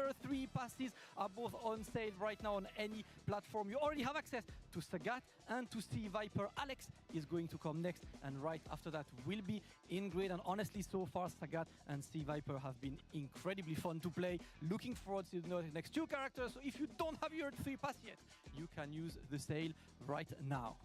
Fighter 3 passes are both on sale right now on any platform. You already have access to Sagat and to Sea Viper. Alex is going to come next, and right after that will be Ingrid. And honestly, so far Sagat and Sea Viper have been incredibly fun to play. Looking forward to the next two characters. So if you don't have your 3 pass yet, you can use the sale right now.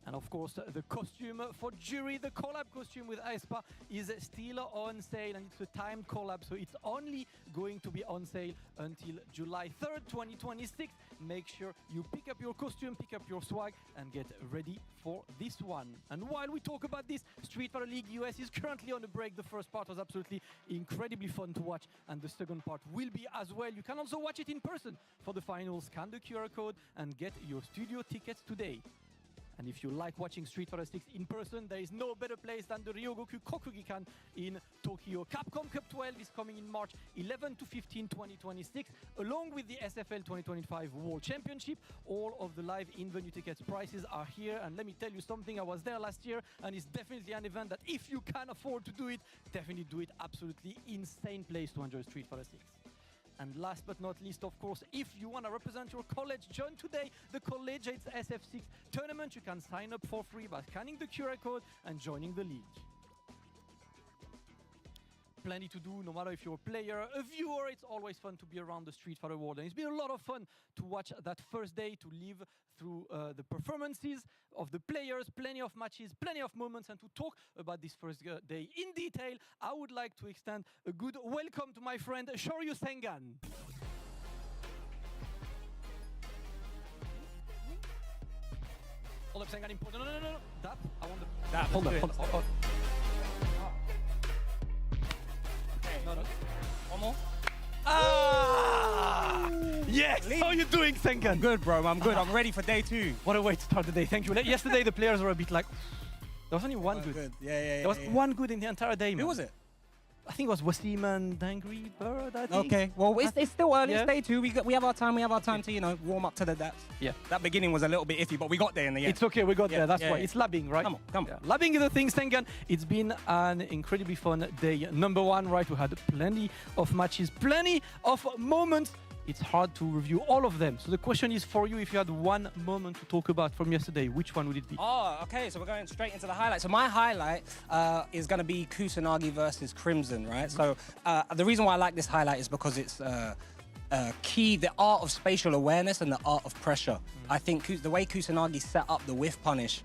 And of course, the costume for Jury, the collab costume with aespa is still on sale, and it's a timed collab, so it's only going to be on sale until July 3rd, 2026. Make sure you pick up your costume, pick up your swag, and get ready for this one. And while we talk about this, Street Fighter League US is currently on a break. The first part was absolutely incredibly fun to watch, and the second part will be as well. You can also watch it in person for the finals. Scan the QR code and get your studio tickets today. And if you like watching Street Fighter 6 in person, there is no better place than the Ryogoku Kokugikan in Tokyo. Capcom Cup 12 is coming in March 11 to 15, 2026, along with the SFL 2025 World Championship. All of the live in-venue tickets prices are here. And let me tell you something, I was there last year, and it's definitely an event that if you can afford to do it, definitely do it. Absolutely insane place to enjoy Street Fighter 6. And last but not least, of course, if you want to represent your college, join today the Collegiates SF6 tournament. You can sign up for free by scanning the QR code and joining the league. Plenty to do, no matter if you're a player, a viewer. It's always fun to be around the Street Fighter world. And it's been a lot of fun to watch that first day, to live through the performances of the players, plenty of matches, plenty of moments, and to talk about this first day in detail, I would like to extend a good welcome to my friend Shoryu Sengan. Hold up, Sengan, important. No. That, I want the... That, hold up. No. One more. Ah! Yes! How are you doing, Sengan? I'm good, bro. I'm good. I'm ready for day 2. What a way to start the day. Thank you. Yesterday, the players were a bit like... There was only one good. Yeah. There was one good in the entire day, man. Who was it? I think it was Wasim and Dangry Bird, I think. Okay. Well, it's still early. Yeah. It's day 2. We have our time. We have our time to, you know, warm up to the depths. Yeah. That beginning was a little bit iffy, but we got there in the end. It's okay. We got there. That's why. Yeah. It's labbing, right? Come on. Yeah. Labbing is the thing, Sengan. It's been an incredibly fun day. Number one, right? We had plenty of matches, plenty of moments. It's hard to review all of them. So the question is for you, if you had one moment to talk about from yesterday, which one would it be? Oh, okay. So we're going straight into the highlights. So my highlight is going to be Kusanagi versus Crimson, right? So the reason why I like this highlight is because it's key, the art of spatial awareness and the art of pressure. I think the way Kusanagi set up the whiff punish,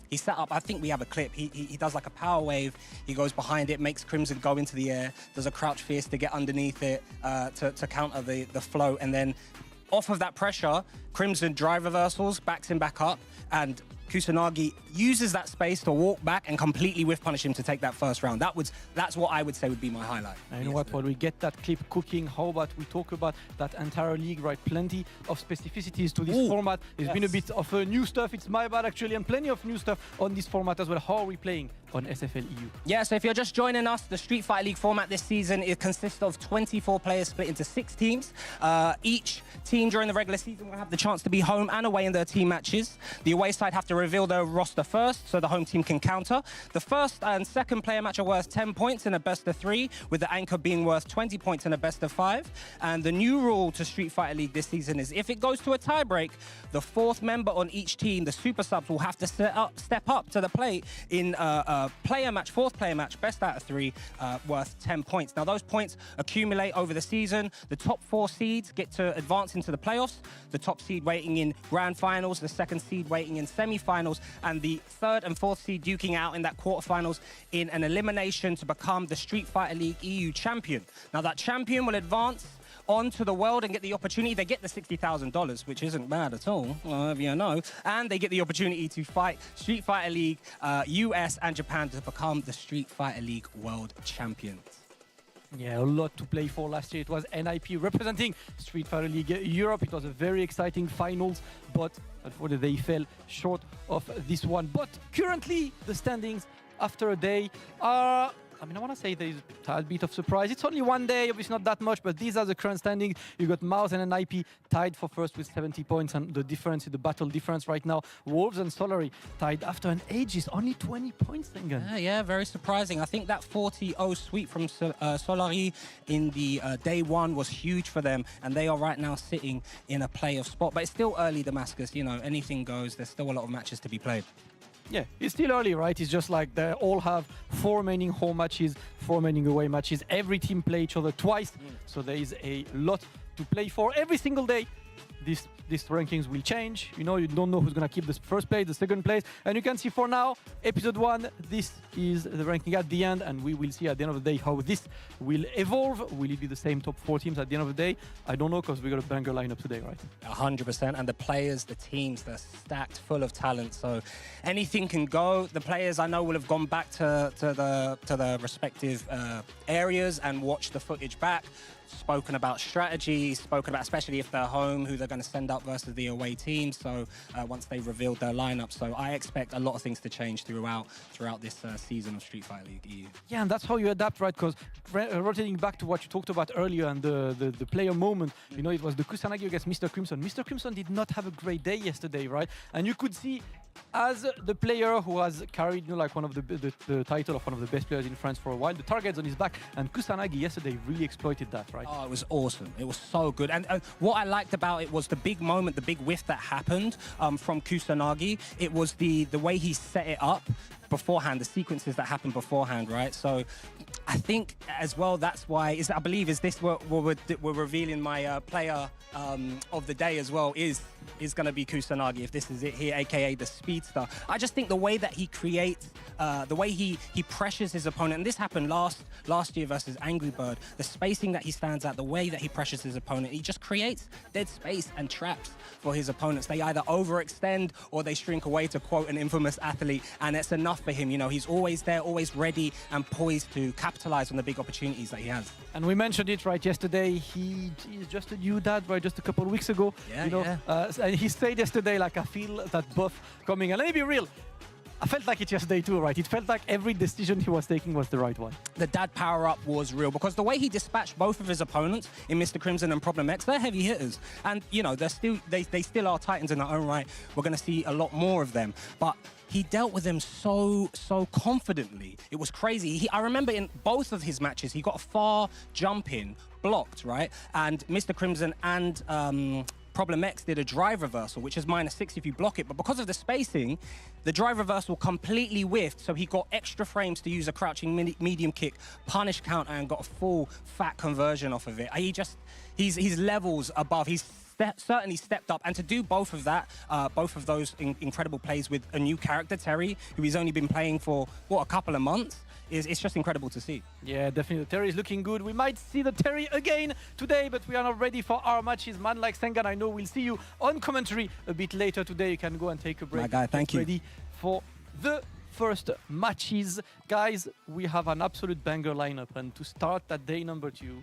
he set up, I think we have a clip, he does like a power wave, he goes behind it, makes Crimson go into the air, does a crouch fierce to get underneath it to counter the flow, and then off of that pressure, Crimson drive reversals, backs him back up, and Kusanagi uses that space to walk back and completely whiff punish him to take that first round. That's what I would say would be my highlight. And you know what, while we get that clip cooking, how about we talk about that entire league, right? Plenty of specificities to this format. There's been a bit of new stuff, it's my bad actually, and plenty of new stuff on this format as well. How are we playing on SFL EU? Yeah, so if you're just joining us, the Street Fighter League format this season, it consists of 24 players split into 6 teams. Each team during the regular season will have the chance to be home and away in their team matches. The away side have to reveal their roster first, so the home team can counter. The first and second player match are worth 10 points in a best of 3, with the anchor being worth 20 points in a best of 5. And the new rule to Street Fighter League this season is if it goes to a tiebreak, the 4th member on each team, the super subs, will have to step up to the plate in a player match, 4th player match, best out of 3, worth 10 points. Now those points accumulate over the season. The top 4 seeds get to advance into the playoffs, the top seed waiting in grand finals, the 2nd seed waiting in semi-finals, and the 3rd and 4th seed duking out in that quarterfinals in an elimination to become the Street Fighter League EU champion. Now that champion will advance on to the world and get the opportunity. They get the $60,000, which isn't bad at all, if you know. And they get the opportunity to fight Street Fighter League US and Japan to become the Street Fighter League world champions. Yeah, a lot to play for last year. It was NIP representing Street Fighter League Europe. It was a very exciting finals, but unfortunately they fell short of this one. But currently, the standings after a day are I mean, I want to say there's a tad bit of surprise. It's only one day, obviously not that much, but these are the current standings. You got Mouse and NIP tied for first with 70 points, and the difference in the battle difference right now, Wolves and Solary tied after an Aegis, only 20 points, Sengan. Yeah, very surprising. I think that 40-0 sweep from Solary in the day one was huge for them, and they are right now sitting in a playoff spot. But it's still early, Damascus. You know, anything goes. There's still a lot of matches to be played. Yeah, it's still early, right? It's just like they all have 4 remaining home matches, 4 remaining away matches. Every team play each other twice, so there is a lot to play for every single day. These rankings will change. You know, you don't know who's going to keep the first place, the second place. And you can see for now, episode 1, this is the ranking at the end. And we will see at the end of the day how this will evolve. Will it be the same top 4 teams at the end of the day? I don't know, because we got a banger lineup today, right? 100%. And the players, the teams, they're stacked full of talent. So anything can go. The players I know will have gone back to the respective areas and watched the footage back. Spoken about strategy, spoken about especially if they're home, who they're going to send up versus the away team. So once they've revealed their lineup, so I expect a lot of things to change throughout this season of Street Fighter League EU. Yeah, and that's how you adapt, right? Because rotating back to what you talked about earlier and the player moment, you know, it was the Kusanagi against Mr. Crimson. Mr. Crimson did not have a great day yesterday, right? And you could see, as the player who has carried, you know, like one of the title of one of the best players in France for a while, the target's on his back, and Kusanagi yesterday really exploited that, right? Oh, it was awesome. It was so good. And what I liked about it was the big moment, the big whiff that happened from Kusanagi. It was the way he set it up beforehand, the sequences that happened beforehand, right? So I think as well, that's why, I believe, is this what we're revealing my player of the day as well, is going to be Kusanagi, if this is it here, aka the speedster. I just think the way that he creates, the way he pressures his opponent, and this happened last year versus Angry Bird, the spacing that he stands at, the way that he pressures his opponent, he just creates dead space and traps for his opponents. They either overextend or they shrink away, to quote an infamous athlete, and it's enough for him. You know, he's always there, always ready and poised to capitalize on the big opportunities that he has. And we mentioned it right yesterday. He is just a new dad, right? Just a couple of weeks ago. Yeah, you know, and he said yesterday, like, I feel that buff coming. And let me be real, I felt like it yesterday too, right? It felt like every decision he was taking was the right one. The dad power-up was real, because the way he dispatched both of his opponents in Mr. Crimson and Problem X, they're heavy hitters. And, you know, they still are titans in their own right. We're going to see a lot more of them. But he dealt with them so confidently. It was crazy. I remember in both of his matches, he got a far jump in, blocked, right? And Mr. Crimson and Problem X did a drive reversal, which is -6 if you block it. But because of the spacing, the drive reversal completely whiffed, so he got extra frames to use a crouching medium kick, punish counter, and got a full fat conversion off of it. He's levels above. He's certainly stepped up, and to do both of that, both of those incredible plays with a new character, Terry, who he's only been playing for, what, a couple of months, it's just incredible to see. Yeah, definitely. The Terry is looking good. We might see the Terry again today, but we are not ready for our matches. Man like Sengan, I know we'll see you on commentary a bit later today. You can go and take a break. My guy, thank you. Ready for the first matches. Guys, we have an absolute banger lineup, and to start that day number 2,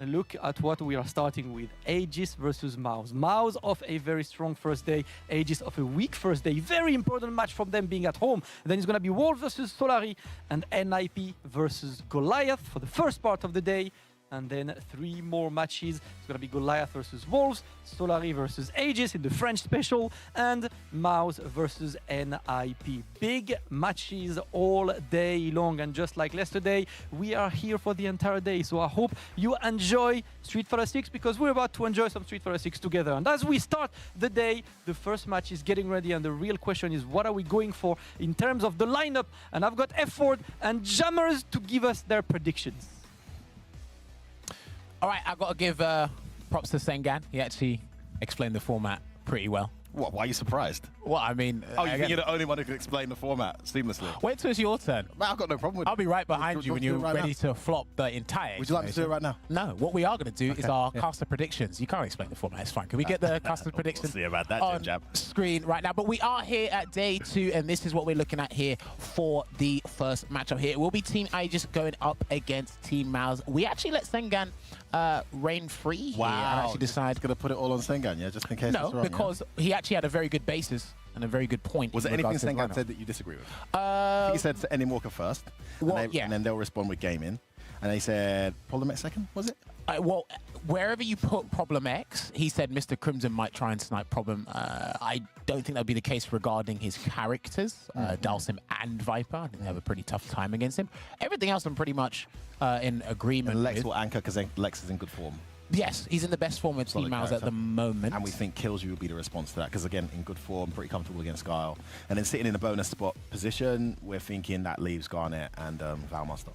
look at what we are starting with. Aegis versus Mouse. Mouse off a very strong first day. Aegis off a weak first day. Very important match from them being at home. And then it's going to be Wolves versus Solary and NIP versus Goliath for the first part of the day. And then 3 more matches. It's going to be Goliath versus Wolves, Solary versus Aegis in the French special, and Mouse versus NIP. Big matches all day long. And just like yesterday, we are here for the entire day. So I hope you enjoy Street Fighter 6, because we're about to enjoy some Street Fighter 6 together. And as we start the day, the first match is getting ready. And the real question is, what are we going for in terms of the lineup? And I've got F-Word and Jammers to give us their predictions. All right, I've got to give props to Sengan. He actually explained the format pretty well. What? Why are you surprised? Well, I mean... Oh, you think you're the only one who can explain the format seamlessly? Wait till it's your turn. Man, I've got no problem with it. I'll be right behind you when you're ready to flop the entire Would you like me to do it right now? No. What we are going to do is our caster predictions. You can't explain the format. It's fine. Can we get the caster predictions We'll see about that, on Jab. screen right now? But we are here at day 2, and this is what we're looking at here for the first matchup here. It will be Team Aegis going up against Team Mouse. We actually let Sengan reign free here and actually decide... Going to put it all on Sengan, yeah? Just in case No, it's wrong, because he actually had a very good basis and a very good point. Was in there anything regards to his Sengan lineup. said that you disagree with? He said to Ending Walker first, Well, and then they'll respond with gaming. And they said Problem X second, was it? Well, wherever you put Problem X, he said Mr. Crimson might try and snipe Problem. I don't think that would be the case regarding his characters, Dalsim and Viper. I think they have a pretty tough time against him. Everything else I'm pretty much in agreement And Lex with. will anchor because Lex is in good form. Yes, he's in the best form of Team Mouse at the moment. And we think Kills You will be the response to that because, again, in good form, pretty comfortable against Guile. And then sitting in a bonus spot position, we're thinking that leaves Garnet and Valmaster.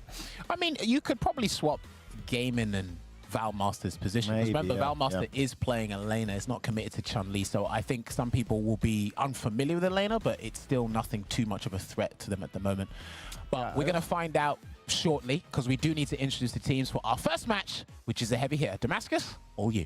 I mean, you could probably swap Gaming and Valmaster's position. Maybe, Remember, yeah, Valmaster is playing Elena. It's not committed to Chun-Li, so I think some people will be unfamiliar with Elena, but it's still nothing too much of a threat to them at the moment. But we're going to find out shortly, because we do need to introduce the teams for our first match, which is a heavy hitter. Damascus, all you.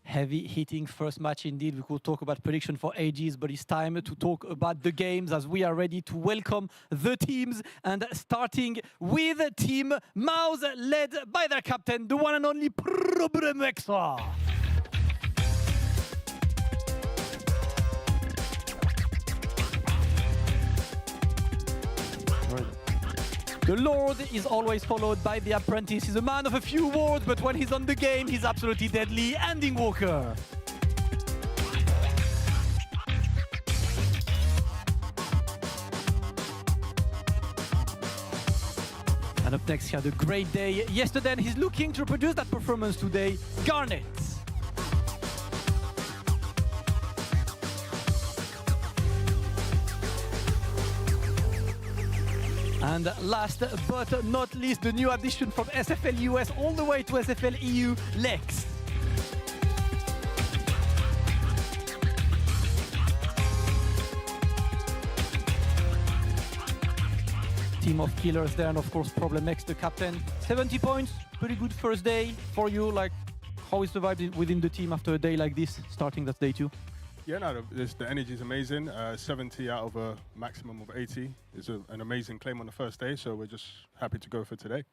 Heavy hitting first match indeed. We could talk about prediction for ages, but it's time to talk about the games as we are ready to welcome the teams. And starting with Team Mouse, led by their captain, the one and only Problem Extra. The Lord is always followed by the Apprentice. He's a man of a few words, but when he's on the game, he's absolutely deadly. Ending Walker. And up next, he had a great day yesterday, and he's looking to reproduce that performance today. Garnet. And last but not least, the new addition from SFL US all the way to SFL EU, Lex. Team of killers there, and of course Problem X, the captain. 70 points, pretty good first day for you. Like, how is the vibe within the team after a day like this, starting that day 2? Yeah, no, the energy is amazing. 70 out of a maximum of 80 is an amazing claim on the first day, so we're just happy to go for today.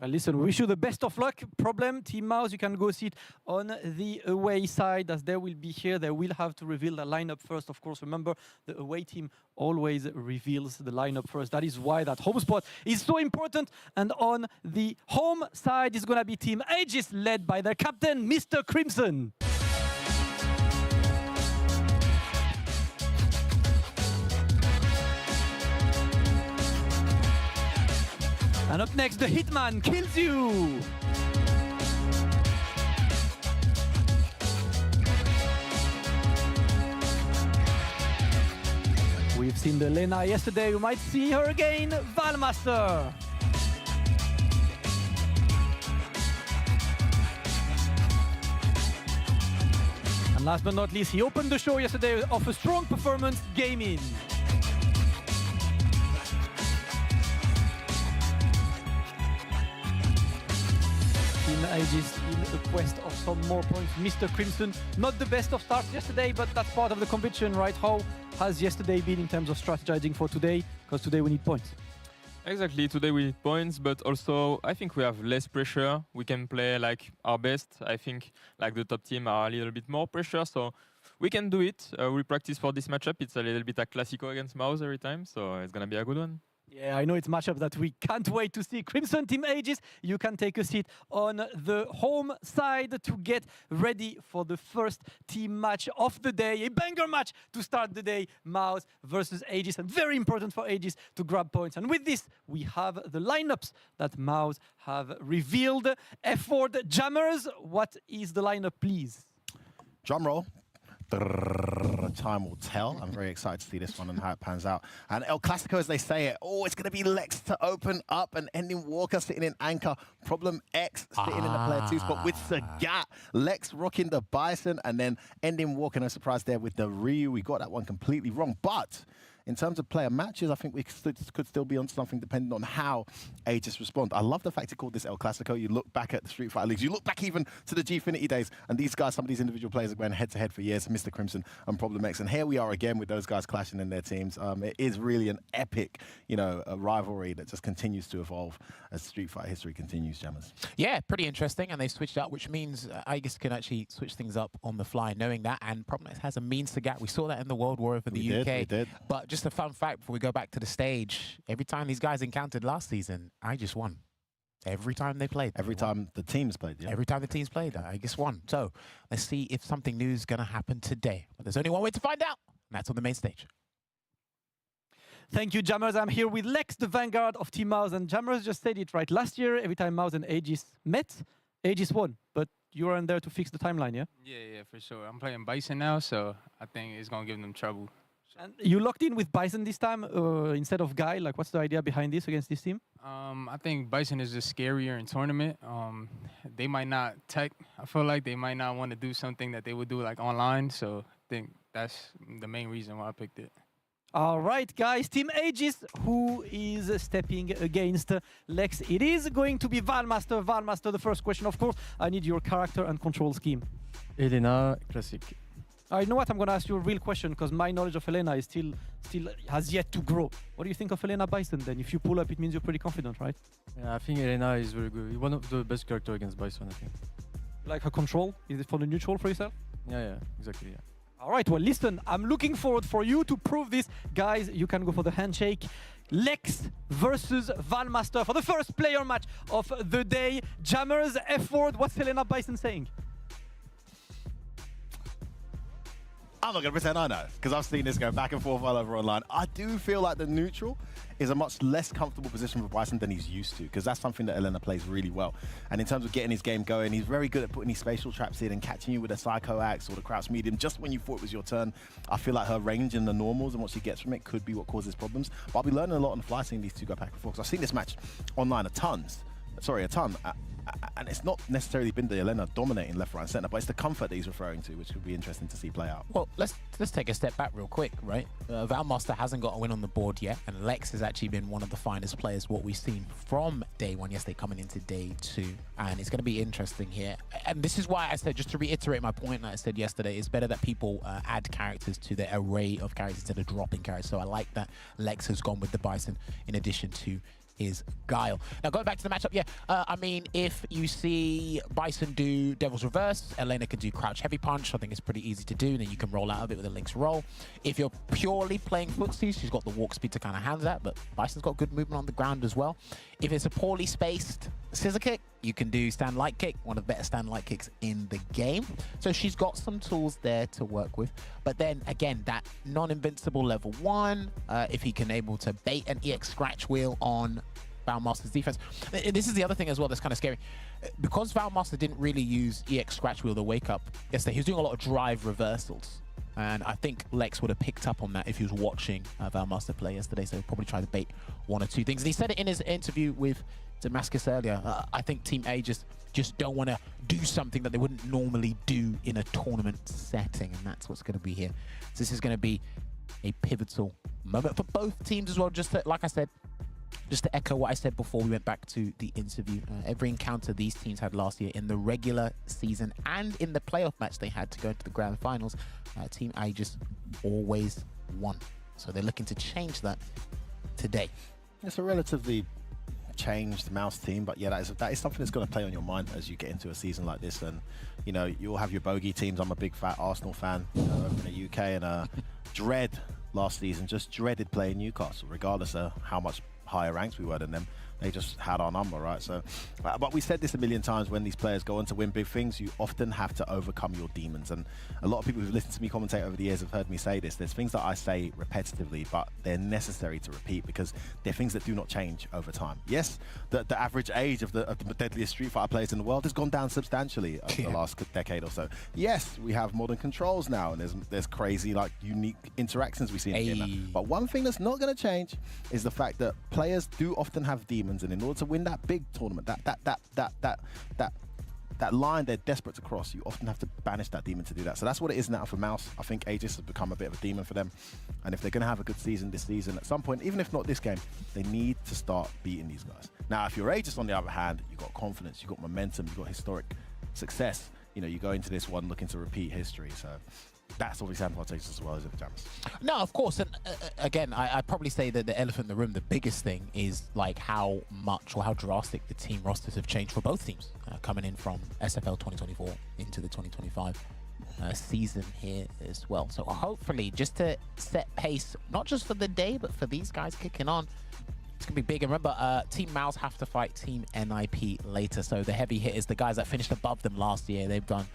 And listen, we wish you the best of luck. Problem, Team Mouse, you can go sit on the away side as they will be here. They will have to reveal the lineup first, of course. Remember, the away team always reveals the lineup first. That is why that home spot is so important. And on the home side is going to be Team Aegis, led by their captain, Mr. Crimson. And up next, the Hitman Kills You. We've seen the Lena yesterday. We might see her again. Valmaster. And last but not least, he opened the show yesterday of a strong performance, Gaming. Aegis in the quest of some more points. Mr. Crimson, not the best of starts yesterday, but that's part of the competition, right? How has yesterday been in terms of strategizing for today? Because today we need points. Exactly, today we need points, but also I think we have less pressure. We can play like our best. I think like the top team are a little bit more pressure, so we can do it. We practice for this matchup. It's a little bit a Classico against Mouse every time, so it's gonna be a good one. Yeah, I know it's a matchup that we can't wait to see. Crimson Team Aegis, you can take a seat on the home side to get ready for the first team match of the day. A banger match to start the day, Mouse versus Aegis, and very important for Aegis to grab points. And with this, we have the lineups that Mouse have revealed. Effort Jammers, what is the lineup, please? Drum roll. Time will tell. I'm very excited to see this one and how it pans out. And El Clasico, as they say it, oh, it's going to be Lex to open up and Ending Walker sitting in anchor. Problem X sitting in the player 2 spot with Sagat. Lex rocking the Bison and then Ending Walker, no surprise there with the Ryu. We got that one completely wrong. But in terms of player matches, I think we could still be on something depending on how Aegis respond. I love the fact he called this El Clasico. You look back at the Street Fighter leagues, you look back even to the Gfinity days, and these guys, some of these individual players are going head-to-head for years, Mr. Crimson and Problem X, and here we are again with those guys clashing in their teams. It is really an epic, a rivalry that just continues to evolve as Street Fighter history continues, Jammers. Yeah, pretty interesting, and they switched up, which means Aegis can actually switch things up on the fly, knowing that, and Problem X has a means to gap. We saw that in the World War over the UK. We did. But just a fun fact before we go back to the stage, every time these guys encountered last season, Aegis won. Every time they played. Every time the teams played, yeah. Every time the teams played, Aegis won. So let's see if something new is going to happen today. But there's only one way to find out, and that's on the main stage. Thank you, Jammers. I'm here with Lex, the vanguard of Team Mouse, and Jammers just said it right. Last year, every time Mouse and Aegis met, Aegis won. But you weren't there to fix the timeline, yeah? Yeah, for sure. I'm playing Bison now, so I think it's going to give them trouble. And you locked in with Bison this time instead of Guy. Like, what's the idea behind this against this team? I think Bison is just scarier in tournament. They might not tech. I feel like they might not want to do something that they would do like online. So I think that's the main reason why I picked it. All right, guys. Team Aegis, who is stepping against Lex? It is going to be Valmaster. Valmaster, the first question, of course. I need your character and control scheme. Elena, classic. You know what? I'm going to ask you a real question because my knowledge of Elena is still has yet to grow. What do you think of Elena Bison then? If you pull up, it means you're pretty confident, right? Yeah, I think Elena is very good. One of the best characters against Bison, I think. Like her control? Is it for the neutral for yourself? Yeah, exactly, yeah. All right, well, listen, I'm looking forward for you to prove this. Guys, you can go for the handshake. Lex versus Valmaster for the first player match of the day. Jammers, F-word, what's Elena Bison saying? I'm not going to pretend I know, because I've seen this go back and forth all over online. I do feel like the neutral is a much less comfortable position for Bison than he's used to, because that's something that Elena plays really well. And in terms of getting his game going, he's very good at putting these spatial traps in and catching you with a Psycho Axe or the crouch medium just when you thought it was your turn. I feel like her range in the normals and what she gets from it could be what causes problems. But I'll be learning a lot on the fly seeing these two go back and forth, because I've seen this match online a ton. And it's not necessarily been the Elena dominating left, right, and center, but it's the comfort that he's referring to, which would be interesting to see play out. Well, let's take a step back real quick, right? Valmaster hasn't got a win on the board yet, and Lex has actually been one of the finest players, what we've seen from day one. Yes, they're coming into day two, and it's going to be interesting here. And this is why I said, just to reiterate my point that I said yesterday, it's better that people add characters to their array of characters instead of dropping characters. So I like that Lex has gone with the Bison in addition to his Guile. Now, going back to the matchup, I mean, if you see Bison do Devil's Reverse, Elena can do Crouch Heavy Punch. I think it's pretty easy to do, and then you can roll out of it with a Link's Roll. If you're purely playing footsies, she's got the walk speed to kind of handle that, but Bison's got good movement on the ground as well. If it's a poorly spaced Scissor Kick, you can do Stand Light Kick, one of the better Stand Light Kicks in the game. So she's got some tools there to work with. But then, again, that non-invincible level 1, if he can able to bait an EX Scratch Wheel on Valmaster's defense. This is the other thing as well that's kind of scary. Because Valmaster didn't really use EX Scratch Wheel to wake up yesterday, he was doing a lot of drive reversals. And I think Lex would have picked up on that if he was watching Valmaster play yesterday, so he'd probably try to bait one or two things. And he said it in his interview with Damascus earlier. I think Team A just don't want to do something that they wouldn't normally do in a tournament setting, and that's what's going to be here. So this is going to be a pivotal moment for both teams as well. Just to, like I said, just to echo what I said before we went back to the interview, every encounter these teams had last year in the regular season and in the playoff match they had to go into the grand finals, Team A just always won. So they're looking to change that today. It's a relatively changed Mouse team, but yeah, that is something that's going to play on your mind as you get into a season like this. And you know, you'll have your bogey teams. I'm a big fat Arsenal fan, over in the UK, and dread last season, just dreaded playing Newcastle, regardless of how much higher ranks we were than them. They just had our number, right? So, but we said this a million times, when these players go on to win big things, you often have to overcome your demons. And a lot of people who've listened to me commentate over the years have heard me say this. There's things that I say repetitively, but they're necessary to repeat because they're things that do not change over time. Yes, the average age of the deadliest Street Fighter players in the world has gone down substantially over the last decade or so. Yes, we have modern controls now, and there's crazy, like, unique interactions we see in the game now. But one thing that's not going to change is the fact that players do often have demons, and in order to win that big tournament, that that line they're desperate to cross, you often have to banish that demon to do that. So that's what it is now for Mouse. I think Aegis has become a bit of a demon for them. And if they're going to have a good season this season, at some point, even if not this game, they need to start beating these guys. Now, if you're Aegis, on the other hand, you've got confidence, you've got momentum, you've got historic success. You know, you go into this one looking to repeat history. So that's obviously advantageous as well as the Jammers. No, of course. And again, I'd probably say that the elephant in the room, the biggest thing is like how much or how drastic the team rosters have changed for both teams coming in from SFL 2024 into the 2025 season here as well. So hopefully just to set pace, not just for the day, but for these guys kicking on, it's going to be big. And remember, Team Mouse have to fight Team NIP later. So the heavy hitters, the guys that finished above them last year, they've done.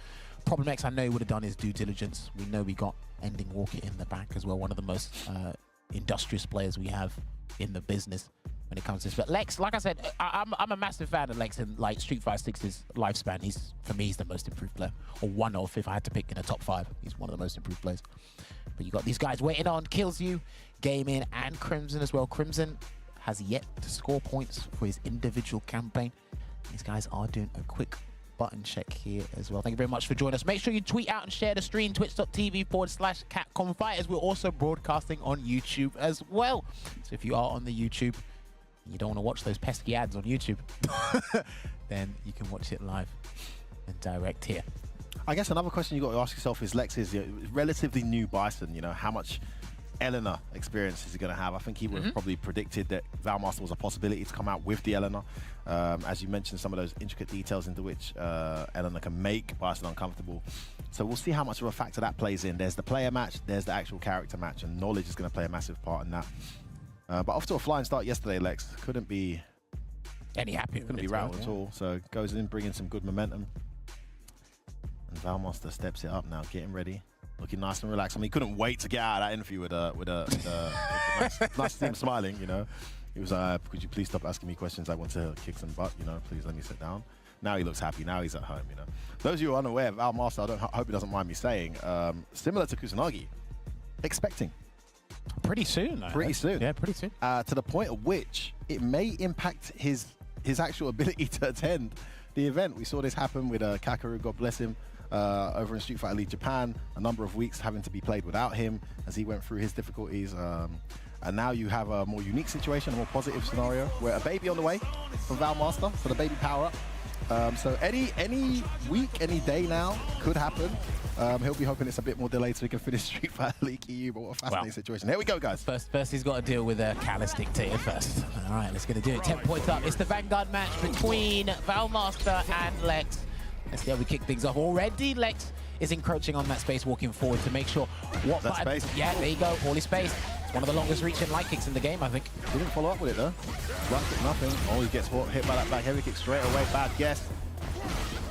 Problem X, I know he would have done his due diligence. We know we got Ending Walker in the back as well, one of the most industrious players we have in the business when it comes to this. But Lex, like I said, I'm a massive fan of Lex, and like Street Fighter 6's lifespan, for me, he's the most improved player, or one of, if I had to pick in a top 5, he's one of the most improved players. But you got these guys waiting on Kills You Gaming and Crimson as well. Crimson has yet to score points for his individual campaign. These guys are doing a quick button check here as well. Thank you very much for joining us. Make sure you tweet out and share the stream, twitch.tv/CatConFighters. We're also broadcasting on YouTube as well. So if you are on the YouTube, you don't want to watch those pesky ads on YouTube, then you can watch it live and direct here. I guess another question you got to ask yourself is Lex is relatively new Bison. You know, how much Eleanor experience is he going to have? I think he would have probably predicted that Valmaster was a possibility to come out with the Eleanor. As you mentioned, some of those intricate details into which Eleanor can make Bison uncomfortable. So we'll see how much of a factor that plays in. There's the player match, there's the actual character match, and knowledge is going to play a massive part in that. But off to a flying start yesterday, Lex. Couldn't be any happier. Couldn't be rattled at all. So goes in, bringing some good momentum. And Valmaster steps it up now, getting ready. Looking nice and relaxed. I mean, he couldn't wait to get out of that interview with a nice team smiling, you know. He was could you please stop asking me questions? I want to kick some butt, you know, please let me sit down. Now he looks happy. Now he's at home, you know. Those of you who are unaware of Valmaster, I hope he doesn't mind me saying, similar to Kusanagi, expecting. Pretty soon. Pretty soon. Yeah, pretty soon. To the point at which it may impact his actual ability to attend the event. We saw this happen with Kakaru, God bless him. Over in Street Fighter League Japan, a number of weeks having to be played without him as he went through his difficulties. And now you have a more unique situation, a more positive scenario, where a baby on the way from Valmaster for the baby power-up. So any week, any day now could happen. He'll be hoping it's a bit more delayed so he can finish Street Fighter League EU, but what a fascinating situation. Here we go, guys. First he's got to deal with a callous dictator first. All right, let's get to do it. 10 points up. It's the Vanguard match between Valmaster and Lex. Let's see how we kick things off. Already, Lex is encroaching on that space, walking forward to make sure what that space. Yeah, there you go, all his space. It's one of the longest reaching light kicks in the game, I think. He didn't follow up with it though. Right kick, nothing. Oh, he gets hit by that back heavy kick straight away. Bad guess.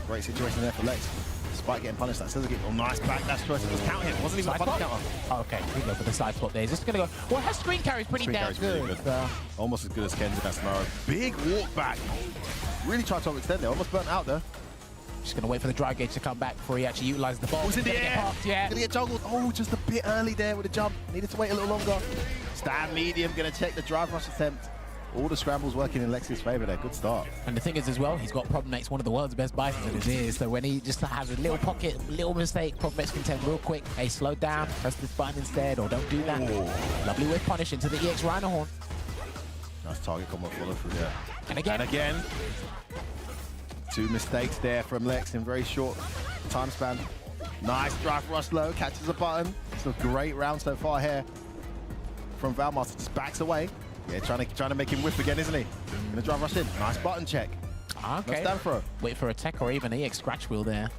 Great situation there for Lex. Despite getting punished, that scissor kick. Oh, nice back dash choice. It was count hit. It wasn't even a punish counter. Oh, okay, we go for the side swap there. Is this going to go? Well, her screen carry is pretty damn good. Really good. Almost as good as Ken's in that scenario. Big walk back. Really tried to overextend there. Almost burnt out there. Just going to wait for the drive gauge to come back before he actually utilizes the ball. Was in the air. Yeah. Gonna get juggled. Oh, just a bit early there with the jump. Needed to wait a little longer. Stand medium. Gonna check the drive rush attempt. All the scrambles working in Lex's favor there. Good start. And the thing is as well, he's got Problem X, one of the world's best Bisons in his ears. So when he just has a little pocket, little mistake, Problem X can tell him real quick, hey, slow down, press this button instead, or don't do that. Ooh. Lovely whip punish into the EX Rhino Horn. Nice target combo follow through there. And again. And again. 2 mistakes there from Lex in very short time span. Nice drive rush low, catches the button. It's a great round so far here from Valmaster. Just backs away. Yeah, trying to make him whiff again, isn't he? Gonna drive rush in. Nice button check. Okay. No stand throw. Wait for a tech or even EX scratch wheel there.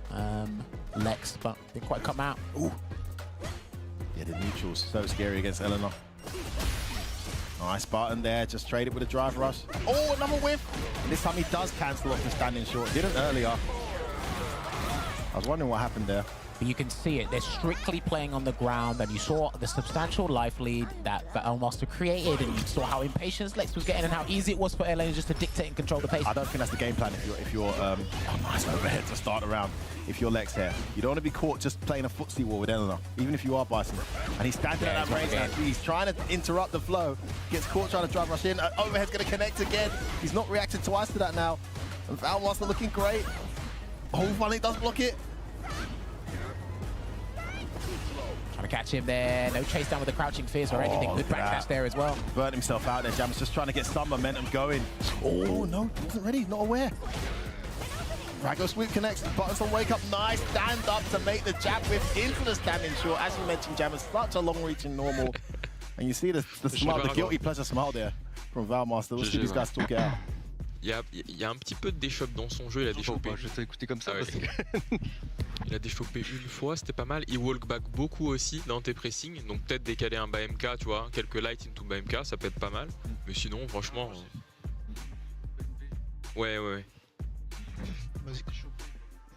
Lex, but didn't quite come out. Ooh. Yeah, the neutral's so scary against Eleanor. Nice button there, just trade it with a drive rush. Oh, another whiff! And this time he does cancel off the standing short. Didn't earlier. I was wondering what happened there. But you can see it, they're strictly playing on the ground, and you saw the substantial life lead that Valmaster created, and you saw how impatient Lex was getting and how easy it was for Elena just to dictate and control the pace. I don't think that's the game plan if you're nice overhead to start around. If you're Lex here, you don't want to be caught just playing a footsie war with Eleanor, even if you are Bison. And he's standing at that range now. He's trying to interrupt the flow, gets caught trying to drive rush in. Overhead's going to connect again. He's not reacted twice to that now. And Valmaster looking great. Oh, finally does block it. Trying to catch him there. No chase down with the crouching fierce or anything. Good backdash there as well. Burnt himself out there. Jam's just trying to get some momentum going. Oh, no, he wasn't ready. Not aware. Rago sweep connects. Buttons on wake up. Nice stand up to make the jab whip into the standing short. As you mentioned, Jam is such a long-reaching normal. And you see the smile, the guilty pleasure smile there from Valmaster. Let's see these guys talk it out. Il y a un petit peu de déchoppe dans son jeu, il a déchoppé. Je t'ai écouté comme ça Ah ouais. parce que... Il a déchoppé une fois, c'était pas mal. Il walk back beaucoup aussi dans tes pressings, donc peut-être décaler un bas MK, tu vois, quelques light into bas MK, ça peut être pas mal. Mais sinon, franchement... Ouais. Vas-y,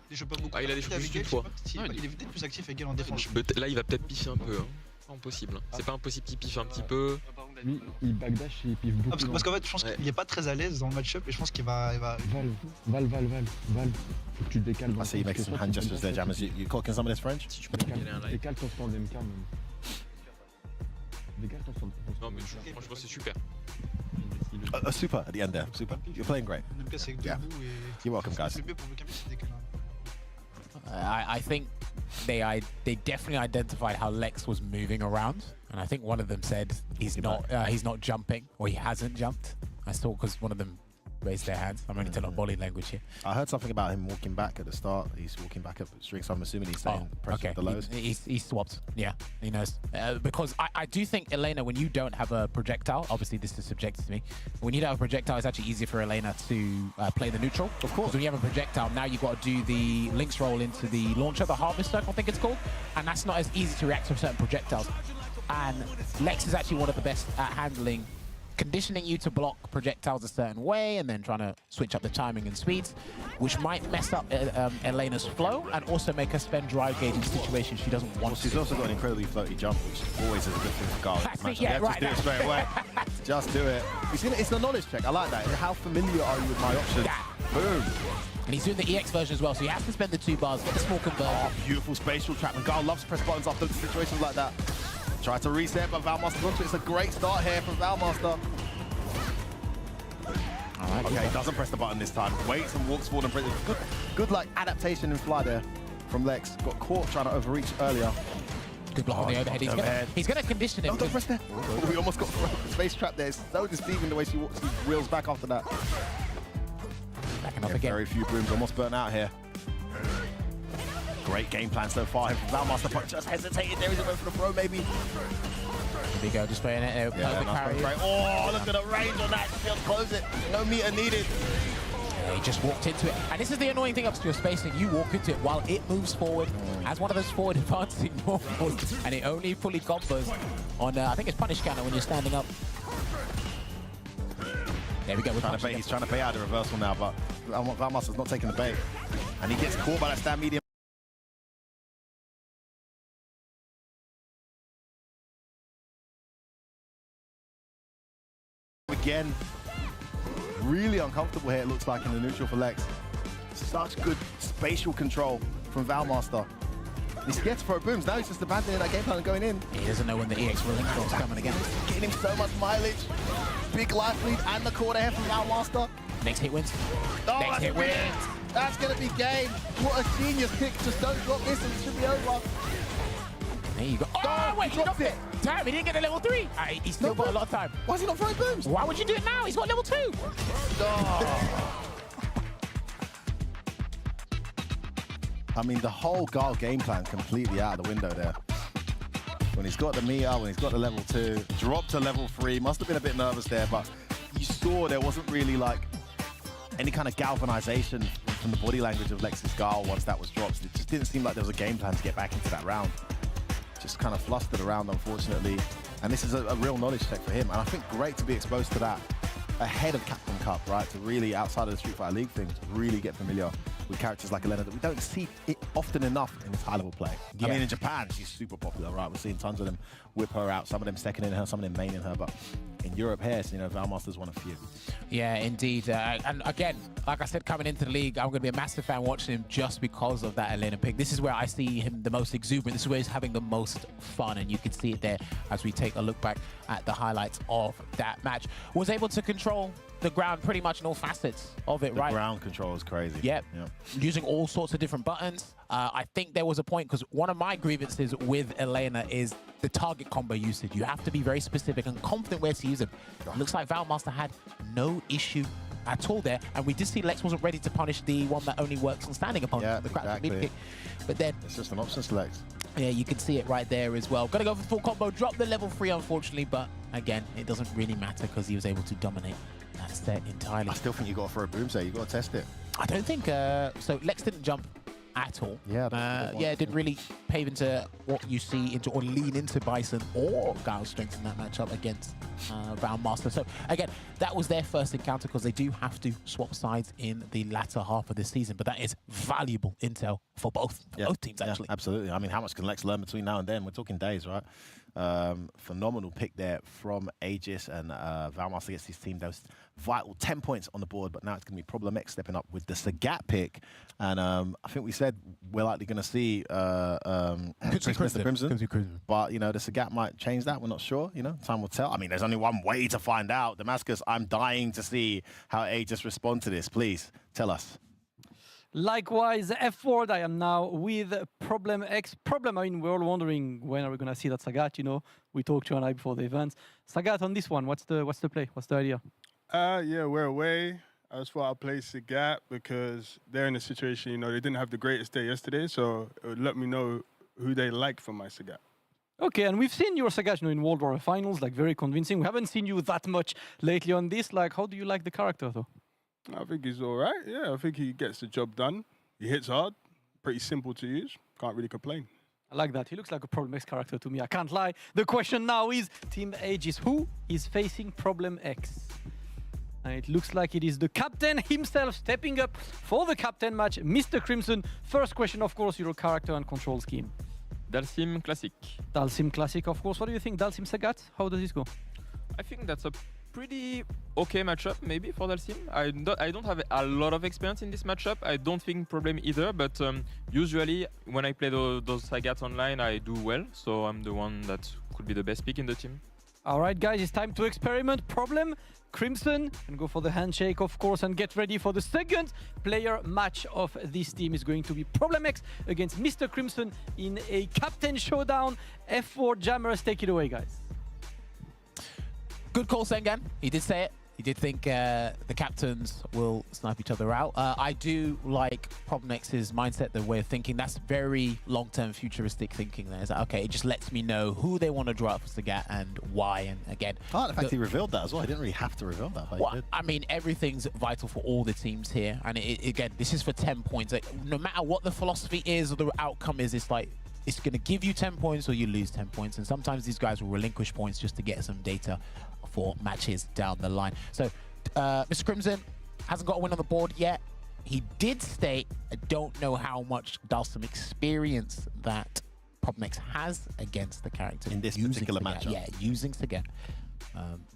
déchoppe pas beaucoup. Ah, il a déchoppé juste une fois. Il est peut-être plus actif avec elle en défense. Là, il va peut-être piffer un peu. Hein. Pas impossible. C'est pas impossible qu'il piffe un petit peu. Lui, il backdash et il piffe beaucoup. Parce qu'en fait, je pense qu'il est pas très à l'aise dans le match-up et je pense qu'il va... Val. Faut que tu décales. I see you making some hand gestures there, Jammers. You cooking some of this French? Décale ton stand MK même. Décale ton stand. Non, mais franchement, c'est super. Super at the end there. Super. You're playing great. Yeah. You're welcome, guys. I think they definitely identified how Lex was moving around, and I think one of them said he's not jumping or he hasn't jumped. I saw because one of them raised their hands. I'm only telling body language here. I heard something about him walking back at the start. He's walking back up strings, so I'm assuming he's saying press the lows. He swapped. Yeah, he knows. Because I do think, Elena, when you don't have a projectile, obviously this is subjective to me, when you don't have a projectile, it's actually easier for Elena to play the neutral. Of course. Because when you have a projectile, now you've got to do the links roll into the launcher, the harvest circle, I think it's called, and that's not as easy to react to certain projectiles. And Lex is actually one of the best at handling conditioning you to block projectiles a certain way and then trying to switch up the timing and speeds, which might mess up Elena's flow and also make her spend drive gauge in situations she doesn't want to. She's also got an incredibly floaty jump, which always is a good thing for Garlic. Yeah, right. Just do it straight away. Just do it. You see, it's the knowledge check. I like that. How familiar are you with my options? Yeah. Boom. And he's doing the EX version as well, so you have to spend the 2 bars, get the small conversion. Oh, beautiful spatial trap. And Gar loves to press buttons after situations like that. Try to reset, but Valmaster onto it. It's a great start here from Valmaster. Right, okay, doesn't press the button this time. Waits and walks forward and presses. Good like adaptation in fly there from Lex. Got caught trying to overreach earlier. Good block on the overhead. He's gonna condition him. No, don't press there. Oh, we almost got space trap there. It's so deceiving the way she wheels back after that. Backing up again. Very few brooms, almost burnt out here. Great game plan so far. Valmaster but just hesitated there. He's going for the throw, maybe. Here we go, just playing it. Oh, look at the range on that. Just close it. No meter needed. Yeah, he just walked into it. And this is the annoying thing up to your spacing. You walk into it while it moves forward as one of those forward advancing normals, and it only fully combos on, I think it's punish counter when you're standing up. There we go. He's trying to bait out the reversal now, but Valmaster's not taking the bait. And he gets caught by that stand medium. Again, really uncomfortable here, it looks like, in the neutral for Lex. Such good spatial control from Valmaster. He's scared to throw booms. Now he's just abandoning that game plan and going in. He doesn't know when the EX rolling is coming again. Getting him so much mileage. Big life lead and the quarter here from Valmaster. Next hit wins. Oh, Next hit wins. That's going to be game. What a genius pick. Just don't drop this and it should be over. There you go. Oh, wait, he dropped it. Damn, he didn't get a level 3. He's still got a lot of time. Why is he not throwing booms? Why would you do it now? He's got level 2. Oh. I mean, the whole Garl game plan completely out of the window there. When he's got the meter, when he's got the level 2, dropped to level 3, must have been a bit nervous there, but you saw there wasn't really like any kind of galvanization from the body language of Lex's Garl once that was dropped. It just didn't seem like there was a game plan to get back into that round. Just kind of flustered around, unfortunately. And this is a real knowledge check for him. And I think great to be exposed to that ahead of Capcom Cup, right? To really, outside of the Street Fighter League thing, to really get familiar with characters like Elena that we don't see it often enough in this high-level play. Yeah. I mean, in Japan, she's super popular, right? We're seeing tons of them whip her out, some of them second in her, some of them main in her, but in Europe here, so, you know, Valmaster's one of few. Yeah, indeed. And again, like I said, coming into the league, I'm going to be a massive fan watching him just because of that Elena pick. This is where I see him the most exuberant. This is where he's having the most fun, and you can see it there as we take a look back at the highlights of that match. Was able to control the ground pretty much in all facets of it, The right? ground control is crazy. Yep. Using all sorts of different buttons. I think there was a point, because one of my grievances with Elena is the target combo usage. You have to be very specific and confident where to use them. It looks like Valmaster had no issue at all there, and we did see Lex wasn't ready to punish the one that only works on standing opponents, the crack mid kick. But then it's just an option select. Yeah, you can see it right there as well. Gonna go for full combo, drop the level 3 unfortunately, but again, it doesn't really matter because he was able to dominate that set entirely. I still think you got to throw a boom set. You got to test it. I don't think so. Lex didn't jump at all. Yeah, it didn't really pave into what you see into or lean into Bison or Gao's strength in that matchup against Valmaster. So again, that was their first encounter because they do have to swap sides in the latter half of the season. But that is valuable intel for both teams actually. Yeah, absolutely. I mean, how much can Lex learn between now and then? We're talking days, right? Phenomenal pick there from Aegis, and Valmaster gets his team those vital 10 points on the board, but now it's going to be Problem X stepping up with the Sagat pick. And I think we said we're likely going to see Mr. Crimson. But, you know, the Sagat might change that. We're not sure, you know, time will tell. I mean, there's only one way to find out. Damascus, I'm dying to see how Aegis respond to this. Please, tell us. Likewise, F4, I am now with Problem X. Problem, I mean, we're all wondering when are we going to see that Sagat, you know. We talked to you and I before the event. Sagat, on this one, what's the play? What's the idea? Yeah, we're away. I just thought I'd play Sagat because they're in a situation, you know, they didn't have the greatest day yesterday, so it would let me know who they like from my Sagat. Okay, and we've seen your Sagat, you know, in World War Finals, like very convincing. We haven't seen you that much lately on this. Like, how do you like the character, though? I think he's all right. Yeah, I think he gets the job done. He hits hard, pretty simple to use. Can't really complain. I like that. He looks like a Problem X character to me. I can't lie. The question now is, Team Aegis, who is facing Problem X? And it looks like it is the captain himself stepping up for the captain match, Mr. Crimson. First question, of course, your character and control scheme. Dalsim Classic. Dalsim Classic, of course. What do you think, Dalsim Sagat? How does this go? I think that's a pretty okay matchup, maybe, for Dalsim. I don't have a lot of experience in this matchup. I don't think Problem either, but usually when I play those Sagats online, I do well. So I'm the one that could be the best pick in the team. All right, guys, it's time to experiment. Problem, Crimson, and go for the handshake, of course, and get ready for the second player match of this team. Is going to be Problem X against Mr. Crimson in a captain showdown. F4 Jammers, take it away, guys. Good call, Sengan. He did say it. He did think the captains will snipe each other out. I do like Problem X's mindset, the way of thinking. That's very long-term futuristic thinking there. It's like, okay, it just lets me know who they want to draw up for Sagat and why. And again, I like the fact he revealed that as well. He didn't really have to reveal that, but he did. I mean, everything's vital for all the teams here. And again, this is for 10 points. Like, no matter what the philosophy is or the outcome is, it's like, it's going to give you 10 points or you lose 10 points. And sometimes these guys will relinquish points just to get some data for matches down the line. So Mr. Crimson hasn't got a win on the board yet. He did state, I don't know how much Dalsim experience that Problem X has against the character in this particular matchup. Yeah, using Sagat.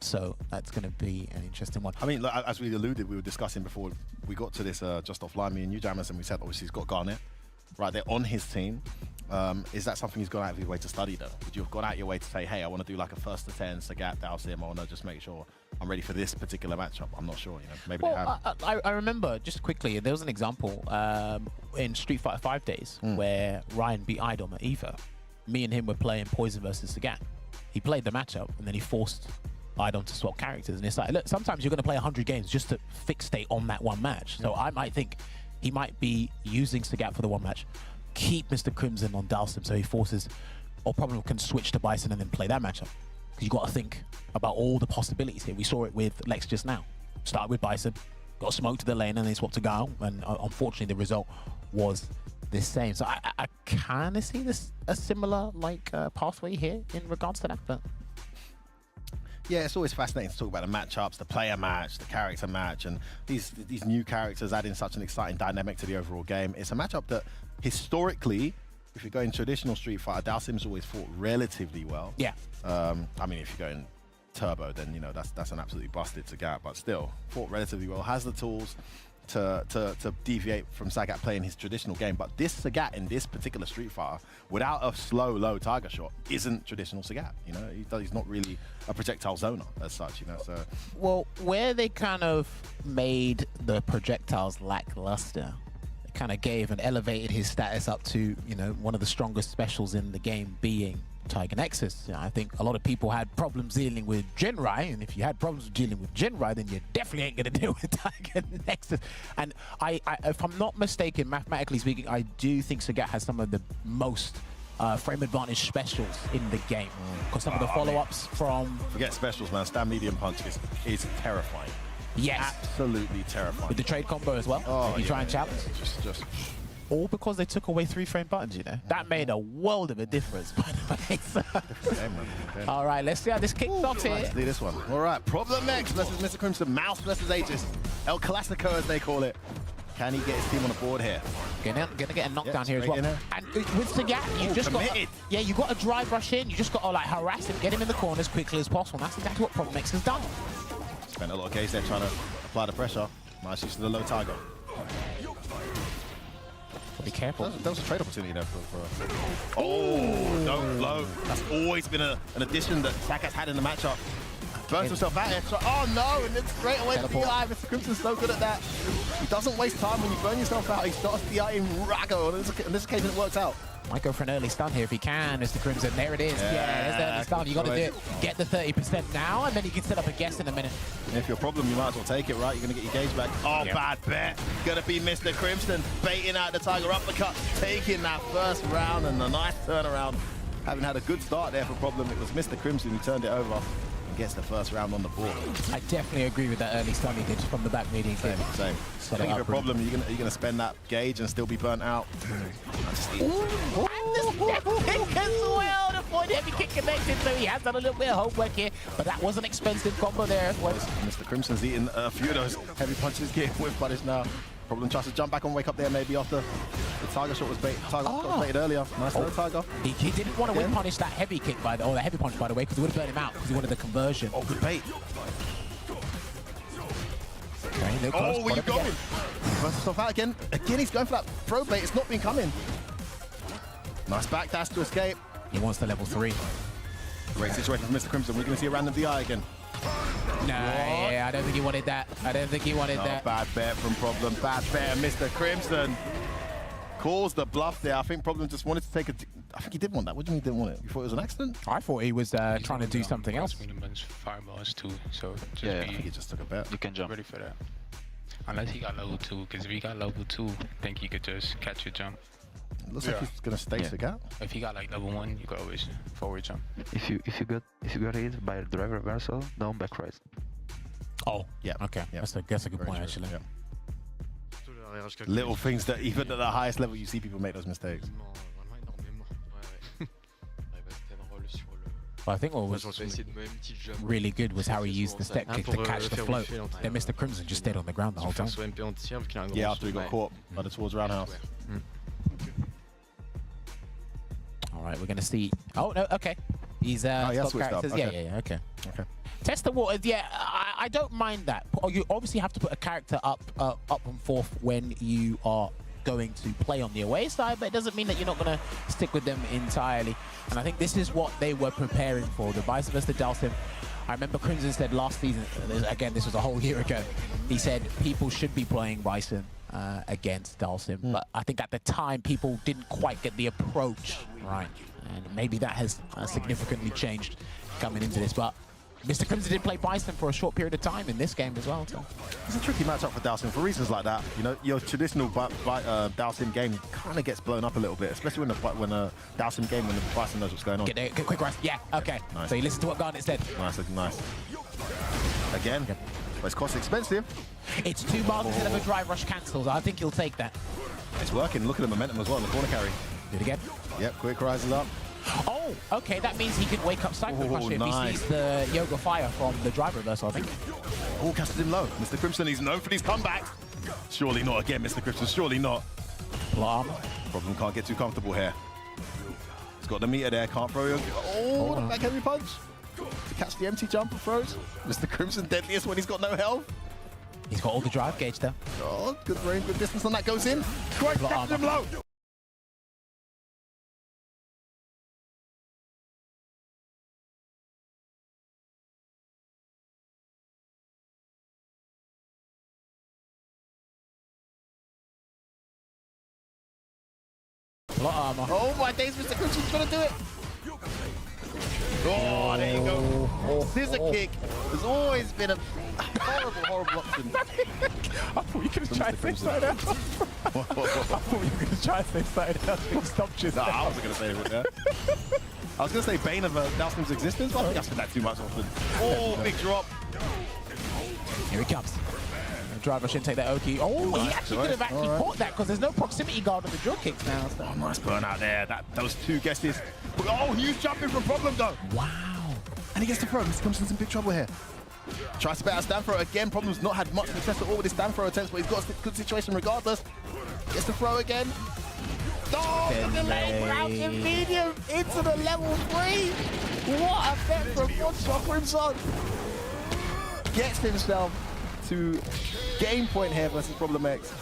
So that's going to be an interesting one. I mean, look, as we alluded, we were discussing before we got to this just offline, me and you, Jammers, and we said obviously he's got Garnet right there on his team. Is that something he's gone out of his way to study, though? Would you have gone out your way to say, hey, I want to do like a 1st to 10 Sagat, Dalsim, I want to just make sure I'm ready for this particular matchup? I'm not sure, you know, maybe they have. I remember, just quickly, there was an example in Street Fighter 5 days where Ryan beat Idom at EVO. Me and him were playing Poison versus Sagat. He played the matchup and then he forced Idom to swap characters. And it's like, look, sometimes you're going to play 100 games just to fixate on that one match. So I might think he might be using Sagat for the one match. Keep Mr. Crimson on Dalsim so he forces, or Problem can switch to Bison and then play that matchup. Because you got to think about all the possibilities here. We saw it with Lex just now. Started with Bison, got smoked to the lane, and then swapped to Gao. And unfortunately, the result was the same. So I kind of see this a similar pathway here in regards to that. But yeah, it's always fascinating to talk about the matchups, the player match, the character match, and these new characters adding such an exciting dynamic to the overall game. It's a matchup that historically, if you go in traditional Street Fighter, Dalsim's always fought relatively well. Yeah. I mean, if you go in Turbo, then, you know, that's an absolutely busted Sagat, but still, fought relatively well, has the tools to deviate from Sagat playing his traditional game, but this Sagat in this particular Street Fighter, without a slow, low tiger shot, isn't traditional Sagat. You know, he's not really a projectile zoner as such. You know, so well, where they kind of made the projectiles lackluster, it kind of gave and elevated his status up to, you know, one of the strongest specials in the game, being Tiger Nexus. You know, I think a lot of people had problems dealing with Jinrai, and if you had problems dealing with Jinrai, then you definitely ain't gonna deal with Tiger Nexus. And I if I'm not mistaken, mathematically speaking, I do think Sagat has some of the most frame advantage specials in the game, because some of the follow-ups from... Forget specials, man. Stand medium punch is terrifying. Yes. Absolutely terrifying. With the trade combo as well. Oh, you try and challenge. Just all because they took away 3-frame buttons, you know? That made a world of a difference, by the way. So. All right, let's see how this kicks off here. Let's do this one. All right, Problem next versus Mr. Crimson. Mouse versus Aegis. El Clasico, as they call it. Can he get his team on the board here? Gonna get a knockdown here as well. And with Sagat, you just got you got to drive rush in. You just got to like harass him, get him in the corner as quickly as possible. And that's exactly what Problem X has done. Spent a lot of gauge there trying to apply the pressure. Nice use of the low tiger. Be careful. That was a trade opportunity there for oh, don't low. That's always been an addition that Sagat's had in the matchup. Burns himself out here. Oh no, and then straight away to DI. Mr. Crimson's so good at that. He doesn't waste time when you burn yourself out. He starts DIing Rago. In this occasion, it works out. Might go for an early stun here if he can, Mr. Crimson. There it is. Yeah, there's the early stun. You got to do it. Get the 30% now, and then you can set up a guess in a minute. And if you're a problem, you might as well take it, right? You're going to get your gauge back. Oh, bad bet. Going to be Mr. Crimson baiting out the Tiger uppercut, taking that first round, and a nice turnaround. Having had a good start there for Problem, it was Mr. Crimson who turned it over and gets the first round on the board. I definitely agree with that early stun he did from the back median. Same. I think if you're a problem, you're gonna spend that gauge and still be burnt out. And the step kick as well. The point heavy kick connected, so he has done a little bit of homework here, but that was an expensive combo there. Mr. Crimson's eating a few of those heavy punches, getting whip punish now. Problem tries to jump back and wake up there maybe after the tiger shot was baited earlier. Nice little tiger. He didn't want to whip punish that heavy kick or the heavy punch by the way, because it would have burned him out because he wanted the conversion. Oh, good bait. Okay, oh, where you going? Burns himself out again. Again, he's going for that throw bait. It's not been coming. Nice back dash to escape. He wants the level 3. Great situation for Mr. Crimson. We're going to see a random DI again. No, yeah, I don't think he wanted that. I don't think he wanted that. Bad bet from Problem. Bad bet. Mr. Crimson calls the bluff there. I think Problem just wanted to take a... I think he did want that. What do you mean he didn't want it? You thought it was an accident? I thought he was trying to do something else. Fireballs too, so just I think he just took a bet. You can jump. Ready for that. Unless he got level 2, because if he got level 2, I think he could just catch a jump. Looks like he's gonna stay Sagat. If he got like level 1, you could always forward jump. If you got hit by a drive reversal, down back right. Oh, yeah. Okay, yeah. That's a good point actually. Yeah. Little things that even at the highest level you see people make those mistakes. But I think what was really good was how he used the step kick to catch the float. Then Mr. Crimson just stayed on the ground the whole time. Yeah, after he got caught by the towards roundhouse. All right, we're gonna see. Oh no, okay. He's switched up. Okay. Yeah, okay. Test the waters. Yeah, I don't mind that. You obviously have to put a character up and forth when you are going to play on the away side, but it doesn't mean that you're not going to stick with them entirely. And I think this is what they were preparing for. The vice versa Dalsim. I remember Crimson said last season, again, this was a whole year ago, he said people should be playing Bison against Dalsim. But I think at the time, people didn't quite get the approach right. And maybe that has significantly changed coming into this. But Mr. Crimson did play Bison for a short period of time in this game as well. So. It's a tricky matchup for Dalsim for reasons like that. You know, your traditional Dalsim game kind of gets blown up a little bit, especially when a Dalsim game when the Bison knows what's going on. Get quick rush. Yeah, okay. Nice. So you listen to what Garnet said. Nice. Again, but it's cost expensive. It's 2 bars instead of a drive rush cancels. I think he'll take that. It's working. Look at the momentum as well in the corner carry. Do it again. Yep, quick rises up. Oh, okay, that means he can wake up Cycle Crusher if he sees the Yoga Fire from the drive reversal, I think. Oh, casted him low. Mr. Crimson, he's known for these comebacks. Surely not again, Mr. Crimson, surely not. Blam. Problem can't get too comfortable here. He's got the meter there, can't throw him. Oh, the back heavy punch. To catch the empty jump and throws. Mr. Crimson deadliest when he's got no health. He's got all the drive gauge there. Oh, good range, good distance on that goes in. Great, catches him low. A lot of armor. Oh my days, Mr. Crimson's gonna do it. Oh, there you go. Scissor kick has always been a horrible, horrible option. I thought you could have tried to say something else. I thought you were going to try to say something else. It stopped you. No, I wasn't going to say it. I was going to say Bane of Dalslim's existence, but I think I said that too much often. Oh, big drop. Here he comes. The driver shouldn't take that Oki. Oh, he actually could have actually caught that because there's no proximity guard on the drill kicks now. So. Oh, nice burn out there. Those two guesses. Oh, huge jumping from Problem though. Wow. And he gets the throw. Mr. Crimson's in big trouble here. Tries to bet out stand throw again. Problem's not had much success at all with his stand throw attempts, but he's got a good situation regardless. Gets the throw again. Oh, the delay crouching medium into the level 3. What a bet from Monster Crimson. Gets himself to game point here versus Problem X.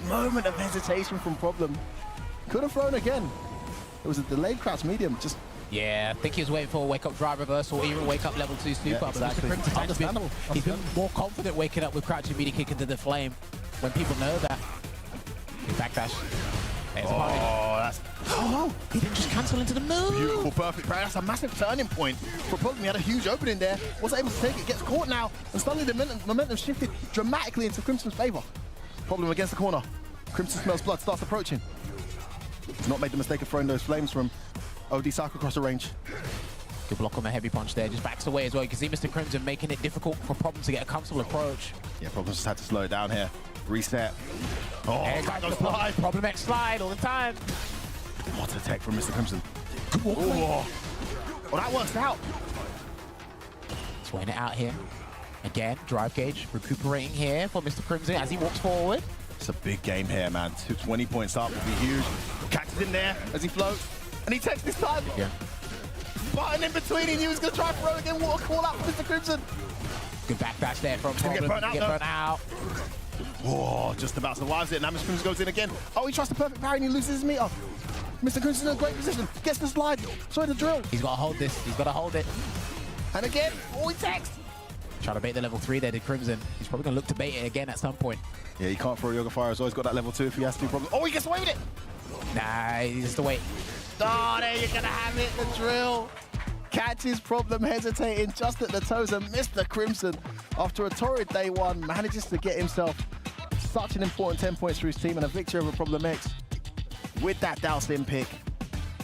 Moment of hesitation from Problem. Could have thrown again. It was a delayed crouch medium. Just yeah, I think he was waiting for a wake-up drive reversal or even wake-up level 2 super. Yeah, exactly. Understandable. He's been more confident waking up with crouching media kick into the flame when people know that. Backdash. That's... Oh, he didn't just cancel into the move. Beautiful, perfect parry. That's a massive turning point for Problem. He had a huge opening there. Wasn't able to take it. Gets caught now. And suddenly the momentum shifted dramatically into Crimson's favor. Problem against the corner. Crimson smells blood, starts approaching. He's not made the mistake of throwing those flames from OD cyclocrosser range. Good block on the heavy punch there, just backs away as well. You can see Mr. Crimson making it difficult for Problem to get a comfortable approach. Yeah, Problem just had to slow it down here. Reset. Oh, there goes slide. Problem X slide all the time. What a tech from Mr. Crimson. Oh, that works out. He's weighing it out here. Again, drive gauge recuperating here for Mr. Crimson as he walks forward. It's a big game here, man. 20 points up would be huge. Catches him there as he floats. And he takes this time. Yeah. Button in between. He knew he was going to try throw again. What a call out for Mr. Crimson. Good backdash there from Problem. Get burnt out. Oh, just about survives it. Now Mr. Crimson goes in again. Oh, he tries the perfect parry and he loses his meter. Mr. Crimson in a great position. Gets the slide. Sorry, the drill. He's got to hold this. He's got to hold it. And again, he takes. Trying to bait the level 3 there, did Crimson. He's probably going to look to bait it again at some point. Yeah, he can't throw Yoga Fire as well. He's got that level 2 if he has to. Problem. Oh, he gets away with it. Nah, he has to wait. Oh, there you're going to have it. The drill. Catches Problem hesitating just at the toes, and Mr. Crimson, after a torrid day one, manages to get himself such an important 10 points for his team and a victory over Problem X with that Dalslim pick.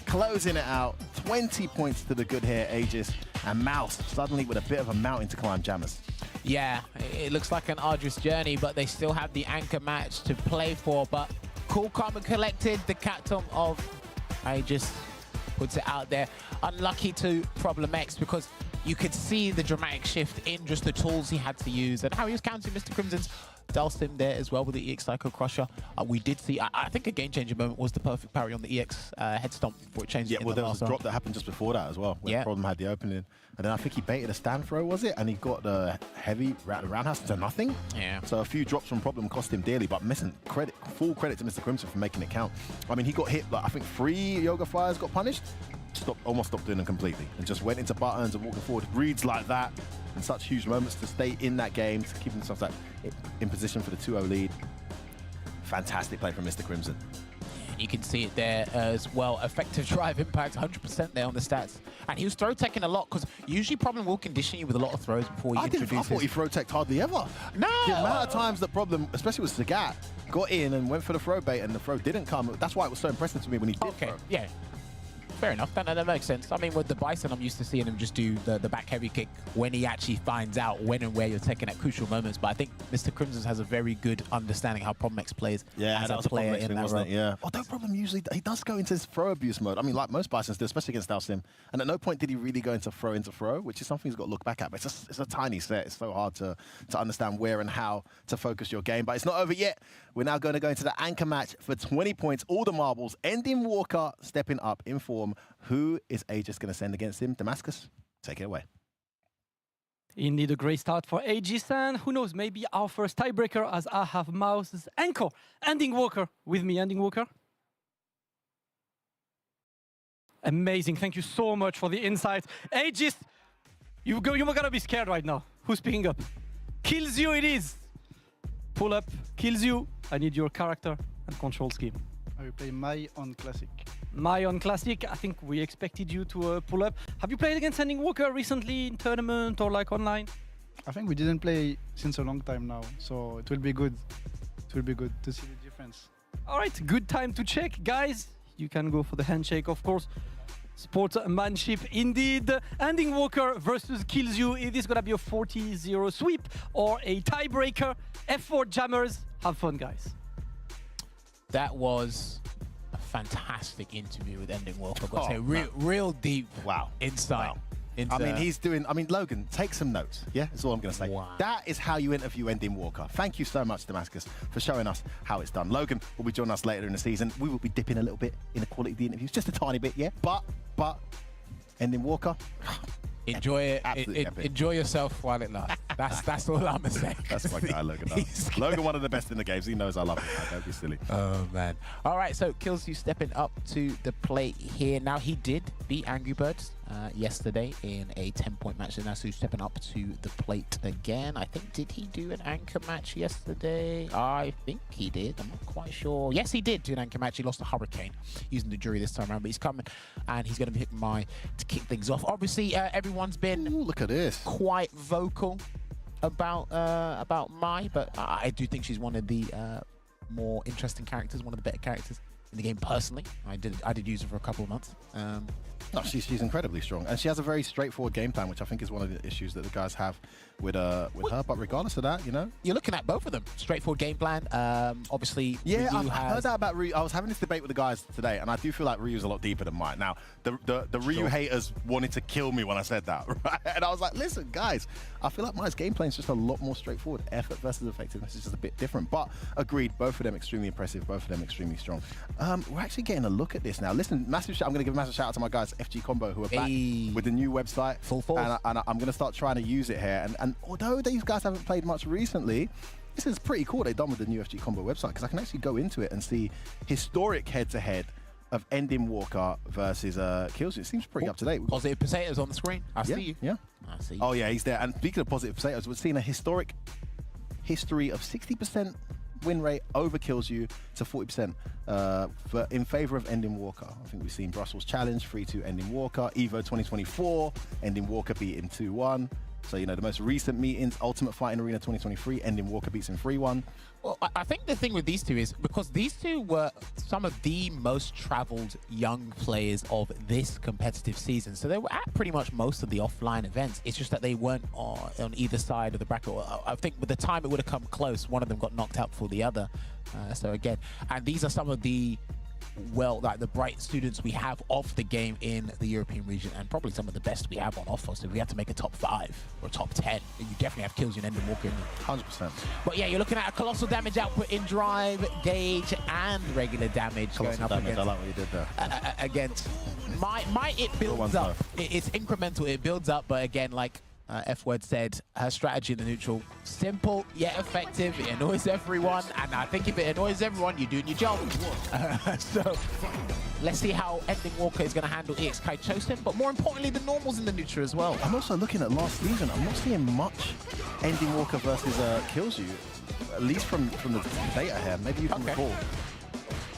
Closing it out, 20 points to the good here, Aegis, and Mouse suddenly with a bit of a mountain to climb, Jammers. Yeah, it looks like an arduous journey, but they still have the anchor match to play for. But cool, calm and collected, the captain of Aegis puts it out there. Unlucky to Problem X because you could see the dramatic shift in just the tools he had to use and how he was countering Mr. Crimson's Dalslim there as well with the EX Psycho Crusher. We did see, I think a game-changer moment was the perfect parry on the EX head stomp before it changed. Yeah, well, there was a drop that happened just before that as well, where Problem had the opening. And then I think he baited a stand throw, was it? And he got the heavy roundhouse to nothing. Yeah. So a few drops from Problem cost him dearly, but missing credit, full credit to Mr. Crimson for making it count. I mean, he got hit, like, I think 3 Yoga Fires got punished. Almost stopped doing them completely and just went into buttons and walking forward. Reads like that in such huge moments to stay in that game, to keep himself in position for the 2-0 lead. Fantastic play from Mr. Crimson. You can see it there as well. Effective drive impact, 100% there on the stats. And he was throw teching a lot because usually Problem will condition you with a lot of throws before he introduces. I thought he throw teched hardly ever. No! The amount of times that Problem, especially with Sagat, got in and went for the throw bait and the throw didn't come. That's why it was so impressive to me when he did throw. Yeah. Fair enough, that makes sense. I mean, with the Bison, I'm used to seeing him just do the back heavy kick when he actually finds out when and where you're taking at crucial moments. But I think Mr. Crimson has a very good understanding how Problem X plays as a player in that role. Yeah. Although Problem usually, he does go into his throw abuse mode. I mean, like most Bisons do, especially against Dalslim. And at no point did he really go into throw, which is something he's got to look back at. But it's a tiny set. It's so hard to understand where and how to focus your game. But it's not over yet. We're now going to go into the anchor match for 20 points, all the marbles. Ending Walker stepping up in form. Who is Aegis going to send against him? Damascus, take it away. Indeed, a great start for Aegis, and who knows, maybe our first tiebreaker as I have Mouse's anchor, Ending Walker, with me. Ending Walker. Amazing, thank you so much for the insight. Aegis, you're gonna be scared right now. Who's picking up? Kills you it is. Pull up, kills you. I need your character and control scheme. I will play Mai on Classic. Mai on Classic, I think we expected you to pull up. Have you played against Ending Walker recently in tournament or like online? I think we didn't play since a long time now, so it will be good. It will be good to see the difference. All right, good time to check, guys. You can go for the handshake, of course. Sportsmanship indeed. Ending Walker versus Kills You. Is this gonna be a 40-0 sweep or a tiebreaker? F4 jammers, have fun, guys. That was a fantastic interview with Ending Walker. Got to say, real deep insight. Wow. I mean, he's doing. I mean, Logan, take some notes. Yeah, that's all I'm going to say. Wow. That is how you interview Ending Walker. Thank you so much, Damascus, for showing us how it's done. Logan will be joining us later in the season. We will be dipping a little bit in the quality of the interviews, just a tiny bit, yeah. But Ending Walker. Enjoy it. Enjoy yourself while it lasts. That's all I'm gonna say. That's my guy, Logan. Logan, one of the best in the games. He knows I love him. Don't be silly. Oh man. All right. So Kills You stepping up to the plate here. Now he did beat Angry Birds yesterday in a 10-point match. And now so stepping up to the plate again. I think, did he do an anchor match yesterday? I think he did. I'm not quite sure. Yes, he did do an anchor match. He lost to Hurricane using the jury this time around. But he's coming and he's going to be hitting Mai to kick things off. Obviously, everyone's been look at this, quite vocal about Mai, but I do think she's one of the more interesting characters, one of the better characters in the game personally. I did use her for a couple of months. No, she's incredibly strong, and she has a very straightforward game plan, which I think is one of the issues that the guys have with her. But regardless of that, you know, you're looking at both of them. Straightforward game plan. Obviously, yeah, I've heard that about Ryu. I was having this debate with the guys today, and I do feel like Ryu's a lot deeper than Mai. Now, the Ryu haters wanted to kill me when I said that, right? And I was like, listen, guys, I feel like Mai's game plan is just a lot more straightforward. Effort versus effectiveness is just a bit different. But agreed, both of them extremely impressive, both of them extremely strong. We're actually getting a look at this now. Listen, massive shout. I'm going to give a massive shout out to my guys, FG Combo, who are back with the new website. Full force. And I'm going to start trying to use it here. And although these guys haven't played much recently, this is pretty cool they've done with the new FG Combo website, because I can actually go into it and see historic head-to-head of Ending Walker versus Kills. It seems pretty up to date. Positive Potatoes on the screen. I see you. Yeah. I see you. Oh, yeah, he's there. And speaking of Positive Potatoes, we're seeing a historic history of 60% win rate over Kills You to 40% in favor of Ending Walker. I think we've seen Brussels Challenge 3-2 Ending Walker, Evo 2024 Ending Walker beat him 2-1. So, you know, the most recent meetings, Ultimate Fighting Arena 2023, Ending Walker beats him 3-1. Well, I think the thing with these two is because these two were some of the most traveled young players of this competitive season. So they were at pretty much most of the offline events. It's just that they weren't on either side of the bracket. I think with the time it would have come close, one of them got knocked out before the other. So again, and these are some of the like the bright students we have of the game in the European region, and probably some of the best we have on offer. So if we had to make a top 5 or a top 10, you definitely have Kills You and Ending Walker in there. 100%. But yeah, you're looking at a colossal damage output in drive, gauge, and regular damage Colossal going up damage, against. I like what you did there. Against my it builds up. It's incremental. It builds up, but again, like F-Word said, her strategy in the neutral, simple yet effective. It annoys everyone, and I think if it annoys everyone, you're doing your job. So let's see how Ending Walker is going to handle EX-Kai Chosen, but more importantly, the normals in the neutral as well. I'm also looking at last season. I'm not seeing much Ending Walker versus Kills You, at least from the data here. Maybe you can recall.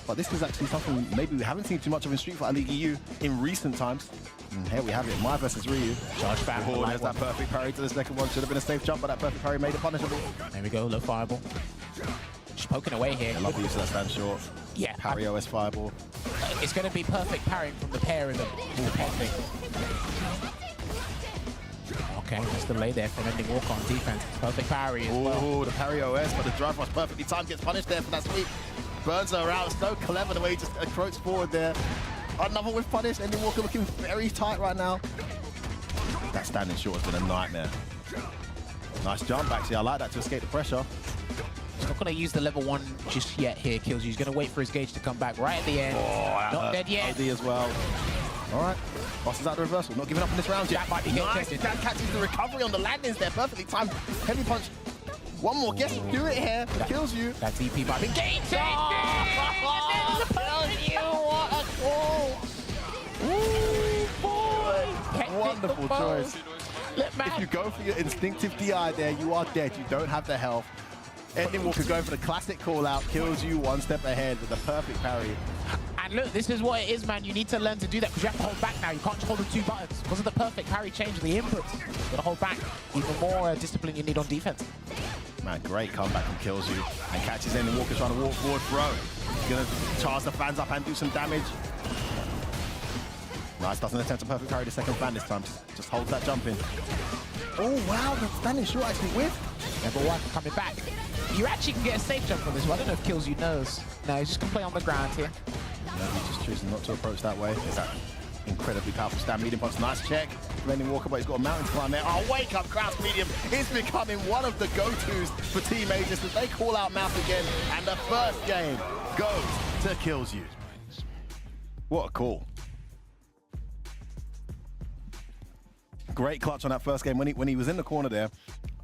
But this is actually something maybe we haven't seen too much of in Street Fighter League EU in recent times. And here we have it, Mai versus Ryu. Charge back. Oh, there's that perfect parry to the second one. Should have been a safe jump, but that perfect parry made it punishable. There we go, low fireball. Just poking away here. I love the use of that stand short. Yeah. Parry OS fireball. It's going to be perfect parrying from the pair of them. Okay, just delay there from Ending Walker on defense. Perfect parry as well. Oh, the parry OS, but the drive was perfectly timed. Gets punished there for that sweep. Burns her out. So clever the way he just approached forward there. Another with punish. Ending Walker looking very tight right now. That standing short has been a nightmare. Nice jump, actually. I like that to escape the pressure. He's not going to use the level 1 just yet here, Kills You. He's going to wait for his gauge to come back right at the end. Oh, not dead yet. OD as well. All right. Bosses out the reversal. Not giving up in this round yet. That might be nice. That catches the recovery on the landings there. Perfectly timed. Heavy punch. One more. Guess do it here. Kills you. That DP might be gated. What a call. Ooh, boy. Wonderful choice. If you go for your instinctive DI there, you are dead. You don't have the health. Ending Walker going for the classic call out, kills you one step ahead with the perfect parry. And look, this is what it is, man. You need to learn to do that because you have to hold back now. You can't just hold the 2 buttons. Because of the perfect parry change, the inputs. You gotta hold back. Even more discipline you need on defense. Man, great comeback from kills you and catches Ending Walker trying to walk forward, bro. He's gonna charge the fans up and do some damage. Nice, doesn't attempt a perfect parry the second fan this time. Just holds that jump in. Oh, wow, the standing short actually whiffed. Number 1 coming back. You actually can get a safe jump from this one. I don't know if kills you knows. No, he's just gonna play on the ground here. No, he's just choosing not to approach that way. There's that incredibly powerful stand medium punch. Nice check. Ending Walker, but he's got a mountain climb there. Oh, wake up, crouch medium. It's becoming one of the go-tos for Team Aegis as they call out Mouth again. And the first game goes to kills you. What a call. Great clutch on that first game when he was in the corner there.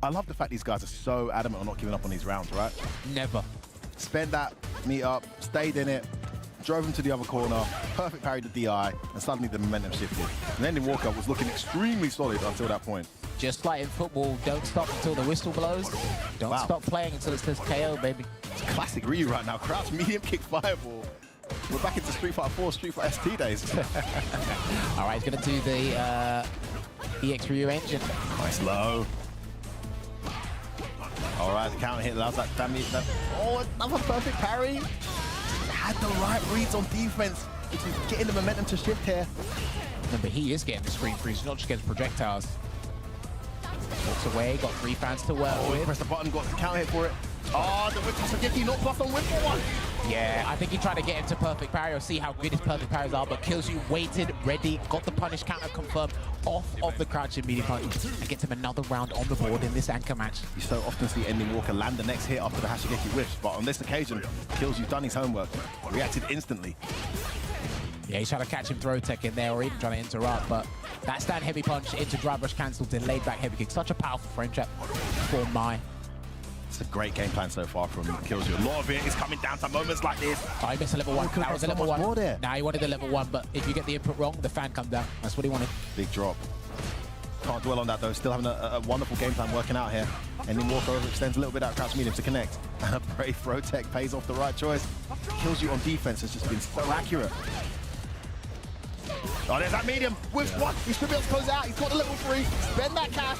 I love the fact these guys are so adamant on not giving up on these rounds, right? Never. Spent that meet up, stayed in it, drove him to the other corner, perfect parried the DI, and suddenly the momentum shifted. And Ending Walker was looking extremely solid until that point. Just like in football, don't stop until the whistle blows. Don't stop playing until it says KO, baby. It's a classic Ryu right now. Crouch medium kick fireball. We're back into Street Fighter 4, Street Fighter ST days. All right, he's going to do the EX Ryu engine. Nice low. All right, the counter hit allows that damage. Oh, another perfect parry. Had the right reads on defense, which is getting the momentum to shift here. Remember, he is getting the screen freeze, not just getting projectiles. Walks away, got 3 fans to work with. Press the button, got the counter hit for it. Oh, the whip Tasageki not plus on whip for one. Yeah, I think he tried to get into perfect parry or see how good his perfect parries are, but kills you, waited, ready, got the punish counter confirmed off of the crouching medium punch and gets him another round on the board in this anchor match. You so often see Ending Walker land the next hit after the Hashigeki whiffs, but on this occasion, kills you done his homework, reacted instantly. Yeah, he's trying to catch him throw tech in there or even trying to interrupt, but that stand heavy punch into drive rush cancel, delayed back heavy kick. Such a powerful frame trap for Mai. It's a great game plan so far from kills you. A lot of it is coming down to moments like this. Oh, he missed a level 1. That was a level 1. Nah, he wanted the level 1, but if you get the input wrong, the fan comes down. That's what he wanted. Big drop. Can't dwell on that though. Still having a wonderful game plan working out here. Ending Walker overextends a little bit out crouch medium to connect. And a brave throw tech pays off the right choice. Kills you on defense has just been so accurate. Oh, there's that medium. With what? He should be able to close out. He's got the level 3. Spend that cash.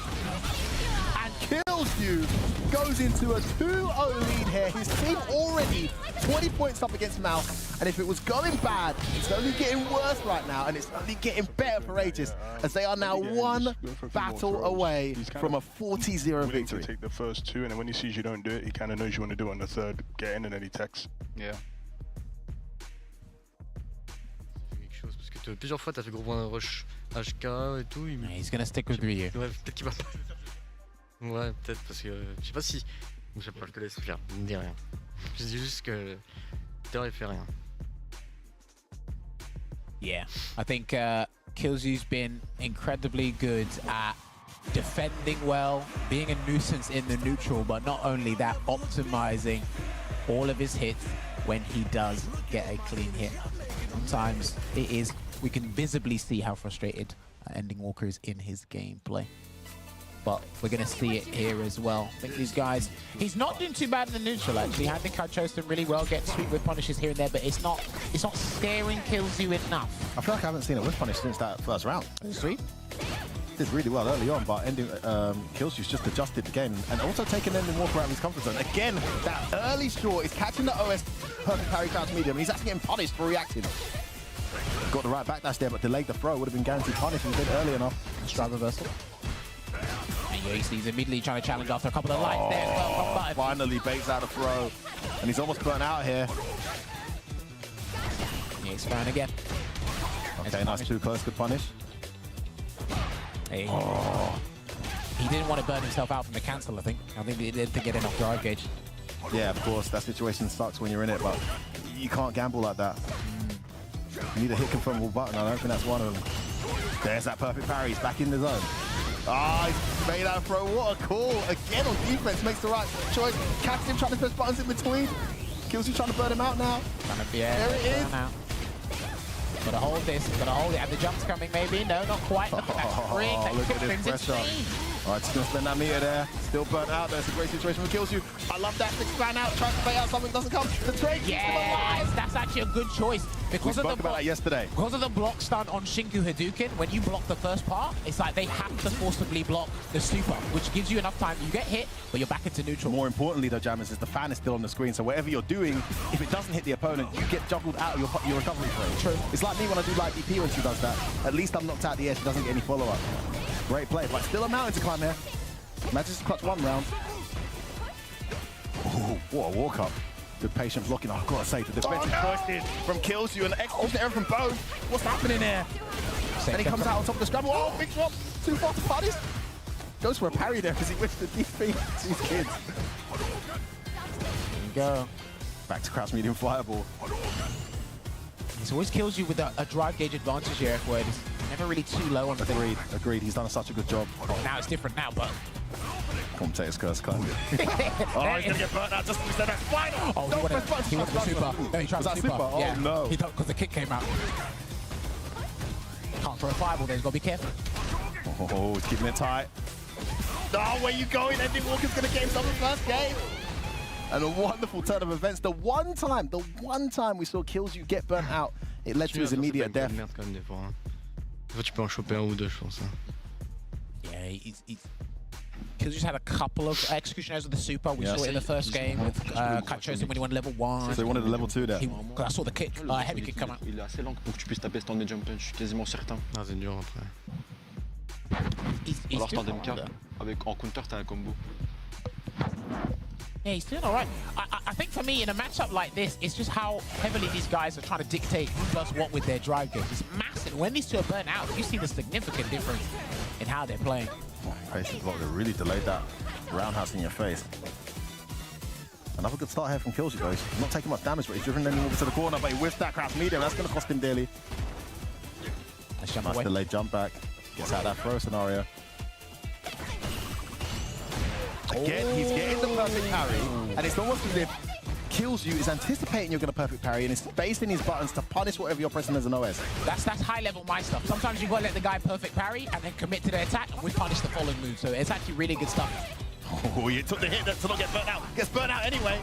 And kills you. Goes into a 2-0 lead here. His team already 20 points up against Mouth. And if it was going bad, it's only getting worse right now. And it's only getting better for Aegis as they are now one battle away from a 40-0 victory. To take the first 2, and then when he sees you don't do it, he kind of knows you want to do it on the third. Get in, and then he texts. Yeah. Plusieurs fois, t'as fait gros point rush HK et tout. He's gonna stick with Ryu. Ouais, peut-être qu'il va pas. Ouais, peut-être parce que je sais pas si. Je sais pas, je te laisse faire. Ne dis rien. Je dis juste que Terre il fait rien. Yeah, I think Killzy's been incredibly good at defending well, being a nuisance in the neutral, but not only that, optimizing all of his hits when he does get a clean hit. Sometimes it is, we can visibly see how frustrated Ending Walker is in his gameplay. But we're going to see it here as well. I think these guys, he's not doing too bad in the neutral actually. I think I chose him really well, get sweet with punishes here and there, but it's not scaring Killzy enough. I feel like I haven't seen a whiff punish since that first round. Sweet. Did really well early on, but Ending Killzy's just adjusted the game and also taking Ending Walker out of his comfort zone. Again, that early short is catching the OS perfect parry crouch medium. He's actually getting punished for reacting. Got the right backdash there, but delayed the throw. Would have been guaranteed punish if he did early enough. Stride reversal. And he's immediately trying to challenge after a couple of lights there as well. Finally baits out a throw, and he's almost burnt out here. He's throwing again. Okay, nice too close, good punish. Hey. Oh. He didn't want to burn himself out from the cancel, I think. I think he didn't get enough drive gauge. Yeah, of course, that situation sucks when you're in it, but you can't gamble like that. You need a hit confirmable button. I don't think that's one of them. There's that perfect parry. He's back in the zone. Ah, he's made that throw. What a call. Again on defense, makes the right choice. Catches him trying to press buttons in between. Kills you trying to burn him out now. There it is. Gotta hold this, gotta hold it. And the jump's coming maybe. No, not quite. Look at that spring. That Look at this footprint's pressure. insane. All right, just gonna spend that meter there. Still burnt out there. It's a great situation for Kills You. I love that. Six fan out, trying to play out something doesn't come. The trade. Yes, that's actually a good choice. We Because of spoke the about that yesterday. Because of the block stun on Shinku Hadouken, when you block the first part, it's like they have to forcibly block the super, which gives you enough time. You get hit, but you're back into neutral. More importantly, though, Jammers, is the fan is still on the screen, so whatever you're doing, if it doesn't hit the opponent, you get juggled out of your recovery frame. True. It's like me when I do light DP when she does that. At least I'm knocked out the air, she doesn't get any follow-up. Great play, but still a mountain to climb here. Imagine just clutch one round. Ooh, what a walk-up. Good patient blocking. I've got to say, the defensive burst from Kills You and the X there from both. What's happening here? And he comes out on top of the scramble. Oh, big drop. Too far to punish. Goes for a parry there because he wished the DP to his kids. There you go. Back to crouch medium fireball. It always kills you with a drive gauge advantage here, where it's never really too low on the thing. Agreed. He's done such a good job. Oh, now it's different now, but... Commentator's curse, can't it? Oh, he's going to get burnt out just as we said that. Final! Oh, he wants the super. No, he tried the super. Oh, yeah. no. He don't, because the kick came out. Can't throw a fireball there, he's got to be careful. Oh, he's keeping it tight. Oh, where you going? Ending Walker's going to get himself the first game. And a wonderful turn of events. The one time we saw Kills You get burnt out, it led to his immediate death. Tu peux en choper un ou deux, je pense. Yeah, he's Kills You had a couple of executioners with the super. We saw it in the first game with CHUX when he won level 1. So he wanted a level 2 there. I saw the kick, heavy kick come out. Il est assez lent pour que tu puisses taper stand et jump punch, je suis quasiment certain. Ah, c'est dur après. Alors stand MK, en counter t'as un combo. Yeah, he's doing all right. I think for me, in a matchup like this, it's just how heavily these guys are trying to dictate who does what with their drive gauge. It's massive. When these two are burnt out, you see the significant difference in how they're playing. Patient block that really delayed that roundhouse in your face. Another good start here from Kills You, guys. Not taking much damage, but he's driven anyone to the corner, but he whiffed that crouch medium. That's going to cost him dearly. Nice delayed jump back. Gets out of that throw scenario. Again, he's getting the perfect parry, and it's almost as if Kills You is anticipating you're going to perfect parry and is spacing his buttons to punish whatever you're pressing as an OS. That's high-level my stuff. Sometimes you've got to let the guy perfect parry and then commit to the attack, and we punish the following move. So it's actually really good stuff. Oh, you took the hit to not get burnt out. Gets burnt out anyway.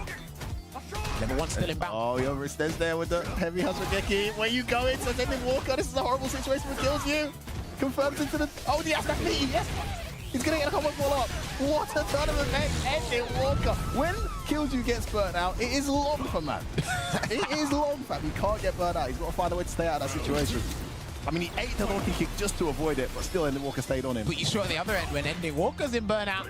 Level 1 still inbound. Oh, he overextends there with the heavy Hazugeki. Where you going? So ending Walker. This is a horrible situation for Kills You. Confirms into the... Oh, yes, that's me. Yes. He's going to get a combo ball up. What a ton of events. Ending Walker. When Kills You gets burnt out, it is long for man. It is long, fam. He can't get burnt out. He's got to find a way to stay out of that situation. I mean, he ate the donkey kick just to avoid it, but still Ending Walker stayed on him. But you saw at the other end when Ending Walker's in burnout,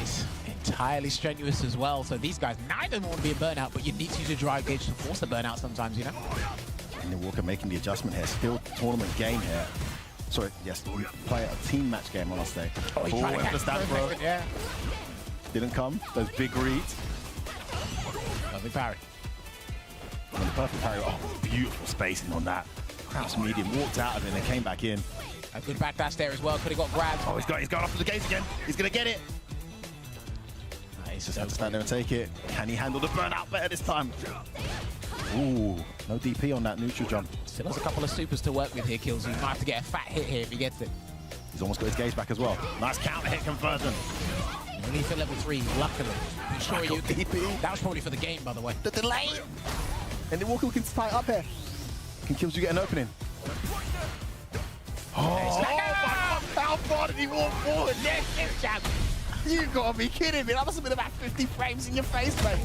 it's entirely strenuous as well. So these guys, neither want to be in burnout, but you need to use a drive gauge to force the burnout sometimes, you know? Ending Walker making the adjustment here. Still tournament game here. Sorry, yes, we play a team match game on us today. Oh, he tried to catch that throw. Yeah. Didn't come. Those big reads. Lovely parry. And the perfect parry. Oh, beautiful spacing on that. Crouch medium, walked out of it and then came back in. A good backdash there as well. Could have got grabbed. Oh, he's going off to the gates again. He's going to get it. He's just had to stand there and take it. Can he handle the burnout better this time? Ooh, no DP on that neutral jump. Still has a couple of supers to work with here, Kills You. Might have to get a fat hit here if he gets it. He's almost got his gauge back as well. Nice counter hit conversion. Only for level 3, luckily. I'm sure you DP. That was probably for the game, by the way. The delay! And then Walker looking to tie it up here. Can Kills You get an opening? Oh, how far did he walk forward? Yes, champ. You gotta be kidding me. That must have been about 50 frames in your face, mate.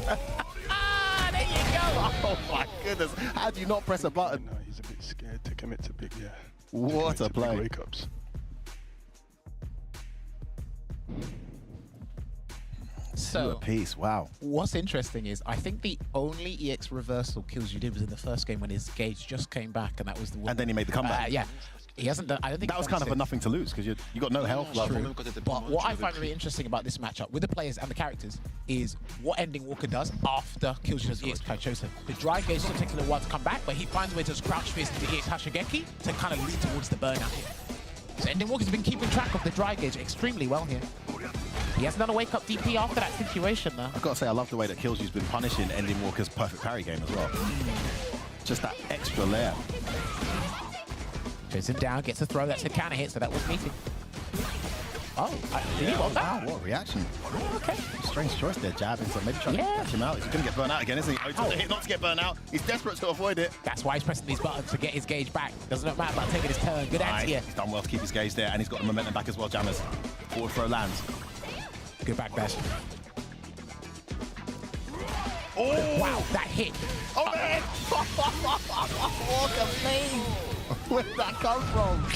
There you go. Oh my goodness. How do you not press a button? No, he's a bit scared to commit to big, What a play. Wake ups. So, piece, wow. What's interesting is I think the only EX reversal Kills You did was in the first game when his gauge just came back, and that was the one. And then he made the comeback. Yeah. He hasn't done. I don't think that was kind of a nothing to lose because you got no health. True. But what I find really interesting about this matchup with the players and the characters is what Ending Walker does after kills does EX Kaichosa. The drive gauge still takes a little while to come back, but he finds a way to just crouch fist into EX Hashigeki to kind of lead towards the burnout here. So Ending Walker's been keeping track of the drive gauge extremely well here. He hasn't done a wake-up DP after that situation, though. I've got to say, I love the way that Killzoo's been punishing Ending Walker's perfect parry game as well. Just that extra layer. Goes him down, gets a throw, that's a counter hit, so that was meeting. Oh, did he want that? What a reaction. Oh, okay. Strange choice there, jabbing, so maybe trying to catch him out. He's going to get burnt out again, isn't he? Oh, he took the hit not to get burnt out. He's desperate to avoid it. That's why he's pressing these buttons to get his gauge back. Doesn't matter about taking his turn. Good anti-air. He's done well to keep his gauge there, and he's got the momentum back as well, Jammers. Forward throw lands. Good back dash. Oh, wow, that hit. Oh, man! Walker, please! Where did that come from?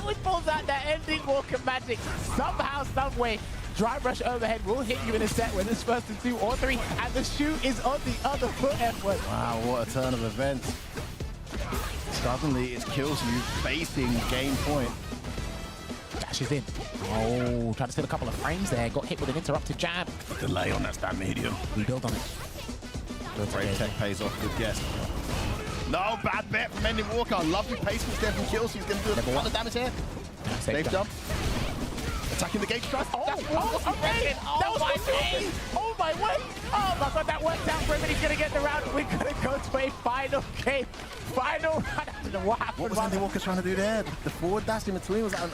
It pulls out that Ending Walker magic. Somehow, some way, drive rush overhead will hit you in a set when it's first to 2 or 3, and the shoe is on the other foot, Edward. Wow, what a turn of events. Suddenly, it kills you facing game point. Dashes in. Oh, trying to steal a couple of frames there. Got hit with an interrupted jab. Delay on that stand medium. Rebuild on it. Great tech pays off. Good guess. No, bad bet from Ending Walker. Lovely placement there from Kills. He's going to do a lot of damage here. Safe jump. Attacking the gauge thrust. Okay. Oh my word! Oh my word! Oh my god, that worked out for him and he's going to get the round. We're going to go to a final game. Final round. I don't know what happened. What was Ending Walker trying to do there? The forward dash in between? Was that an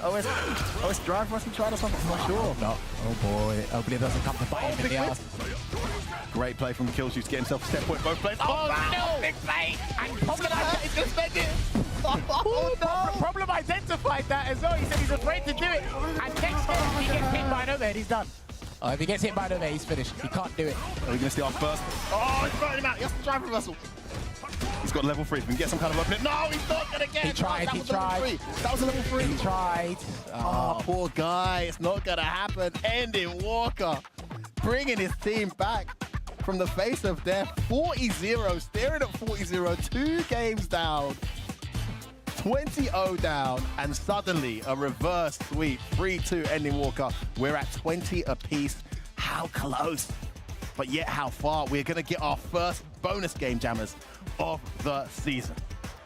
OS drive rush he tried or something? I'm not sure. No. Oh boy. Hopefully it doesn't come to bite him in the ass. Great play from Kills to get himself a set point both plays. Oh no! Big play! And problem Problem identified that as well. He said he's afraid to do it. And next game, if he gets hit by an overhead, he's done. If he gets hit by an overhead, he's finished. He can't do it. Are we going to steal off first? Oh, he's burning him out. He has to drive reversal. He's got level 3. If we can get some kind of opening. No, he's not going to get it. He tried. That was a level 3. He tried. Oh, poor guy. It's not going to happen. Ending Walker. Bringing his team back from the face of death. 40-0. Staring at 40-0. 2 games down. 20-0 down, and suddenly a reverse sweep. 3-2 Ending Walker. We're at 20 apiece. How close, but yet how far. We're going to get our first bonus game, Jammers, of the season.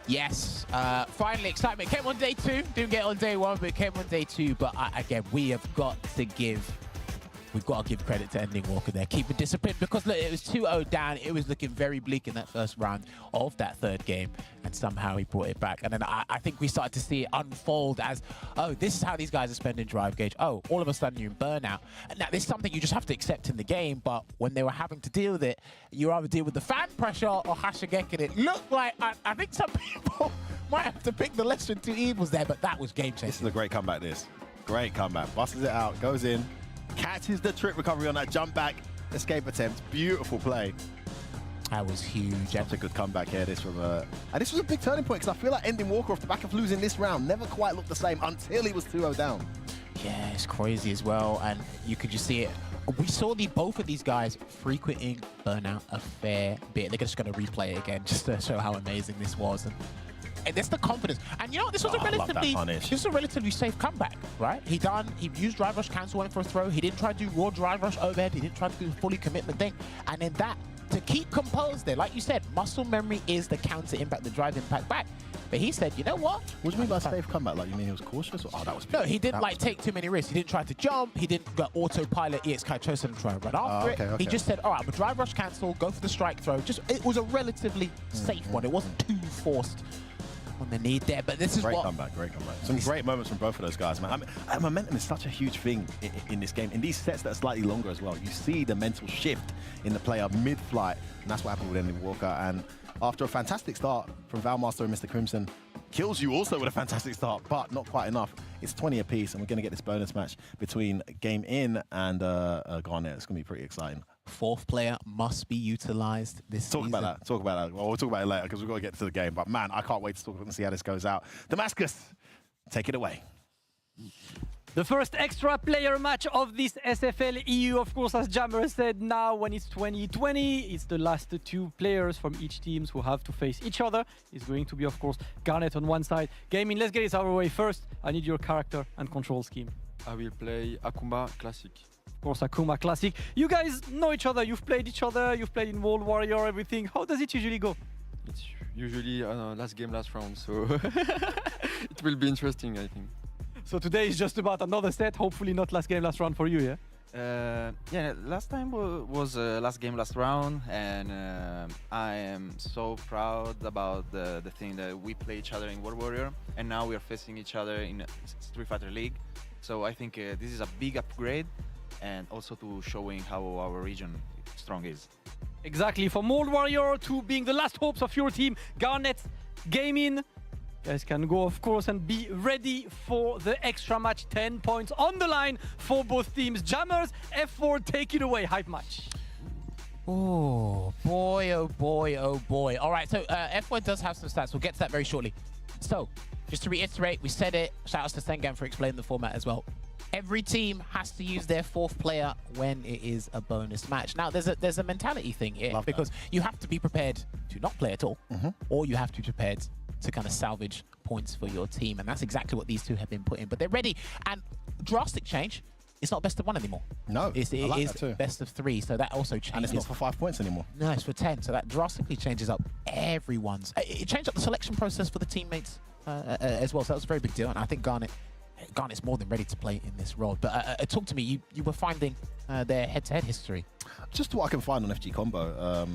Yes, finally excitement. Came on day 2. Didn't get on day 1, but it came on day 2. But again, we've got to give credit to Ending Walker there, keeping discipline, because look, it was 2-0 down. It was looking very bleak in that first round of that third game, and somehow he brought it back. And then I think we started to see it unfold as, oh, this is how these guys are spending drive gauge. Oh, all of a sudden you're in burnout. And now this is something you just have to accept in the game, but when they were having to deal with it, you either deal with the fan pressure or Hashigeki, and it looked like, I think some people might have to pick the lesser of 2 evils there, but that was game changing. This is a great comeback, this. Great comeback. Busts it out, goes in, catches the trip recovery on that jump back escape attempt. Beautiful play. That was huge. That's a good comeback here. This was a big turning point, because I feel like Ending Walker off the back of losing this round never quite looked the same until he was 2-0 down. Yeah, it's crazy as well, and you could just see it. We saw both of these guys frequenting burnout a fair bit. They're just going to replay it again just to show how amazing this was. And that's the confidence. And you know what? This was a relatively safe comeback, right? He used drive rush, cancel, went for a throw. He didn't try to do raw drive rush overhead. He didn't try to do a fully commitment thing. And then to keep composed there, like you said, muscle memory is the counter impact, the drive impact back. But he said, you know what? What do you mean by safe comeback? Like, you mean he was cautious? Or, that was no, he didn't take too many risks. He didn't try to jump. He didn't go autopilot EX Kaichosa and try and run after it. Okay. He just said, all right, I'm a drive rush cancel, go for the strike throw. It was a relatively safe one. It wasn't too forced on the need there, but this is great comeback. Some great moments from both of those guys, man. I mean, momentum is such a huge thing in this game. In these sets that are slightly longer as well, you see the mental shift in the player mid-flight, and that's what happened with Ending Walker. And after a fantastic start from Valmaster and Mr. Crimson, Kills you also with a fantastic start, but not quite enough. It's 20 apiece, and we're going to get this bonus match between Game In and Garnet. It's going to be pretty exciting. 4th player must be utilized this season. Talk about that. Well, we'll talk about it later because we've got to get to the game. But man, I can't wait to talk and see how this goes out. Damascus, take it away. The first extra player match of this SFL EU, of course, as Jammer said, now when it's 2020, it's the last 2 players from each team who have to face each other. It's going to be, of course, Garnet on one side. Gaming, let's get it out of the way first. I need your character and control scheme. I will play Akuma Classic. Of course, Akuma Classic. You guys know each other. You've played each other. You've played in World Warrior, everything. How does it usually go? It's usually last game, last round, so it will be interesting, I think. So today is just about another set, hopefully not last game, last round for you, yeah? Yeah, last time was last game, last round, and I am so proud about the thing that we play each other in World Warrior, and now we are facing each other in Street Fighter League. So I think this is a big upgrade, and also to showing how our region strong is. Exactly, from World Warrior to being the last hopes of your team, Garnet Gaming. You guys can go, of course, and be ready for the extra match. 10 points on the line for both teams. Jammers, F4, take it away. Hype match. Oh, boy, oh, boy, oh, boy. All right, so F1 does have some stats. We'll get to that very shortly. So, just to reiterate, we said it. Shout outs to Sengan for explaining the format as well. Every team has to use their 4th player when it is a bonus match. Now, there's a mentality thing here because you have to be prepared to not play at all, or you have to be prepared to kind of salvage points for your team. And that's exactly what these two have been put in. But they're ready. And drastic change. It's not best of 1 anymore. No, it is best of 3. So that also changes. And it's not for 5 points anymore. No, it's for 10. So that drastically changes up everyone's. It changed up the selection process for the teammates as well. So that was a very big deal. And I think Garnet's more than ready to play in this role. But talk to me. You were finding their head-to-head history. Just what I can find on FG Combo.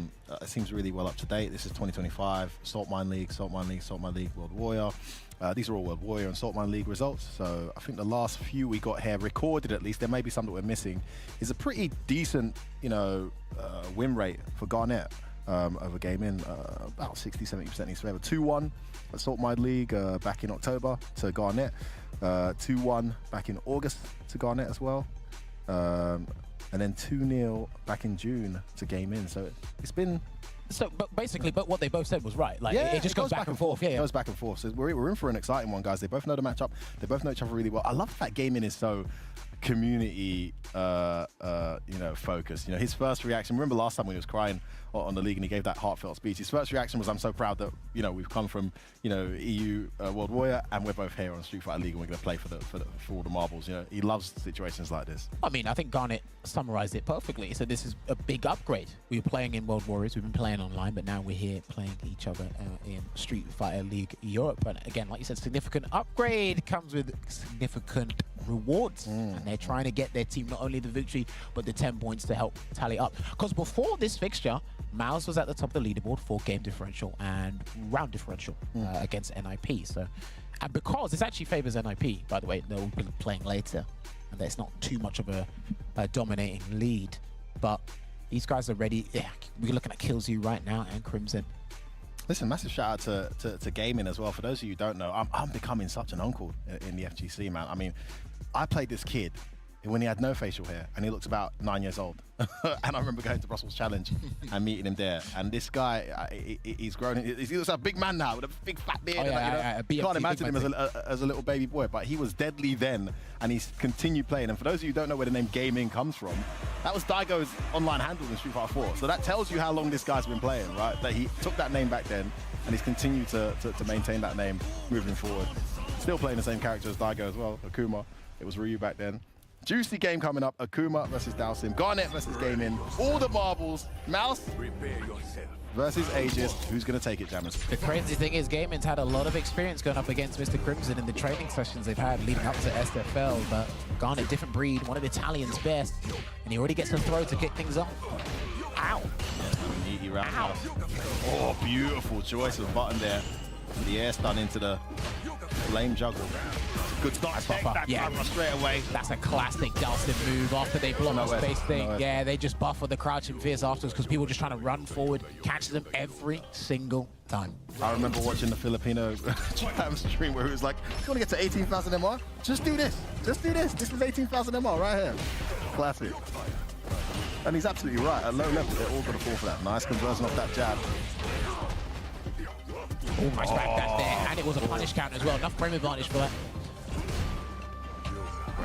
It seems really well up to date. This is 2025 Salt Mine League, Salt Mine League, Salt Mine League, World Warrior. These are all World Warrior and Salt Mine League results. So I think the last few we got here, recorded at least, there may be some that we're missing, is a pretty decent, win rate for Garnet over Gaming. About 60-70% in his favor. 2-1 at Salt Mine League back in October to Garnet. 2-1 back in August to Garnet as well. And then 2-0 back in June to Game In. So it's been... So, but basically, what they both said was right. Like, it just goes back and forth. It goes back and forth. So we're in for an exciting one, guys. They both know the matchup. They both know each other really well. I love that Game In is so community, focused. His first reaction, remember last time when he was crying on the league and he gave that heartfelt speech, his first reaction was, I'm so proud that, we've come from, EU World Warrior and we're both here on Street Fighter League and we're going to play for all the marbles. He loves situations like this. I mean, I think Garnet summarized it perfectly. He said this is a big upgrade. We were playing in World Warriors, we've been playing online, but now we're here playing each other in Street Fighter League Europe. And again, like you said, significant upgrade comes with significant rewards. And they're trying to get their team not only the victory, but the 10 points to help tally up. Because before this fixture, Mouse was at the top of the leaderboard for game differential and round differential against NIP. So, and because this actually favors NIP, by the way, they'll be playing later, and there's not too much of a dominating lead. But these guys are ready. Yeah, we're looking at Killzoo right now and Crimson. Listen, massive shout out to Gaming as well. For those of you who don't know, I'm becoming such an uncle in the FGC, man. I mean, I played this kid when he had no facial hair and he looked about 9 years old. And I remember going to Brussels Challenge and meeting him there. And this guy, he's grown. He looks like a big man now with a big fat beard. You can't imagine him as a little baby boy, but he was deadly then and he's continued playing. And for those of you who don't know where the name Gaming comes from, that was Daigo's online handle in Street Fighter 4. So that tells you how long this guy's been playing, right? That he took that name back then and he's continued to maintain that name moving forward. Still playing the same character as Daigo as well, Akuma. It was Ryu back then. Juicy game coming up. Akuma versus Dalsim. Garnet versus Gaming. All the marbles. Mouse versus Aegis. Who's going to take it, Jammers? The crazy thing is Gaming's had a lot of experience going up against Mr. Crimson in the training sessions they've had leading up to SFL, but Garnet, different breed, one of Italian's best, and he already gets a throw to kick things off. Ow! Meaty roundhouse. Oh, beautiful choice of button there. The air stun into the flame juggle. Good start. Check that camera straight away. That's a classic Dalsim move after they block the space thing. Yeah, they just buffer the crouching fierce afterwards because people are just trying to run forward, catch them every single time. I remember watching the Filipino Jam stream where he was like, you want to get to 18,000 MR? Just do this. Just do this. This is 18,000 MR right here. Classic. And he's absolutely right. At low level, they're all going to fall for that. Nice conversion off that jab. Oh, nice backdash there. And it was a punish counter as well. Enough frame advantage for that.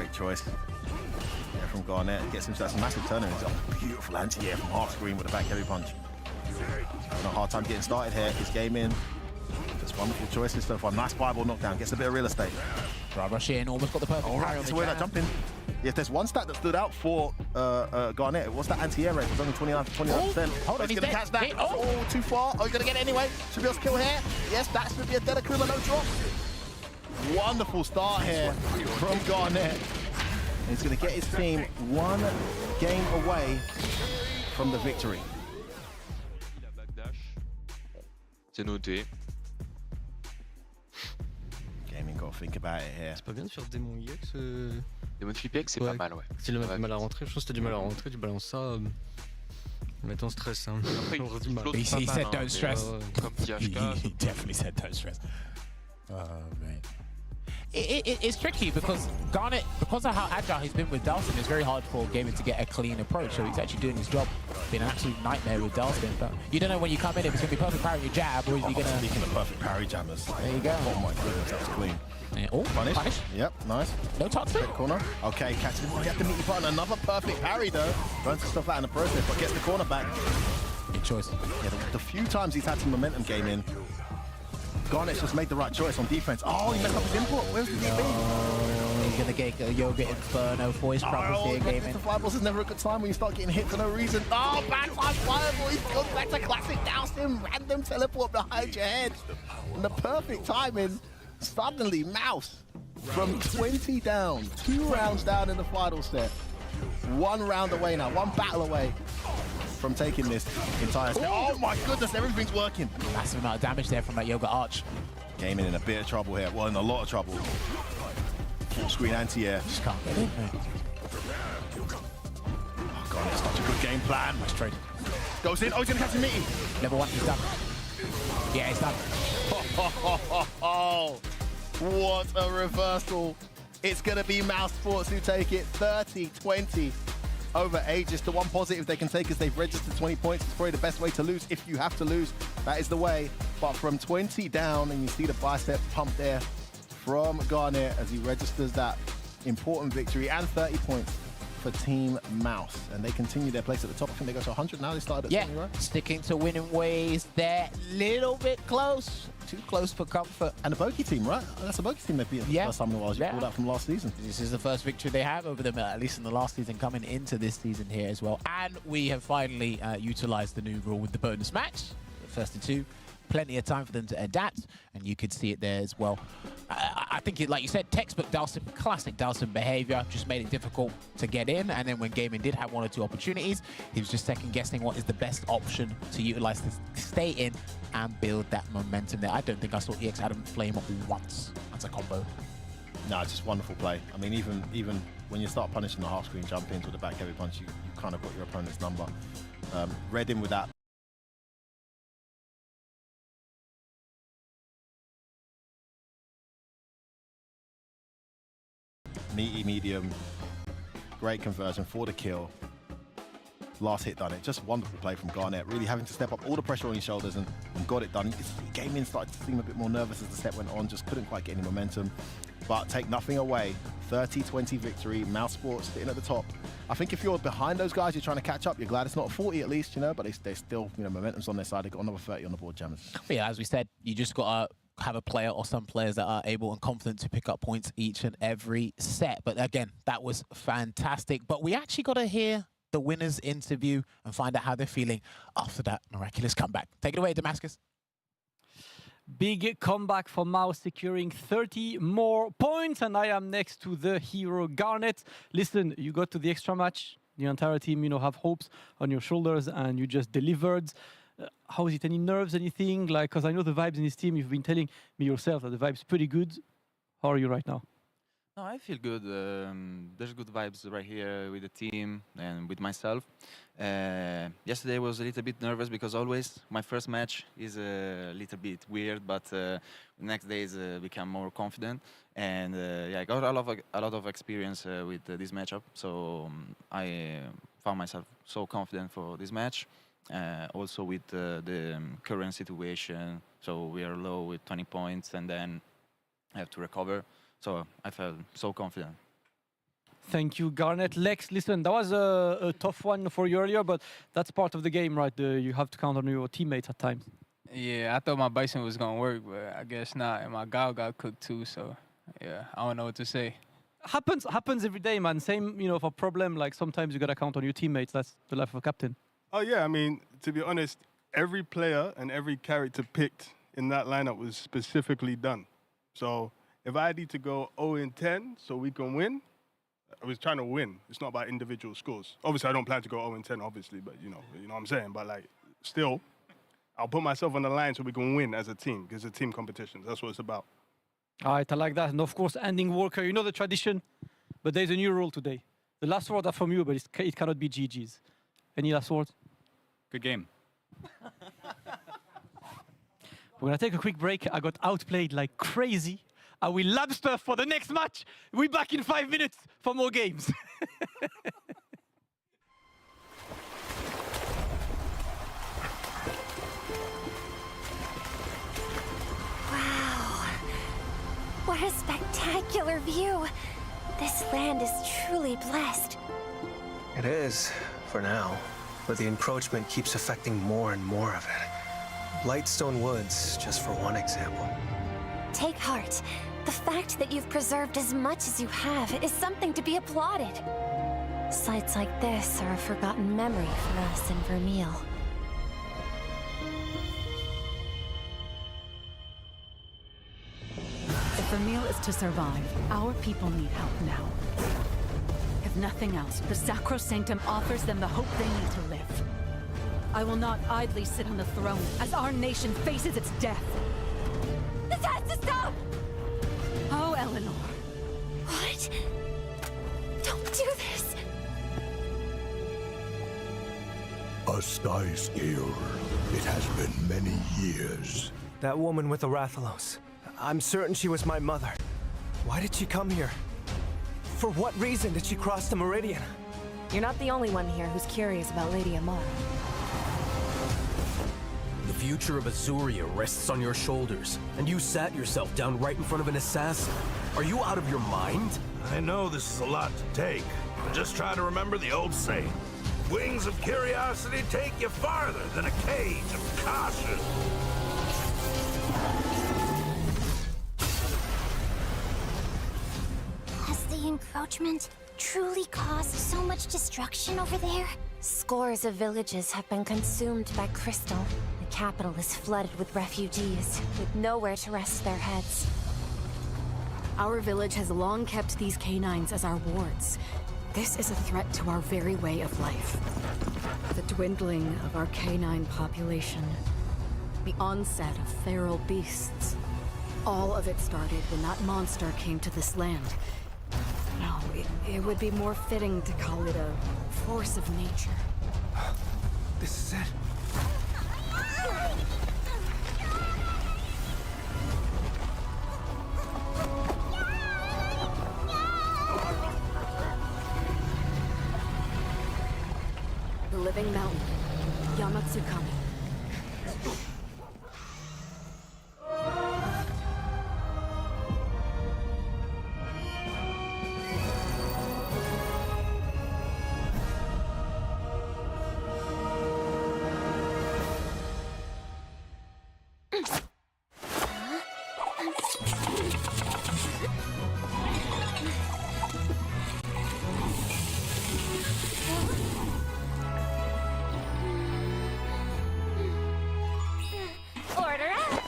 Great choice. Yeah, from Garnet. Gets him to that massive turn. He's got a beautiful anti-air from half screen with a back heavy punch. Having a hard time getting started here. His game in. Just wonderful choices so far. Nice fireball knockdown. Gets a bit of real estate. Right, rush in. Almost got the perfect parry on That's the the way jab. that jump in. Yeah, if there's one stat that stood out for Garnet, what's that anti-air rate? It was only 29%. Hold on, he's he's going to dead. catch that. Hit. Oh, too far. Oh, he's going to get it anyway. Should be able to kill here. Yes, that should be a dead Akuma, no drop. Wonderful start here from Garnet. And he's going to get his team one game away from the victory. C'est noté. Gaming got to think about it here. C'est pas bien de faire démon EX. Démon Flip X, c'est pas mal, ouais. Si il a mal à rentrer, je pense que t'as du mal à rentrer, tu balances ça. Mais en stress. Hein. Après, il flotte He pas mal, said hein, don't mais, stress. Comme THK. He definitely said don't stress. Oh, man. It's tricky because Garnet, because of how agile he's been with Dalston, it's very hard for Gaming to get a clean approach. So he's actually doing his job. Been an absolute nightmare with Dalston. But you don't know when you come in if it's going to be perfect parry your jab or is he going to... Speaking of perfect parry jammers. There you go. Oh my goodness, that was clean. Yeah. Oh, punish. Yep, nice. No touch through. Corner. Okay, catches him. Oh, he had the meaty button. Another perfect parry though. Burns his stuff out in the process, but gets the corner back. Good choice. Yeah, the few times he's had some momentum game in, Garnet's just made the right choice on defense. Oh, he messed up his input. Where's the DB? He's going to get a Yoga Inferno for his troubles here, Gaming. The fireballs is never a good time when you start getting hit for no reason. Oh, backside fireball. He goes back to classic Dalston. Random teleport behind your head. And the perfect timing. Suddenly, Mouse from 20 down, 2 rounds down in the final set. 1 round away now, 1 battle away from taking this entire set. Oh my goodness, everything's working. Massive amount of damage there from that Yoga Arch. Gaming in a bit of trouble here. Well, in a lot of trouble. Full screen anti-air. Just can't get it. Oh god, it's such a good game plan. Nice trade. Goes in. Oh, he's gonna catch a meaty. Level 1, he's done. Yeah, he's done. What a reversal. It's going to be Mouse Sports who take it 30-20 over Aegis. The one positive they can take is they've registered 20 points. It's probably the best way to lose. If you have to lose, that is the way. But from 20 down, and you see the bicep pump there from Garnet as he registers that important victory and 30 points for Team Mouse. And they continue their place at the top. I think they go to 100 now. They started at 20, right? Sticking to winning ways. They're little bit close. Too close for comfort. And the Bogey team, right? That's a Bogey team they've beaten for the first time in a while. You pulled out from last season. This is the first victory they have over them, at least in the last season, coming into this season here as well. And we have finally utilized the new rule with the bonus match. First and 2. Plenty of time for them to adapt, and you could see it there as well. I think, like you said, textbook Dalston, classic Dalston behavior, just made it difficult to get in. And then when Gaming did have 1 or 2 opportunities, he was just second-guessing what is the best option to utilize to stay in and build that momentum there. I don't think I saw EX Adam Flame once as a combo. No, it's just wonderful play. I mean, even when you start punishing the half-screen jump ins with the back heavy punch, you kind of got your opponent's number. Read in with that. Meaty medium, great conversion for the kill. Last hit done it. Just wonderful play from Garnet. Really having to step up all the pressure on his shoulders and got it done. Gaming started to seem a bit more nervous as the set went on. Just couldn't quite get any momentum. But take nothing away. 30-20 victory. Mouse Sports sitting at the top. I think if you're behind those guys, you're trying to catch up. You're glad it's not a 40 at least, you know. But they still, you know, momentum's on their side. They got another 30 on the board, Jammers. But yeah, as we said, you just got to have a player or some players that are able and confident to pick up points each and every set. But again, that was fantastic. But we actually got to hear the winners' interview and find out how they're feeling after that miraculous comeback. Take it away, Damascus. Big comeback for Mouse, securing 30 more points. And I am next to the hero, Garnet. Listen, you got to the extra match. The entire team, you know, have hopes on your shoulders, and you just delivered. How is it? Any nerves, anything? Like, because I know the vibes in this team, you've been telling me yourself that the vibe's pretty good. How are you right now? No, I feel good. There's good vibes right here with the team and with myself. Yesterday was a little bit nervous because always my first match is a little bit weird, but next days become more confident. And yeah, I got a lot of experience with this matchup, so I found myself so confident for this match. Also with the current situation, so we are low with 20 points, and then I have to recover. So I felt so confident. Thank you, Garnet. Lex, listen, that was a tough one for you earlier, but that's part of the game, right? You have to count on your teammates at times. Yeah, I thought my Bison was gonna work, but I guess not. And my Gao got cooked too, so yeah, I don't know what to say. Happens every day, man. Same, you know, for problem, like sometimes you gotta count on your teammates. That's the life of a captain. Oh yeah, I mean, to be honest, every player and every character picked in that lineup was specifically done. So if I need to go 0-10 so we can win, I was trying to win. It's not about individual scores. Obviously, I don't plan to go 0-10, obviously, but you know what I'm saying. But like, still, I'll put myself on the line so we can win as a team, because it's a team competition. That's what it's about. All right, I like that. And of course, ending Walker, you know the tradition, but there's a new rule today. The last words are from you, but it cannot be GG's. Any last words? Good game. We're gonna take a quick break. I got outplayed like crazy. I will lab stuff for the next match. We're back in 5 minutes for more games. Wow. What a spectacular view. This land is truly blessed. It is, for now. But the encroachment keeps affecting more and more of it. Lightstone Woods, just for one example. Take heart. The fact that you've preserved as much as you have is something to be applauded. Sites like this are a forgotten memory for us in Vermeil. If Vermeil is to survive, our people need help now. If nothing else, the Sacrosanctum offers them the hope they need to live. I will not idly sit on the throne as our nation faces its death. This has to stop! Oh, Eleanor. What? Don't do this! A sky scale. It has been many years. That woman with the Rathalos. I'm certain she was my mother. Why did she come here? For what reason did she cross the Meridian? You're not the only one here who's curious about Lady Amara. The future of Azuria rests on your shoulders, and you sat yourself down right in front of an assassin. Are you out of your mind? I know this is a lot to take, but just try to remember the old saying. Wings of curiosity take you farther than a cage of caution. Has the encroachment truly caused so much destruction over there? Scores of villages have been consumed by crystal. The capital is flooded with refugees, with nowhere to rest their heads. Our village has long kept these canines as our wards. This is a threat to our very way of life. The dwindling of our canine population, the onset of feral beasts. All of it started when that monster came to this land. No, it would be more fitting to call it a force of nature. This is it. The living mountain, Yamatsukami. Order up!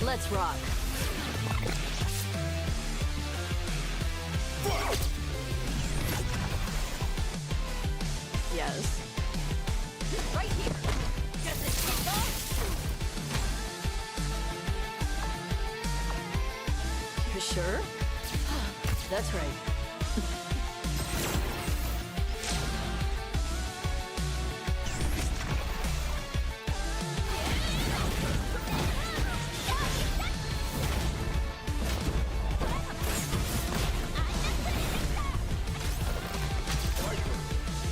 Let's rock. Yes. Right here! Does it take off? You sure? That's right.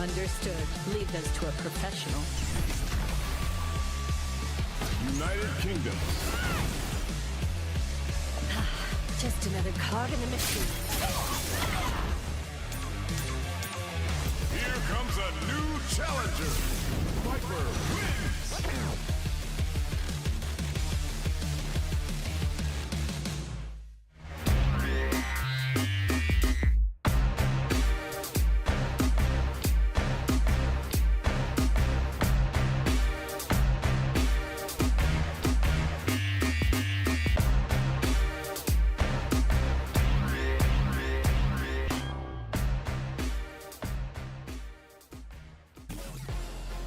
Understood. Leave those to a professional. United Kingdom. Just another cog in the machine. Here comes a new challenger. Viper wins.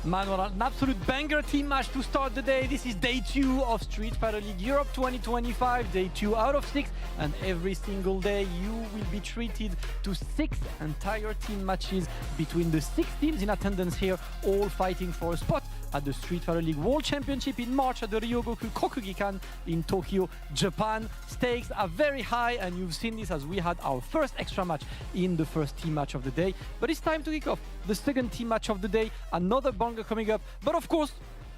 Man, what an absolute banger team match to start the day. This is day 2 of Street Fighter League Europe 2025, day 2 out of 6, and every single day you will be treated to 6 entire team matches between the 6 teams in attendance here, all fighting for a spot at the Street Fighter League World Championship in March at the Ryogoku Kokugikan in Tokyo, Japan. Stakes are very high, and you've seen this as we had our first extra match in the first team match of the day. But it's time to kick off the second team match of the day, another banger coming up. But of course,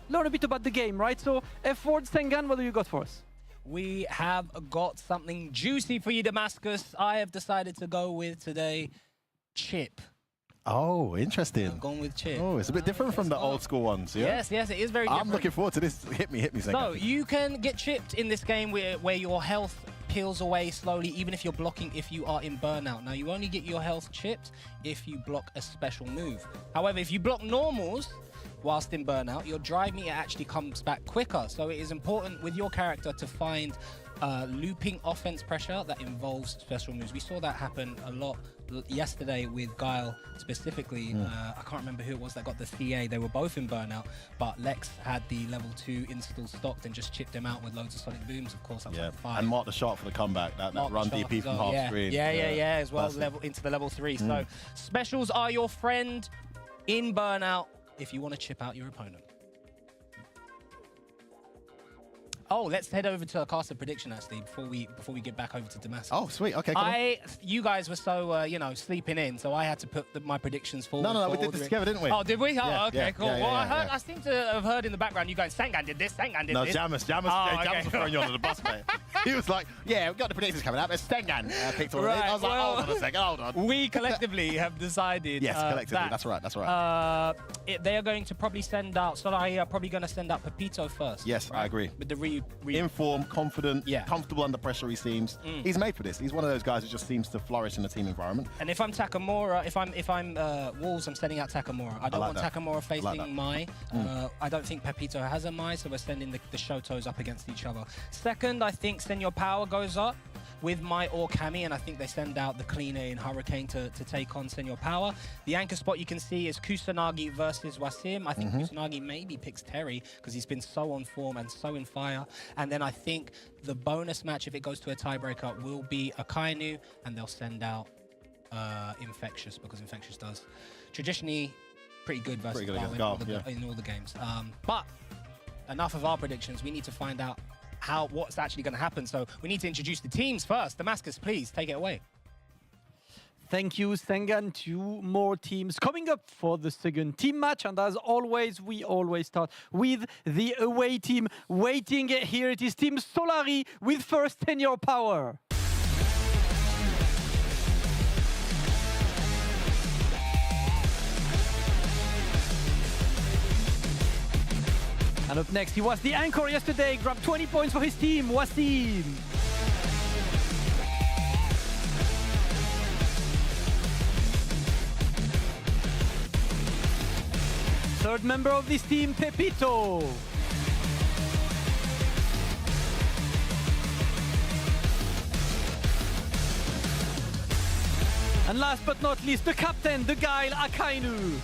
learn a bit about the game, right? So, F-Word, Sengan, what do you got for us? We have got something juicy for you, Damascus. I have decided to go with today, Chip. Oh, interesting. I'm going with Chip. Oh, it's a bit different from the old school ones, yeah? Yes, yes, it is very different. I'm looking forward to this. Hit me, Sengan. So, you can get chipped in this game where your health peels away slowly, even if you're blocking, if you are in burnout. Now, you only get your health chipped if you block a special move. However, if you block normals whilst in burnout, your drive meter actually comes back quicker. So it is important with your character to find looping offense pressure that involves special moves. We saw that happen a lot yesterday with Guile specifically. I can't remember who it was that got the CA. They were both in burnout, but Lex had the level 2 install stocked and just chipped him out with loads of sonic booms. Of course, that was like 5. And mark the shot for the comeback. That run DP from half screen. Yeah, as well, into the level 3. So specials are your friend in burnout if you want to chip out your opponent. Oh, let's head over to a caster prediction actually before we get back over to Damascus. Oh, sweet. Okay, come on. You guys were so sleeping in, so I had to put my predictions forward. No, we did this together, didn't we? Oh, did we? Yeah, oh, okay, cool. I seem to have heard in the background you going, Sengan did this, Sengan did this. No, Jamus was throwing you under the bus, mate. He was like, yeah, we've got the predictions coming up. It's Sengan picked all of it. I was like, hold on a second, hold on. We collectively have decided. Yes, collectively. That's right. They are going to probably send out. So I are probably going to send out Pepito first. Yes, right? I agree. With the informed, confident, comfortable under pressure. He seems. He's made for this. He's one of those guys who just seems to flourish in the team environment. And if I'm Takamura, if I'm Wolves, I'm sending out Takamura. I don't want Takamura facing Mai. I don't think Pepito has a Mai, so we're sending the Shotos up against each other. Second, I think Senor Power goes up with Mai or Kami, and I think they send out the cleaner in Hurricane to take on Senor Power. The anchor spot you can see is Kusanagi versus Wasim. I think Kusanagi maybe picks Terry because he's been so on form and so in fire. And then I think the bonus match, if it goes to a tiebreaker, will be Akainu, and they'll send out Infectious because Infectious does traditionally pretty good versus Garl in all the games. But enough of our predictions. We need to find out what's actually going to happen. So we need to introduce the teams first. Damascus, please take it away. Thank you, Sengan. 2 more teams coming up for the second team match. And as always, we always start with the away team. Waiting here, it is Team Solari with first Senor Power. And up next, he was the anchor yesterday, grabbed 20 points for his team, Wasim. Third member of this team, Pepito. And last but not least, the captain, the Guile, Akainu.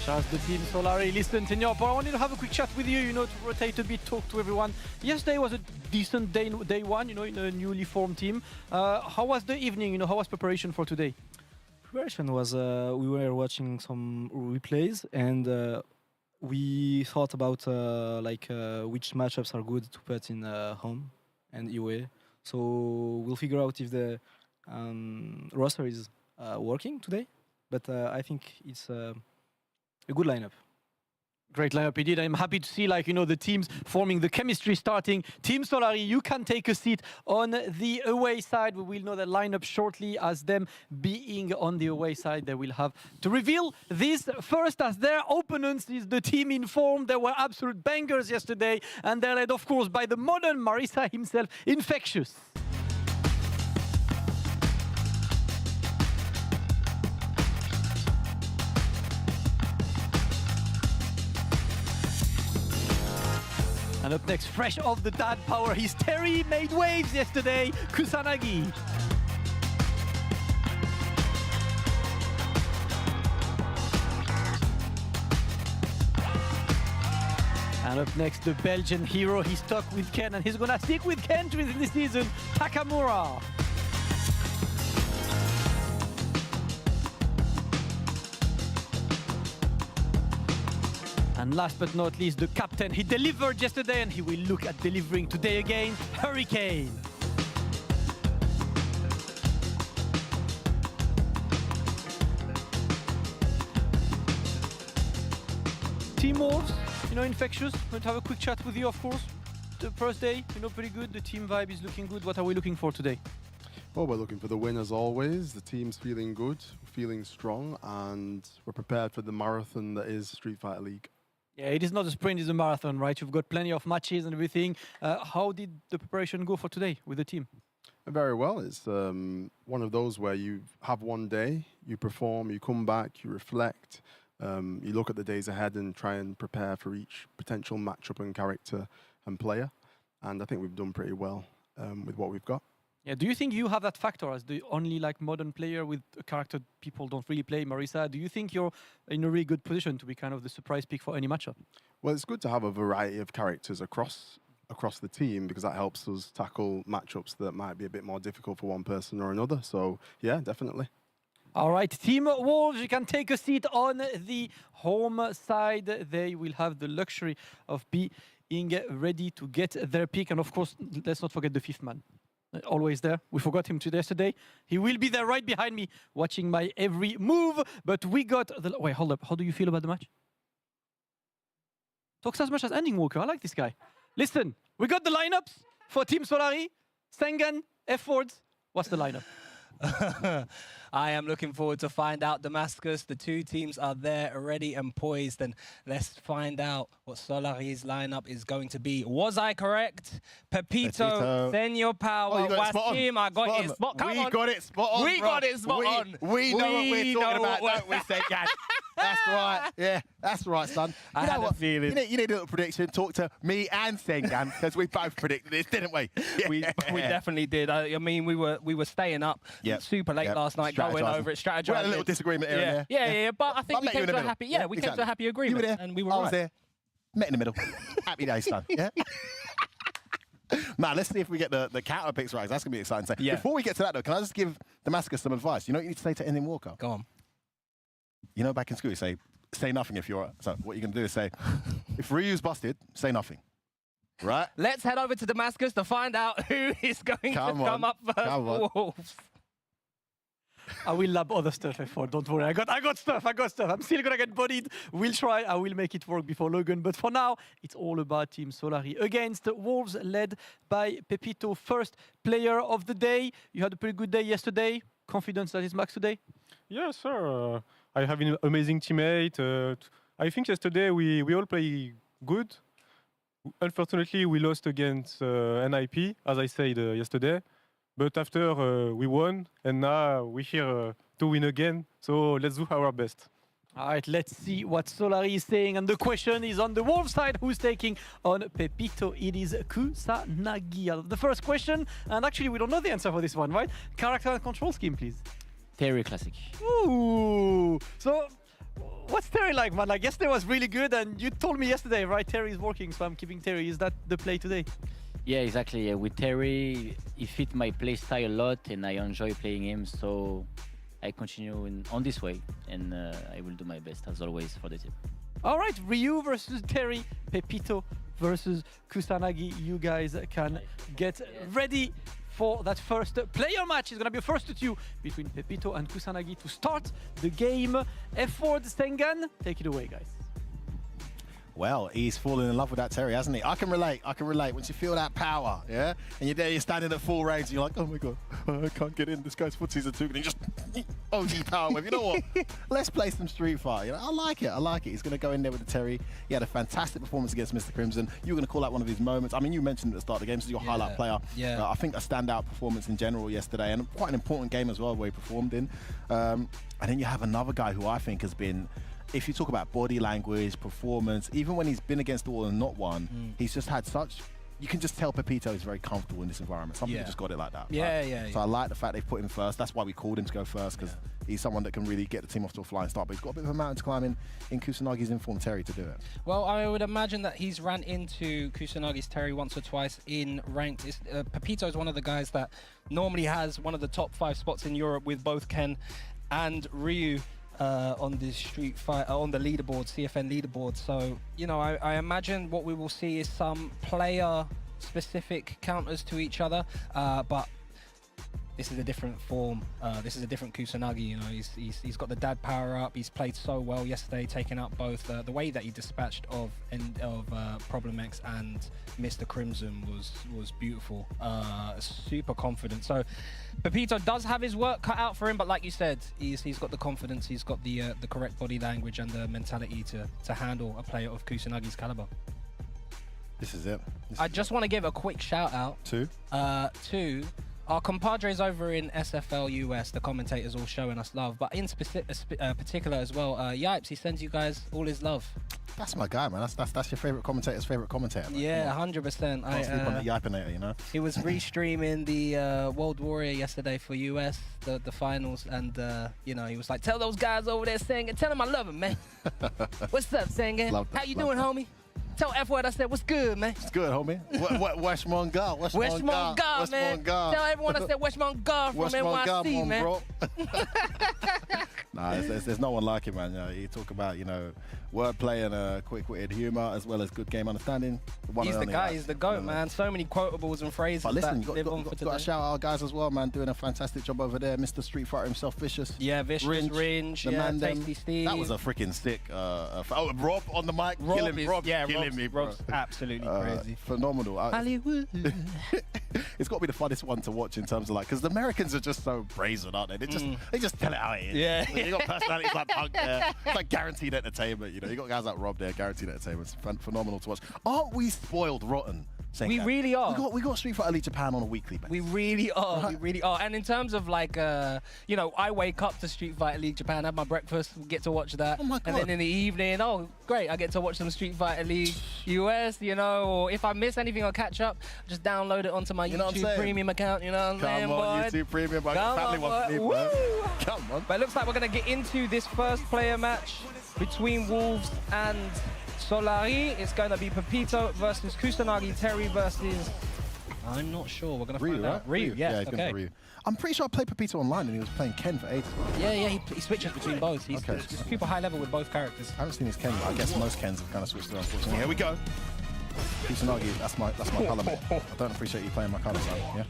Just the team Solari. Listen, Senor Power, I wanted to have a quick chat with you, to rotate a bit, talk to everyone. Yesterday was a decent day 1, in a newly formed team. How was the evening, how was preparation for today? Preparation was, we were watching some replays, and we thought about which matchups are good to put in home and away. So we'll figure out if the roster is working today. But I think it's a good lineup. Great lineup indeed. I'm happy to see, the teams forming, the chemistry starting. Team Solari, you can take a seat on the away side. We will know the lineup shortly, as them being on the away side. They will have to reveal this first, as their opponents is the team in form. There were absolute bangers yesterday, and they're led, of course, by the modern Marisa himself, Infectious. And up next, fresh off the dad power, he's Terry, made waves yesterday, Kusanagi. And up next, the Belgian hero, he's stuck with Ken, and he's gonna stick with Ken during the season, Takamura. And last but not least, the captain. He delivered yesterday and he will look at delivering today again, Hurricane. Team Wolves, Infectious. Going to have a quick chat with you, of course. The first day, pretty good. The team vibe is looking good. What are we looking for today? Well, we're looking for the win as always. The team's feeling good, feeling strong, and we're prepared for the marathon that is Street Fighter League. Yeah, it is not a sprint, it's a marathon, right? You've got plenty of matches and everything. How did the preparation go for today with the team? Very well. It's one of those where you have one day, you perform, you come back, you reflect, you look at the days ahead and try and prepare for each potential matchup and character and player. And I think we've done pretty well with what we've got. Yeah, do you think you have that factor as the only modern player with a character people don't really play, Marisa? Do you think you're in a really good position to be kind of the surprise pick for any matchup? Well, it's good to have a variety of characters across the team, because that helps us tackle matchups that might be a bit more difficult for one person or another. So, yeah, definitely. All right, Team Wolves, you can take a seat on the home side. They will have the luxury of being ready to get their pick. And, of course, let's not forget the fifth man. Always there. We forgot him yesterday. He will be there right behind me, watching my every move. But we got the... Wait, hold up. How do you feel about the match? Talks as much as Ending Walker. I like this guy. Listen, we got the lineups for Team Solari. Sengan, F-Words. What's the lineup? I am looking forward to find out Damascus. The two teams are there, ready and poised, and let's find out what Solari's lineup is going to be. Was I correct? Pepito, Senor Power, Wasim, I got it spot on. We got it spot on. We got it spot on. We know what we're talking about, don't we, Sengan? That's right. Yeah, that's right, son. I had a feeling. You need a little prediction. Talk to me and Sengan, because we both predicted this, didn't we? Yeah. We definitely did. I mean, we were staying up super late last night, going over it, strategizing. We had a little disagreement here and there. Yeah. But I think we came to a happy. Yeah, we came to a happy agreement. You were there, and we were I was there. Met in the middle. Happy days, son. Yeah. Man, let's see if we get the counter picks right. That's gonna be exciting. So before we get to that, though, can I just give Damascus some advice? You know what you need to say to Ending Walker? Go on. You know, back in school, you say nothing if you're... So what you're going to do is say, if Ryu's busted, say nothing. Right? Let's head over to Damascus to find out who is going to come up first for Wolves. I will lab other stuff, F4. Don't worry. I got stuff. I'm still going to get bodied. We'll try. I will make it work before Logan. But for now, it's all about Team Solari against Wolves, led by Pepito. First player of the day. You had a pretty good day yesterday. Confidence that is max today? Yeah, sir. I have an amazing teammate. I think yesterday we all play good. Unfortunately, we lost against NIP, as I said yesterday. But after we won, and now we're here to win again. So let's do our best. All right, let's see what Solari is saying. And the question is on the Wolves side, who's taking on Pepito? It is Kusanagi. The first question, and actually we don't know the answer for this one, right? Character and control scheme, please. Terry Classic. Ooh. So, what's Terry like, man? Like, yesterday was really good, and you told me yesterday, right? Terry is working, so I'm keeping Terry. Is that the play today? Yeah, exactly. Yeah. With Terry, he fit my play style a lot, and I enjoy playing him. So I continue on this way, and I will do my best as always for the team. All right, Ryu versus Terry, Pepito versus Kusanagi. You guys can get ready for that first player match. It's going to be a first to two between Pepito and Kusanagi to start the game. F4 Sengan, take it away, guys. Well, he's fallen in love with that Terry, hasn't he? I can relate. Once you feel that power, yeah? And you're there, you're standing at full range, and you're like, oh my God, I can't get in. This guy's footsies are too good. And he just OG power wave. You know what? Let's play some Street Fighter. You know, I like it. He's going to go in there with the Terry. He had a fantastic performance against Mr. Crimson. You were going to call out one of his moments. I mean, you mentioned at the start of the game, this is your highlight player. Yeah. I think a standout performance in general yesterday, and quite an important game as well where he performed in. And then you have another guy who I think has been, if you talk about body language, performance, even when he's been against all and not won, he's just had such, you can just tell Pepito is very comfortable in this environment. Some people just got it like that. Yeah. So I like the fact they've put him first. That's why we called him to go first, because he's someone that can really get the team off to a flying start. But he's got a bit of a mountain to climb in Kusanagi's informed Terry to do it. Well, I would imagine that he's ran into Kusanagi's Terry once or twice in ranked. Pepito is one of the guys that normally has one of the top 5 spots in Europe with both Ken and Ryu. On the Street Fighter, on the leaderboard, CFN leaderboard. So, you know, I imagine what we will see is some player-specific counters to each other, but this is a different form. This is a different Kusanagi. You know, he's got the dad power up. He's played so well yesterday, taking up both the way that he dispatched of Problem X and Mr. Crimson was beautiful. Super confident. So Pepito does have his work cut out for him, but like you said, he's got the confidence. He's got the correct body language and the mentality to handle a player of Kusanagi's caliber. This is it. I just want to give a quick shout out to our compadres over in SFL US, the commentators all showing us love, but in particular as well, Yipes, he sends you guys all his love. That's my guy, man. That's your favourite commentator's favourite commentator. Man. Yeah, 100%. Can't sleep on the Yipinator, you know? He was restreaming the World Warrior yesterday for US, the finals, and, you know, he was like, tell those guys over there singing, tell them I love them, man. What's up, singing? How you doing, homie? Tell F-word I said, what's good, man? It's good, homie. Westmont, man. Tell everyone I said Westmont from NYC, man. Bro. Nah, there's no one like him, man. You know, you talk about, you know, wordplay and quick-witted humor as well as good game understanding. He's the guy. He's the GOAT, man. So many quotables and phrases. But listen, you got to shout out our guys as well, man. Doing a fantastic job over there. Mr. Street Fighter himself, Vicious. Yeah, Vicious, Ringe, Tasty Steve. That was a freaking sick. Rob on the mic, killing me, bro. Rob's absolutely crazy. Phenomenal. Hollywood. It's got to be the funnest one to watch in terms of like, because the Americans are just so brazen, aren't they? They just tell it how it is. Yeah. You got personalities like Punk there. It's like guaranteed entertainment. You know, you got guys like Rob there, guaranteed entertainment. It's phenomenal to watch. Aren't we spoiled rotten? We really are. We got Street Fighter League Japan on a weekly basis. We really are. Right. We really are. And in terms of like, you know, I wake up to Street Fighter League Japan, have my breakfast, get to watch that. Oh my God. And then in the evening, oh great, I get to watch some Street Fighter League US. You know, or if I miss anything, I'll catch up. Just download it onto my YouTube Premium account. You know what I'm saying, boy? Come on, YouTube Premium. Family one for me, bro. Come on. But it looks like we're gonna get into this first player match between Wolves and Solari. It's going to be Pepito versus Kusanagi, Terry versus... I'm not sure. We're going to find out. Ryu, yes, yeah, he's going to Ryu. I'm pretty sure I played Pepito online and he was playing Ken for ages. Yeah, he switches between both. He's super high level with both characters. I haven't seen his Ken, but I guess most Kens have kind of switched through, unfortunately. Here we go. Kusanagi, that's my colour, mate. I don't appreciate you playing my colour, son. Yeah?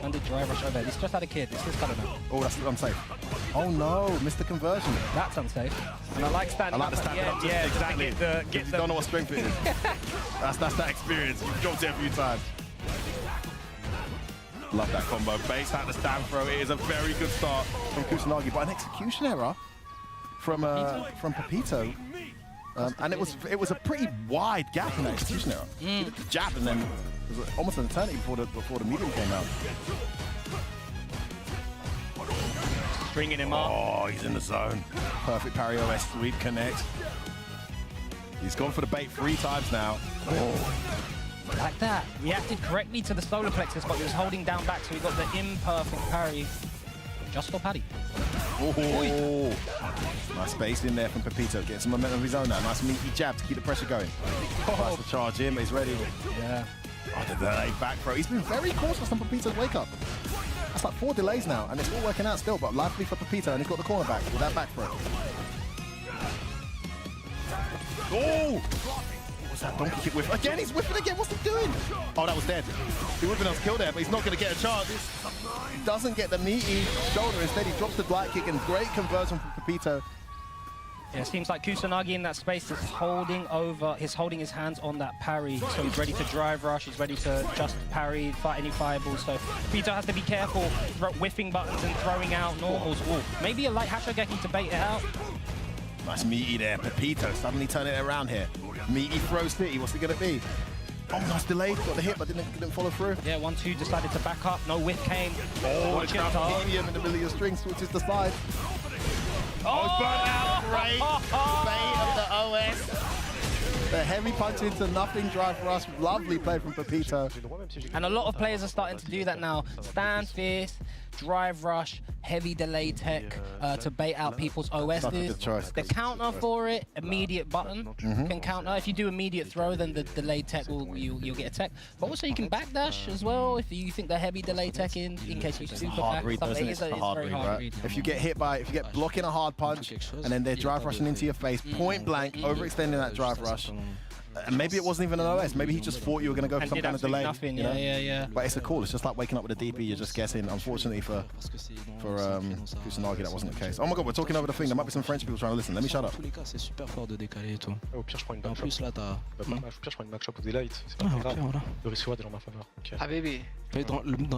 And the dry rush over. He's just had a kid. It's his colour now. Oh, that's unsafe. Oh no, missed the conversion. That's unsafe. And I like standing up. Yeah, exactly. You don't know what strength it is. that's that experience. You've dropped it a few times. Love that combo. Base out the stand throw. It is a very good start from Kusanagi, but an execution error from Pepito. And it was a pretty wide gap in that execution error. He did the jab and then it was almost an eternity before the medium came out. Stringing him up. Oh, he's in the zone. Perfect parry OS sweep connect. He's gone for the bait 3 times now. Oh. Like that. Reacted correctly to the solar plexus, but he was holding down back, so he got the imperfect parry. Just for Paddy. Oh, nice space in there from Pepito. Getting some momentum of his own now. Nice meaty jab to keep the pressure going. Tries to charge in, but he's ready. Yeah. Oh, the delay back throw. He's been very cautious on Pepito's wake up. That's like 4 delays now, and it's all working out still, but lively for Pepito, and he's got the corner back with that back throw. Oh! What was that donkey kick whiff? Again, he's whiffing again. What's he doing? Oh, that was dead. He would have been able to kill there, but he's not going to get a chance. He doesn't get the meaty shoulder. Instead, he drops the blight kick and great conversion from Pepito. Yeah, it seems like Kusanagi in that space is holding his hands on that parry, so he's ready to drive rush, he's ready to just parry, fight any fireballs, so Pepito has to be careful, whiffing buttons and throwing out normals. Ooh, maybe a light Hashogeki to bait it out. Nice meaty there, Pepito suddenly turning it around here. Meaty throw city, what's it gonna be? Oh, nice delayed, got the hit but didn't follow through. Yeah, 1-2 decided to back up, no whiff came. Oh, it's medium in the middle of your string, switches the side. Oh, it's burnt out, great bait of the OS. The heavy punch into nothing drive for us, lovely play from Pepito. And a lot of players are starting to do that now. Stand fierce, drive rush, heavy delay tech to bait out people's OSs. The counter for it, immediate button can counter. If you do immediate throw, then the delay tech you'll get a tech. But also you can backdash as well if you think the heavy delay tech in case you super back. It's a hard read, right? If you get blocking a hard punch and then they're drive rushing into your face, point blank, overextending that drive rush. And maybe it wasn't even an OS. Maybe he just thought you were going to go for some kind of delay. Nothing. You know? Yeah. But it's a call. It's just like waking up with a DP. You're just guessing. Unfortunately for Kusanagi, that wasn't the case. Oh my God, we're talking over the thing. There might be some French people trying to listen. Let me shut up. C'est super fort de décaler et tout. Au pire, je prends une backshot. En plus, là, t'as. Au pire, je prends une backshot ou des lights. C'est pas très grave. Voilà. Le risque est dans ma faveur. Ah, baby.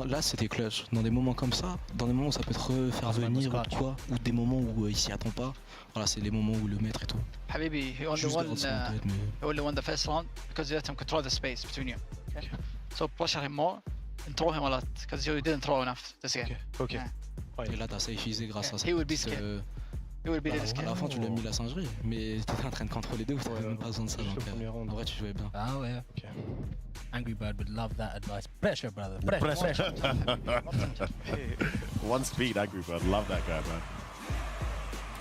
Là, c'était clutch. Dans des moments comme ça, dans des moments où ça peut te refaire venir ou quoi, ou des moments où il s'y attend pas. Voilà, c'est les moments où le maître et tout. Habibi, he only won the first round because you let him control the space between you. Okay? So pressure him more and throw him a lot because you didn't throw enough this game. Ok. Et là, t'as safeisé grâce à ça. He would be scared. He would be really scared. À la fin, tu lui as mis la singerie, mais t'étais en train de contrôler deux, t'avais même pas besoin de ça. Donc, en vrai, tu jouais bien. Ah ouais. Okay. Angry Bird would love that advice. Pressure, brother. Pressure. One speed, Angry Bird. Love that guy, man.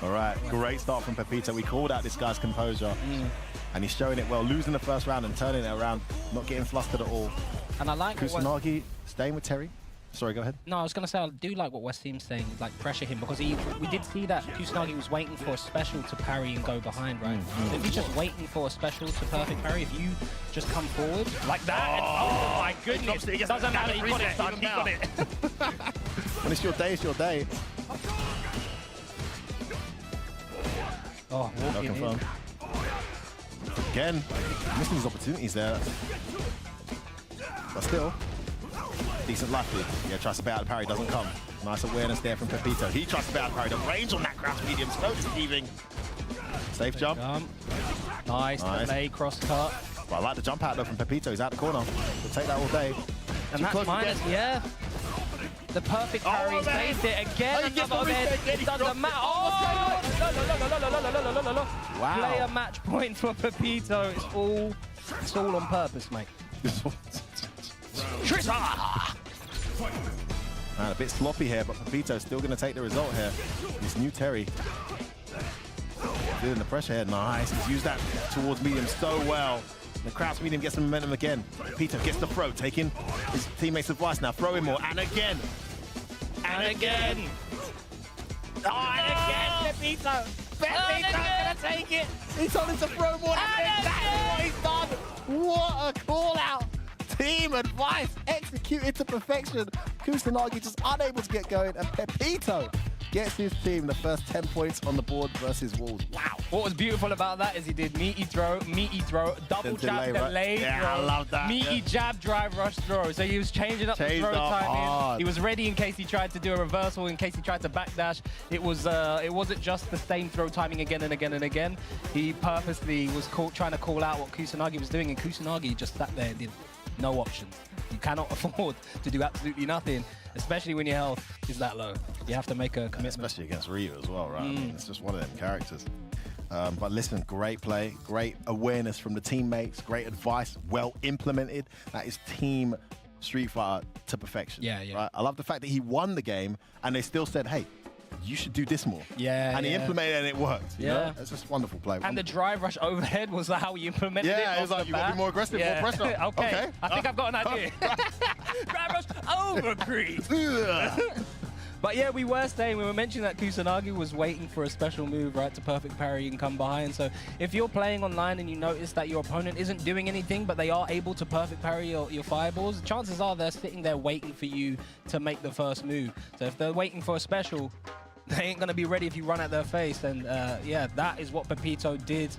All right, great start from Pepito. We called out this guy's composure, and he's showing it well, losing the first round and turning it around, not getting flustered at all. And I like Kusanagi staying with Terry. Sorry, go ahead. No, I was going to say, I do like what West Team's saying, like pressure him, because we did see that Kusanagi was waiting for a special to parry and go behind, right? So if he's just waiting for a special to perfect parry, if you just come forward like that, oh my goodness, it doesn't matter, he got it, son, he got it. When it's your day, it's your day. Oh, walking in. Again, missing his opportunities there. But still, decent luck lead. Yeah, tries to bait out the parry, doesn't come. Nice awareness there from Pepito. He tries to bait out the parry. The range on that crouch medium, so deceiving. Safe jump. Nice delay, cross cut. But I like the jump out though from Pepito. He's out the corner. We'll take that all day. And that's minus, yeah. The perfect parry, saved it again. Another event. It doesn't matter. Oh! Wow. Player match point for Pepito. It's all on purpose, mate. Man, a bit sloppy here, but Pepito's still going to take the result here. This new Terry. Feeling the pressure here. Nice. He's used that towards medium so well. The crouch medium gets some momentum again. Pepito gets the throw, taking his teammates' advice now. Throw him more. And again. And again. Oh, and again, Pepito. Pepito's going to take it. He told him to throw more. That's exactly what he's done. What a call out. Team advice executed to perfection. Kusanagi just unable to get going, and Pepito gets his team the first 10 points on the board versus Wolves. Wow. What was beautiful about that is he did meaty throw, double jab, delay throw, I love that. meaty jab, drive, rush, throw. So he was changing up the throw timing. He was ready in case he tried to do a reversal, in case he tried to backdash. It wasn't just the same throw timing again and again and again. He purposely was trying to call out what Kusanagi was doing, and Kusanagi just sat there and did no options. You cannot afford to do absolutely nothing, especially when your health is that low. You have to make a commitment. Especially against Ryu as well, right? I mean, it's just one of them characters. But listen, great play, great awareness from the teammates, great advice, well implemented. That is Team Street Fighter to perfection. Yeah. Right? I love the fact that he won the game and they still said, hey, you should do this more. Yeah. And he implemented it and it worked. You know? It's just wonderful play. And the drive rush overhead was how he implemented it. Yeah, it was like, you got to be more aggressive, more pressure. Okay. I think I've got an idea. Drive rush over crease. But yeah, we were mentioning that Kusanagi was waiting for a special move, right, to perfect parry and come behind. So if you're playing online and you notice that your opponent isn't doing anything, but they are able to perfect parry your fireballs, chances are they're sitting there waiting for you to make the first move. So if they're waiting for a special, they ain't going to be ready if you run at their face. And yeah, that is what Pepito did.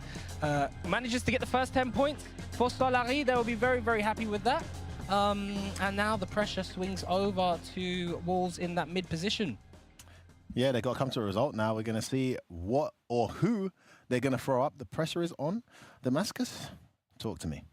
Manages to get the first 10 points for Solari. They will be very, very happy with that. And now the pressure swings over to Wolves in that mid position. Yeah, they've got to come to a result now. We're going to see what or who they're going to throw up. The pressure is on Damascus. Talk to me.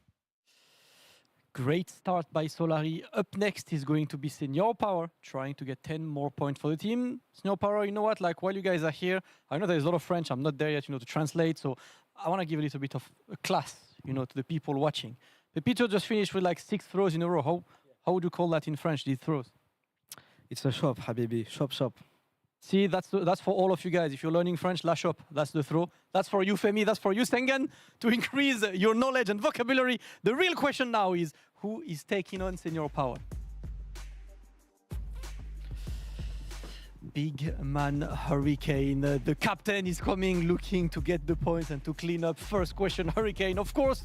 Great start by Solari. Up next is going to be Senior Power, trying to get 10 more points for the team. Senior Power, you know what? Like, while you guys are here, I know there's a lot of French. I'm not there yet, to translate. So I want to give a little bit of a class, to the people watching. Pepito just finished with like 6 throws in a row. How would you call that in French, these throws? It's a shop, Habibi. Shop. See, that's for all of you guys. If you're learning French, la shop, that's the throw. That's for you, Femi. That's for you, Sengan, to increase your knowledge and vocabulary. The real question now is, who is taking on Senior Power? Big man Hurricane. The captain is coming, looking to get the points and to clean up. First question, Hurricane. Of course,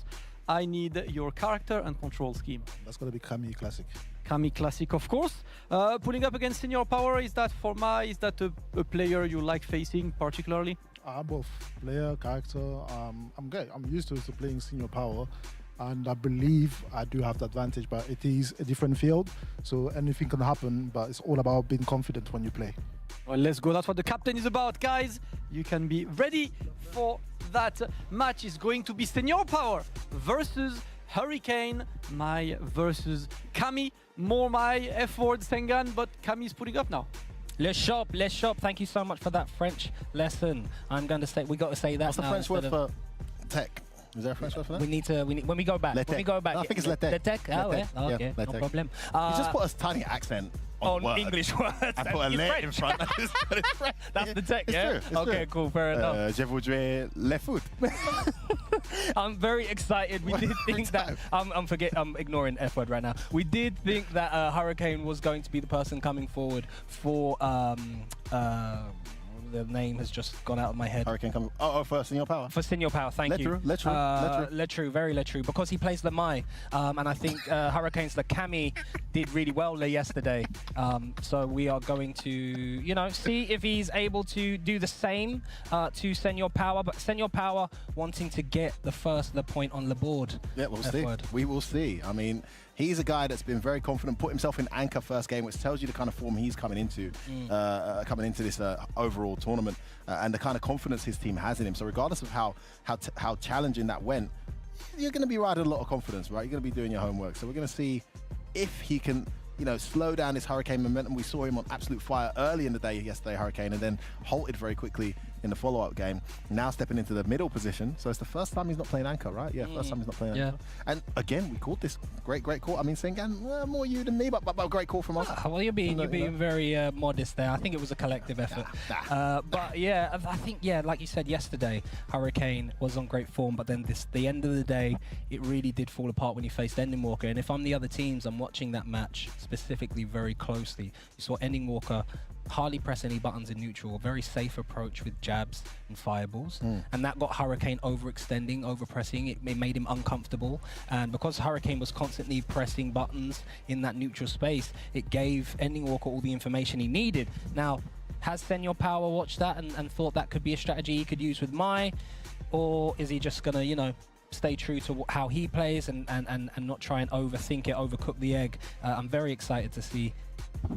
I need your character and control scheme. That's going to be Kami Classic. Kami Classic, of course. Pulling up against Senior Power, is that a player you like facing particularly? Both player, character. I'm good. I'm used to playing Senior Power, and I believe I do have the advantage, but it is a different field, so anything can happen, but it's all about being confident when you play. Well, let's go. That's what the captain is about, guys. You can be ready for that match. Is going to be Senior Power versus Hurricane, my versus Kami. More my F-word, Sengan, but Kami is putting up now. Les shop. Thank you so much for that French lesson. I'm going to say, we got to say that. What's the French word for tech? Is there a French word for that? We need to, when we go back. No, I think it's le tech. Le tech? Oh, yeah. Okay, no problem. You just put a tiny accent on word. English words. I put a le in front. That's the tech, it's yeah? True, okay, cool, fair enough. Je voudrais le foot. I'm very excited. We did think that, I'm ignoring F-word right now. We did think that Hurricane was going to be the person coming forward for, the name has just gone out of my head. Hurricane coming. Oh, for Senior Power. For Senior Power, thank you. Letru, very Letru, because he plays the Mai, and I think Hurricane's the Kami did really well yesterday. So we are going to, see if he's able to do the same to Senior Power, but Senior Power wanting to get the point on the board. Yeah, we'll see. We will see. I mean, he's a guy that's been very confident, put himself in anchor first game, which tells you the kind of form he's coming into this overall tournament and the kind of confidence his team has in him. So regardless of how challenging that went, you're going to be riding a lot of confidence, right? You're going to be doing your homework. So we're going to see if he can, slow down his Hurricane momentum. We saw him on absolute fire early in the day yesterday, Hurricane, and then halted very quickly in the follow-up game. Now stepping into the middle position. So it's the first time he's not playing anchor, right? Yeah, first time he's not playing anchor. And again, we called this great call. I mean, Sengan, more you than me, but great call from us. Well, you're being very modest there. I think it was a collective effort. But yeah, I think, like you said yesterday, Hurricane was on great form, but then the end of the day, it really did fall apart when he faced Ending Walker. And if I'm the other teams, I'm watching that match specifically very closely. You saw Ending Walker hardly press any buttons in neutral, a very safe approach with jabs and fireballs, and that got Hurricane overextending, overpressing. It made him uncomfortable, and because Hurricane was constantly pressing buttons in that neutral space, it gave Ending Walker all the information he needed. Now, has Senior Power watched that and thought that could be a strategy he could use with Mai, or is he just gonna, stay true to how he plays and not try and overthink it, overcook the egg? I'm very excited to see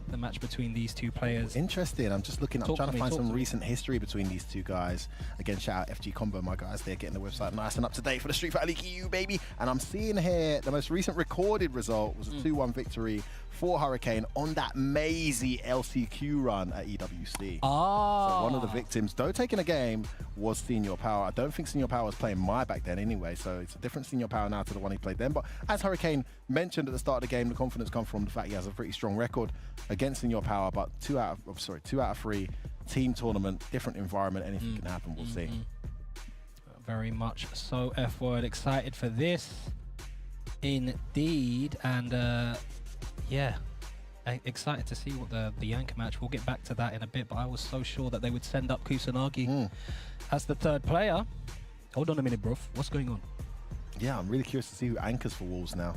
the match between these two players. Interesting. I'm just looking. I'm trying to find some recent history between these two guys. Again, shout out FG Combo, my guys. They're getting the website nice and up to date for the Street Fighter League EU, baby. And I'm seeing here the most recent recorded result was a 2-1 victory for Hurricane on that mazy LCQ run at EWC. So one of the victims, though taking a game, was Senior Power. I don't think Senior Power was playing Mai back then anyway, so it's a different Senior Power now to the one he played then. But as Hurricane mentioned at the start of the game, the confidence comes from the fact he has a pretty strong record against Senior Power, but 2 out of 3 team tournament, different environment, anything can happen, we'll see. Very much so. F-word, excited for this indeed. And yeah, Excited to see what the Yanka match. We'll get back to that in a bit, but I was so sure that they would send up Kusanagi as the third player. Hold on a minute, bro. What's going on? Yeah, I'm really curious to see who anchors for Wolves now.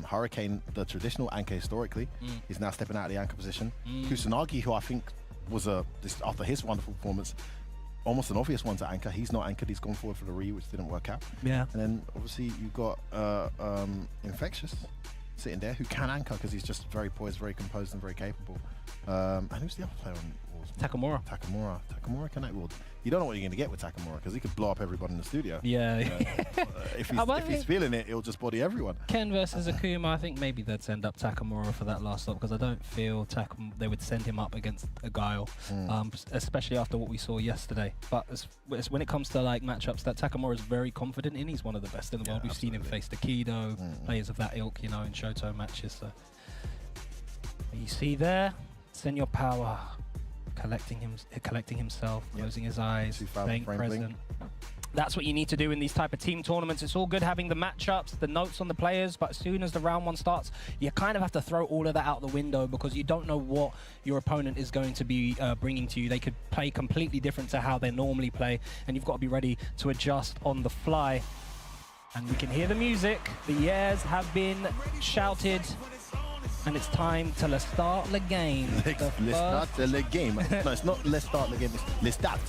Hurricane, the traditional anchor historically, is now stepping out of the anchor position. Kusanagi, who I think was after his wonderful performance, almost an obvious one to anchor. He's not anchored. He's gone forward for the re, which didn't work out. Yeah. And then obviously you've got Infectious sitting there, who can anchor because he's just very poised, very composed, and very capable. And who's the other player on Wolves? Takamura. Takamura can act. Well, you don't know what you're going to get with Takamura because he could blow up everybody in the studio. Yeah. If he's feeling it, he'll just body everyone. Ken versus Akuma, I think maybe they'd send up Takamura for that last stop because I don't feel they would send him up against a Guile, especially after what we saw yesterday. But when it comes to like matchups that Takamura is very confident in, he's one of the best in the world. We've seen him face Takido, players of that ilk, you know, in Shoto matches. So you see there, Senor Power collecting himself, closing his eyes, staying present. That's what you need to do in these type of team tournaments. It's all good having the matchups, the notes on the players, but as soon as the round one starts, you kind of have to throw all of that out the window because you don't know what your opponent is going to be bringing to you. They could play completely different to how they normally play, and you've got to be ready to adjust on the fly. And we can hear the music. The years have been shouted. And it's time to let's start the game. Let's start the game. No, it's not let's start the game. It's let's start.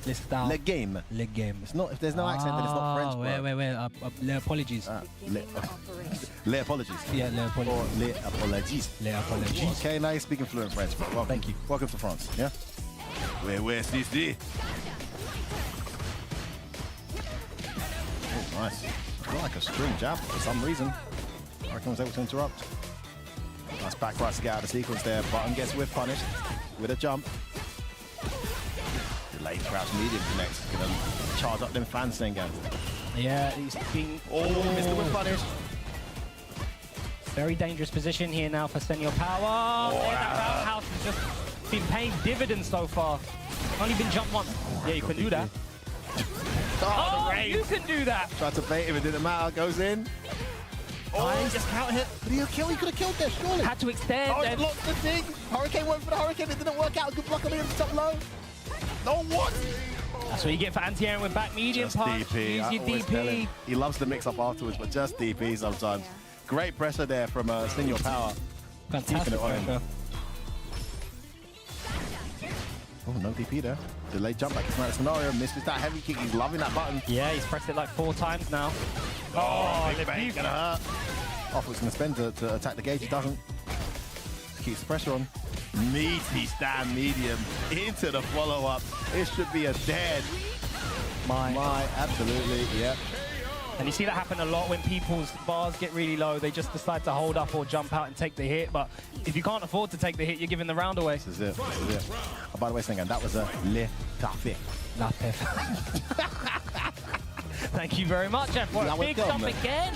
Let's start the game. The game. It's not. If there's no accent, then it's not French. Wait. Les apologies. Les apologies. Yeah, les apologies. Or les apologies. Les apologies. Okay, now you're speaking fluent French. Welcome. Thank you. Welcome to France. Yeah. Si. Oh, nice. I feel like a string jab for some reason. Hurricane was able to interrupt. Nice back right to get out of the sequence there. Button gets whiff punished with a jump. Delayed crouch medium connects. Gonna charge up them fans then, guys. Yeah, he's being... missed the whiff punish. Very dangerous position here now for Senor Power. That roundhouse has just been paying dividends so far. Only been jumped once. Yeah, you can do that. Oh, you can do that. Tried to bait him, it didn't matter. Goes in. Oh, just counter hit. But he could have killed there, surely. Had to extend. Oh, it blocked the thing. Hurricane went for the Hurricane. It didn't work out. Good block on the top low. No, what? That's what you get for anti-airing with back medium punch. DP. Use your DP. He loves to mix up afterwards, but just DP sometimes. Great pressure there from Senor Power. Fantastic pressure. Oh, no DP there. Delayed jump back. It's not a scenario. Misses that heavy kick. He's loving that button. Yeah, he's pressed it like 4 times now. Big bang. Gonna hurt. Off was gonna spend to attack the gauge. He doesn't. Keeps the pressure on. Meaty stand medium into the follow-up. It should be a dead. My, absolutely, yep. And you see that happen a lot when people's bars get really low. They just decide to hold up or jump out and take the hit. But if you can't afford to take the hit, you're giving the round away. This is it. Oh, by the way, Sengan, that was a Le Parfait. La Parfait. Thank you very much, F1. Big jump again.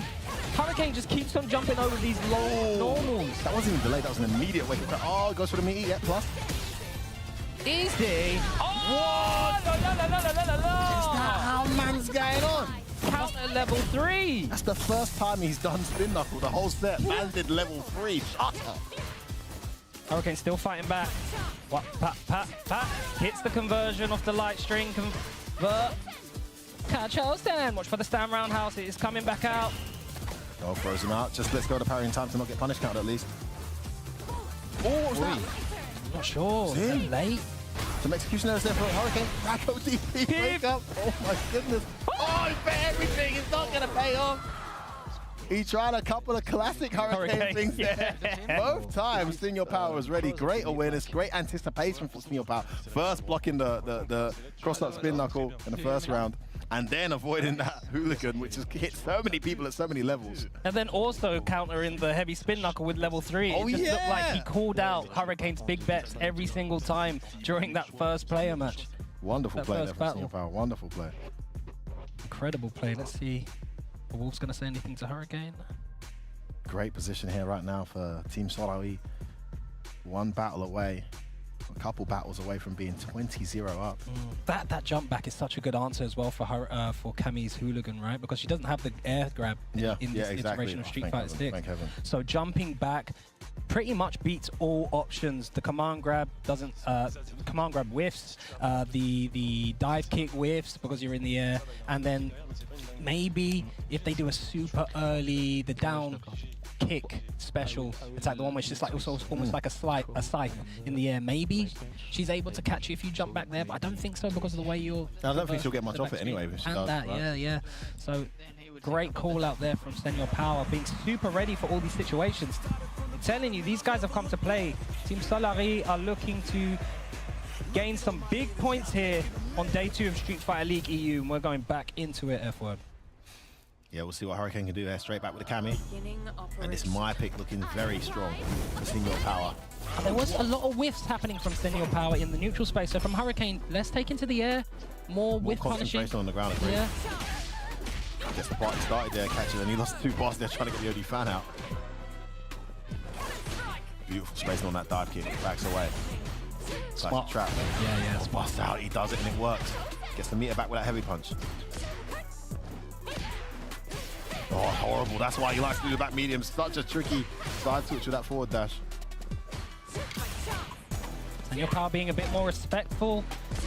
Hurricane just keeps on jumping over these long normals. That wasn't even delayed. That was an immediate wake up. Oh, goes for the meaty. Yeah, plus. Easy. Oh, what? No. Is that how man's going on? Counter level 3. That's the first time he's done spin knuckle the whole set. Man did level 3. Shut up. Hurricane still fighting back. What? Pat. Hits the conversion off the light string. Convert. Catch out stand. Watch for the stand roundhouse. It is coming back out. Oh, throws him out. Just let's go to parry in time to not get punish count at least. Oh, what was that? I'm not sure. Is it late? Some executioners there for Hurricane. Back OTP. Wake up. Oh my goodness. Oh, he bet everything. It's not going to pay off. He tried a couple of classic Hurricane things there. Both times, Senor Power was ready. Great awareness, great anticipation for Senor Power. First blocking the cross-up spin knuckle in the first round. And then avoiding that hooligan, which has hit so many people at so many levels. And then also countering the heavy spin knuckle with level 3. Oh, it just looked like he called out Hurricane's big bets every single time during that first player match. Wonderful play there from Senor Power. Wonderful play. Incredible play. Let's see if Wolf's going to say anything to Hurricane. Great position here right now for Team Solari. One battle away. a couple battles away from being 20-0 up. That jump back is such a good answer as well for her, for Cammy's hooligan, right? Because she doesn't have the air grab in this iteration of Street Fighter 6. So jumping back pretty much beats all options. The command grab doesn't, command grab whiffs, the dive kick whiffs because you're in the air, and then maybe if they do a super early, the down kick special attack, the one which is like almost like a scythe in the air, maybe she's able to catch you if you jump back there, but I don't think so because of the way you're... I don't think she'll get much off it anyway. If she does, yeah. So great call out there from Senor Power, being super ready for all these situations. I'm telling you, these guys have come to play. Team Solari are looking to gain some big points here on day 2 of Street Fighter League EU, and we're going back into it, F-word. Yeah, we'll see what Hurricane can do there. Straight back with the Cammy. And this My pick looking very strong for Senor Power. And there was a lot of whiffs happening from Senor Power in the neutral space. So from Hurricane, less taken to the air, more whiff punishing. On the ground, yeah. Gets the party started there, catches, and he lost 2 bars there trying to get the OD fan out. Beautiful spacing on that dive kick. Backs away. Like a trap. Yeah. Busts out. He does it and it works. Gets the meter back with that heavy punch. Oh, horrible. That's why he likes to do the back medium. Such a tricky side switch with that forward dash. And your Power being a bit more respectful.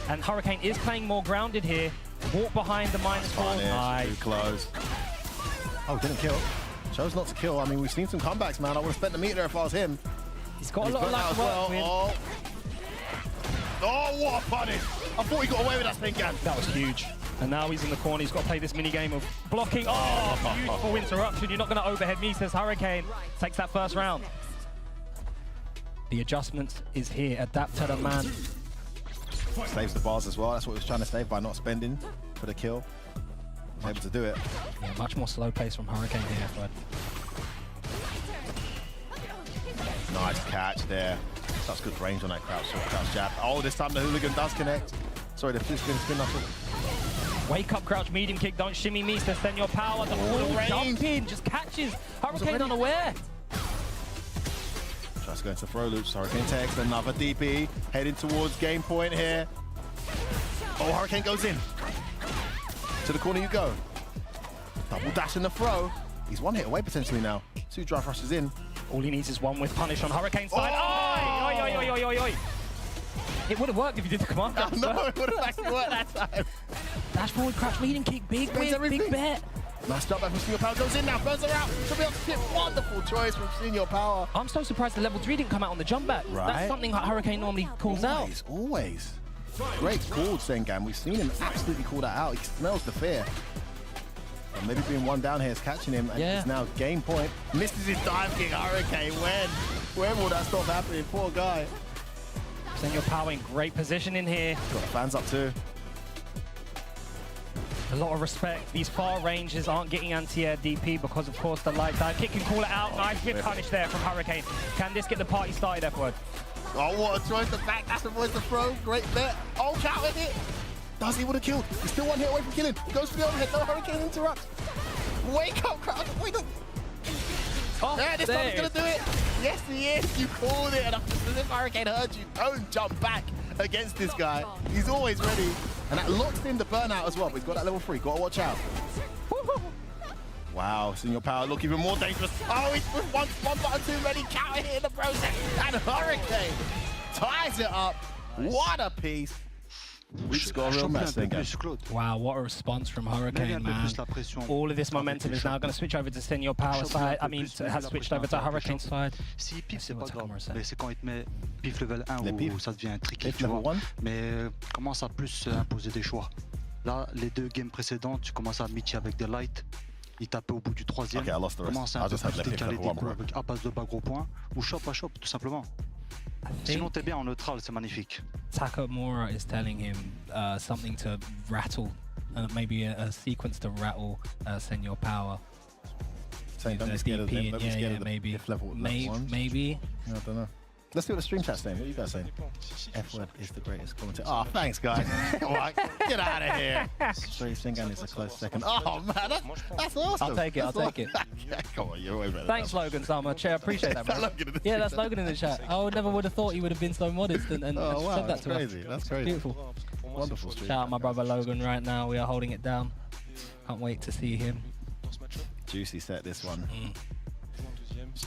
And Hurricane is playing more grounded here. Walk behind the -4. Nice. Too close. Oh, didn't kill. Chose not to kill. I mean, we've seen some comebacks, man. I would have spent the meter there if I was him. He's got a lot of luck to work with. Oh, what a punish. I thought he got away with that spin gun. That was huge. And now he's in the corner. He's got to play this mini game of blocking. Oh, beautiful interruption. You're not going to overhead me, says Hurricane. Takes that first round. The adjustment is here. Adapt to the man. Saves the bars as well. That's what he was trying to save by not spending for the kill. Able to do it. Yeah, much more slow pace from Hurricane here, Fred. Nice catch there. Such good range on that crouch jab. Oh, this time the hooligan does connect. Sorry, the spin knuckle. Wake up, crouch, medium kick, don't shimmy me, says Senor Power. The full jump in, just catches Hurricane unaware. Tries to go into throw loops. Hurricane takes another DP, heading towards game point here. Oh, Hurricane goes in. To the corner you go. Double dash in the throw. He's 1 hit away potentially now. 2 drive rushes in. All he needs is 1 with punish on Hurricane's side. Oi. It would have worked if you did the command grab. No, it would have actually worked that time. Dash forward, crouch, medium kick, big whip, big bet. Nice jump back from Senor Power, goes in now, burns her out. Should be able to hit. Wonderful choice from Senor Power. I'm so surprised the level 3 didn't come out on the jump back. Right. That's something that Hurricane normally calls out. Always. Great call, Sengan. We've seen him absolutely call that out. He smells the fear. And maybe being 1 down here is catching him, and it's now game point. Misses his dive kick, Hurricane. When will that stop happening? Poor guy. Senor Power in great position in here. Got the fans up too. A lot of respect. These far ranges aren't getting anti-air DP because, of course, the light dive kick can call it out. Nice whip punish there from Hurricane. Can this get the party started, F-word? Oh, what a choice. The back dash avoids the throw. Great bet. Oh, count with it. Does he would have killed? He's still 1 hit away from killing. Goes for the overhead. No, Hurricane interrupts. Wake up, crowd. Wake up. Oh, there, this one's going to do it. Yes, he is. You called it. And as if Hurricane heard you, don't jump back against this guy. He's always ready. And that locks in the burnout as well. But he's got that level 3. Got to watch out. Wow, Senor Power look even more dangerous. Oh, he's with one button too many. Counter here in the process. And Hurricane ties it up. What a piece. We've got a real mess again. Wow, what a response from Hurricane, man. All of this momentum is now going to switch over to Senor Power side. I mean, it has switched over to Hurricane side. Si pique, c'est pas grave. Mais c'est quand il te met pif level 1 où ça devient tricky, tu vois. Mais commence à plus imposer des choix. Là, les 2 games précédents, tu commences à mitcher avec des lights. Il tapait au bout du 3e. Commence à un peu plus décaler des coups à base de bas gros points. Ou shop à shop, tout simplement. Sinon, t'es bien en neutral, c'est magnifique. Takamura is telling him something to rattle, maybe a sequence to rattle Senor Power. Saying don't be scared of them, don't be scared of the maybe. level maybe. I don't know. Let's see what the stream chat's saying. What are you guys saying? F-word is the greatest commentator. Oh, thanks, guys. Right, get out of here. Sorry, Singan is a close second. Oh, man, that's awesome. I'll take it. I'll take it. Yeah, come on, you're way better. Thanks, Logan, so much. I appreciate that, bro. Yeah, that's Logan in the chat. I never would have thought you would have been so modest and oh, wow, said that to crazy. us. That's crazy. Beautiful. Wonderful stream. Shout out my brother Logan right now. We are holding it down. Can't wait to see him. Juicy set, this one.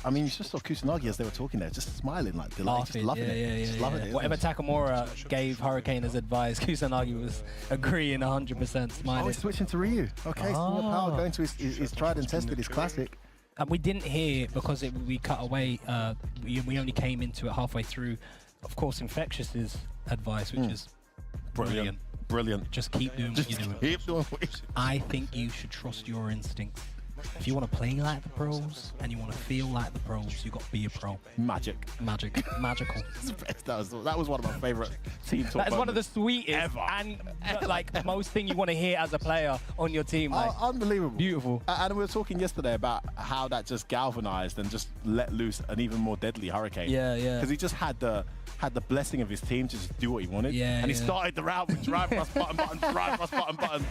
I mean, you just saw Kusanagi as they were talking there, just smiling, like delighted, just loving it. Just loving it. Whatever Takamura gave Hurricane as advice, Kusanagi was agreeing 100%, smiling. Oh, he's switching to Ryu. Okay, Senior Power going to his tried and tested, his classic. And we didn't hear because we cut away. We only came into it halfway through. Of course, Infectious's advice, which is brilliant. Brilliant. Just keep doing what you're doing. Keep doing what you're doing. I think you should trust your instincts. If you want to play like the pros and you want to feel like the pros, you got to be a pro. Magical. That was one of my favorite team talk That is one of the moments sweetest ever. and like most thing you want to hear as a player on your team. Like, unbelievable. Beautiful. And we were talking yesterday about how that just galvanized and just let loose an even more deadly Hurricane. Yeah. Because he just had the blessing of his team to just do what he wanted. Yeah. And he started the round with drive cross button, drive cross button.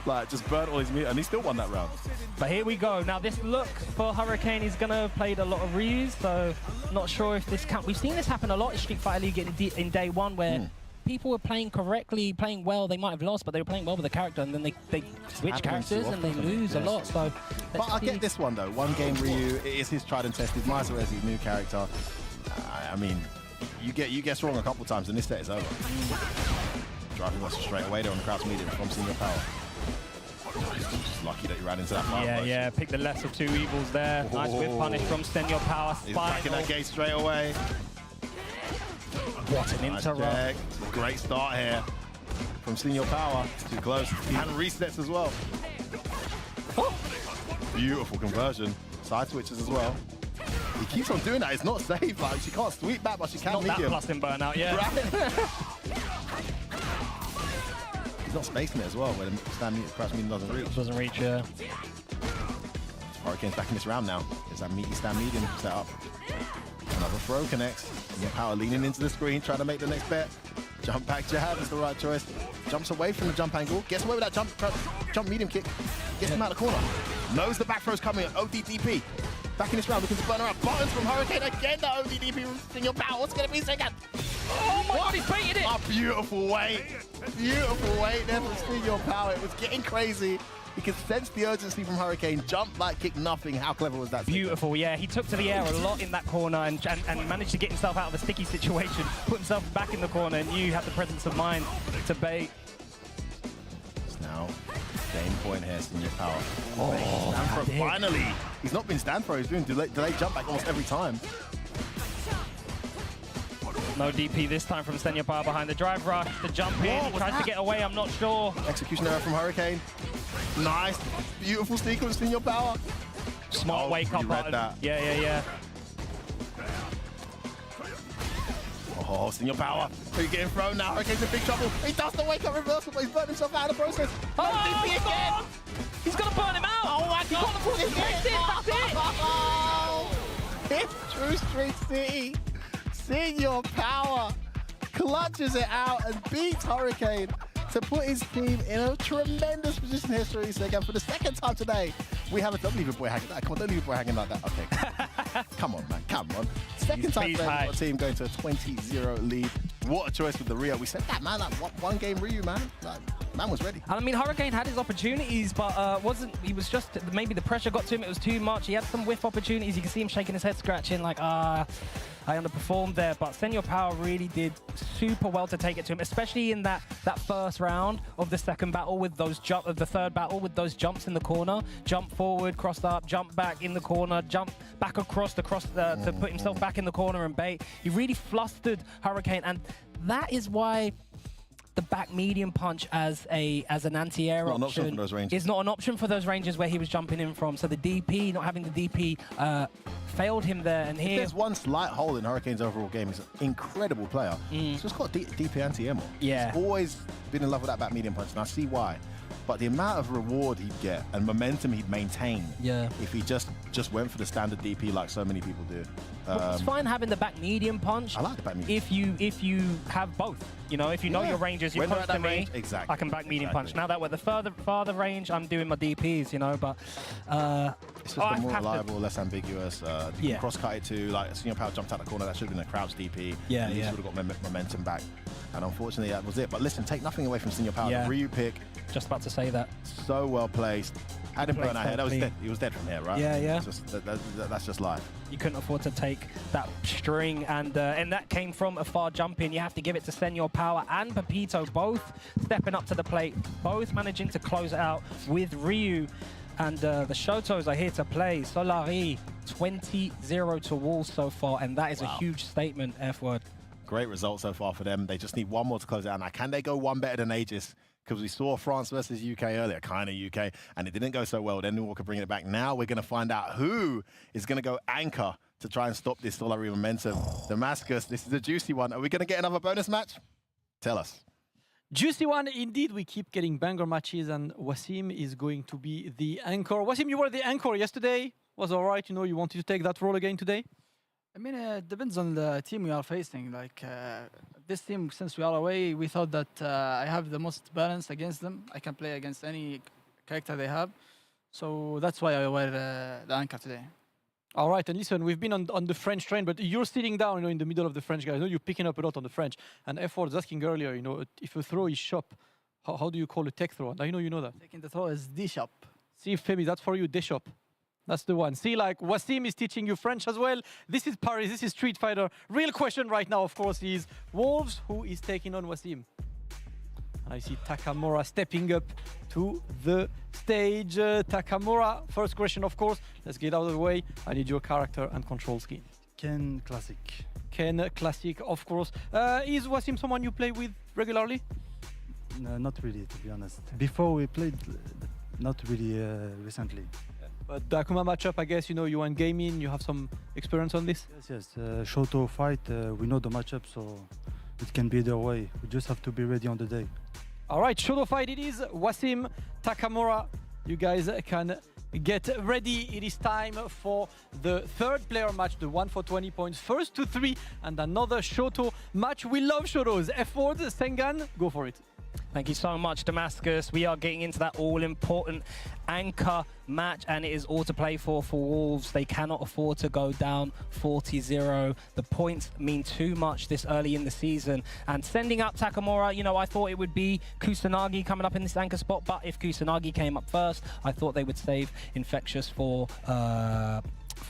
Like, just burnt all his meat, and he still won that round. But here we go. Now, this look for Hurricane, he's going to have played a lot of Ryus, so not sure if this can. We've seen this happen a lot in Street Fighter League in day one, where people were playing correctly, playing well. They might have lost, but they were playing well with the character, and then they switch characters and they lose a lot. So, but I get this one though. One game Ryu, it is his tried and tested. Miser is his new character. I mean, you guess wrong a couple times, and this set is over. Driving Russell straight away there on the crouch medium from Senior Power. Just lucky that you ran into that fire. Yeah, pick the less of two evils there. Nice whip punish from Senior Power. He's backing that gate straight away. What an interrupt. Great start here from Senior Power. Too close. And resets as well. Beautiful conversion. Side switches as well. He keeps on doing that. It's not safe. Like, she can't sweep back, but she can Not that medium. plus in burnout, yeah. He's not spacing it as well, where the crouch medium doesn't reach. Doesn't reach, yeah. Hurricane's back in this round now. There's that meaty stand medium set up. Another throw connects. Senior Power leaning into the screen, trying to make the next bet. Jump back jab is the right choice. Jumps away from the jump angle. Gets away with that jump medium kick. Gets him out of the corner. Knows the back throw's coming. ODDP. Back in this round, looking to burn around. Buttons from Hurricane again. The ODDP from Senior Power. What's going to be second? Oh my God, he's baited it! A beautiful weight. Beautiful weight there from Senior Power. It was getting crazy. He could sense the urgency from Hurricane. Jump, like, kick, nothing. How clever was that? Beautiful, yeah. He took to the air a lot in that corner and managed to get himself out of a sticky situation, put himself back in the corner, and you had the presence of mind to bait. It's now game point here, Senior Power. Oh, Stanford, finally. He's not been Stanford. He's doing delayed jump back almost every time. No DP this time from Senior Power behind the drive rush. The jump in, he tries to get away, I'm not sure. Execution error from Hurricane. Nice, beautiful sequence, Senior Power. Smart wake up button. Yeah. Oh, Senior Power. He's getting thrown now. Hurricane's in big trouble. He does the wake up reversal, but he's burnt himself out of the process. Oh, DP again. He's going to burn him out. Oh my God. That's it. It's True Street City. Senior Power clutches it out and beats Hurricane to put his team in a tremendous position here. So again, for the second time today, we have a... Don't leave your boy hanging. Come on, don't leave your boy hanging like that. Okay. Come on, man. Come on. Second time today, we've got a team going to a 20-0 lead. What a choice with the Rio. We said that, man. Like, one game Ryu, man. Like, man was ready. I mean, Hurricane had his opportunities, but he was just, maybe the pressure got to him. It was too much. He had some whiff opportunities. You can see him shaking his head, scratching, like, I underperformed there, but Senior Power really did super well to take it to him, especially in that first round of the second battle with those the third battle with those jumps in the corner. Jump forward, cross up, jump back in the corner, jump back across to put himself back in the corner and bait. He really flustered Hurricane, and that is why the back medium punch as an anti-air option is not an option for those ranges where he was jumping in from. So the DP, not having the DP, failed him there. And here, there's one slight hole in Hurricane's overall game. He's an incredible player. He's just got DP anti-air. Yeah. He's always been in love with that back medium punch, and I see why. but the amount of reward he'd get and momentum he'd maintain if he just went for the standard DP like so many people do. It's fine having the back medium punch. I like the back medium. If you have both. You know, if you know your ranges, you're close to me. Exactly. I can back medium punch. Now that we're the farther range, I'm doing my DPs. You know, but it's just more reliable, less ambiguous. You can cross cut it too. Like Senior Power jumped out the corner. That should have been a crouch DP. Yeah, and he would have got momentum back. And unfortunately, that was it. But listen, take nothing away from Senior Power. The Ryu pick. Just about to say that. So well placed. Had him burn out here. That was dead. He was dead from here, right? Yeah. That's just life. You couldn't afford to take that string, and that came from a far jump in. You have to give it to Senor Power and Pepito, both stepping up to the plate, both managing to close it out with Ryu. And the Shotos are here to play. Solari, 20-0 to Wolves so far, and that is a huge statement, F-word. Great result so far for them. They just need one more to close it out. Now, can they go one better than Aegis? Because we saw France versus UK earlier, kind of UK, and it didn't go so well. Then Walker bringing it back. Now we're going to find out who is going to go anchor to try and stop this Solari momentum. Damascus, this is a juicy one. Are we going to get another bonus match? Tell us. Juicy one indeed. We keep getting banger matches, and Wasim is going to be the anchor. Wasim, you were the anchor yesterday. Was all right. You know, you wanted to take that role again today. I mean, it depends on the team we are facing. Like this team, since we are away, we thought that I have the most balance against them. I can play against any character they have. So that's why I wear the anchor today. All right, and listen, we've been on the French train, but you're sitting down, you know, in the middle of the French guys. I know you're picking up a lot on the French. And F-word was asking earlier, you know, if a throw is shop, how do you call a tech throw? I know you know that. Taking the throw is D-shop. See, Femi, that's for you, D-shop. That's the one. See, like, Wasim is teaching you French as well. This is Paris, this is Street Fighter. Real question right now, of course, is Wolves, who is taking on Wasim? I see Takamura stepping up to the stage. Takamura, first question, of course. Let's get out of the way. I need your character and control scheme. Ken Classic. Ken Classic, of course. Is Wasim someone you play with regularly? No, not really, to be honest. Before we played, not really recently. But the Akuma matchup, I guess, you know, you went gaming, you have some experience on this? Yes. Shoto fight, we know the matchup, so it can be either way. We just have to be ready on the day. All right, Shoto fight it is. Wasim, Takamura, you guys can get ready. It is time for the third player match, the one for 20 points. First to 3 and another Shoto match. We love Shotos. F-word, Sengan, go for it. Thank you so much, Damascus. We are getting into that all-important anchor match, and it is all to play for Wolves. They cannot afford to go down 40-0. The points mean too much this early in the season. And sending up Takamura, you know, I thought it would be Kusanagi coming up in this anchor spot, but if Kusanagi came up first, I thought they would save Infectious for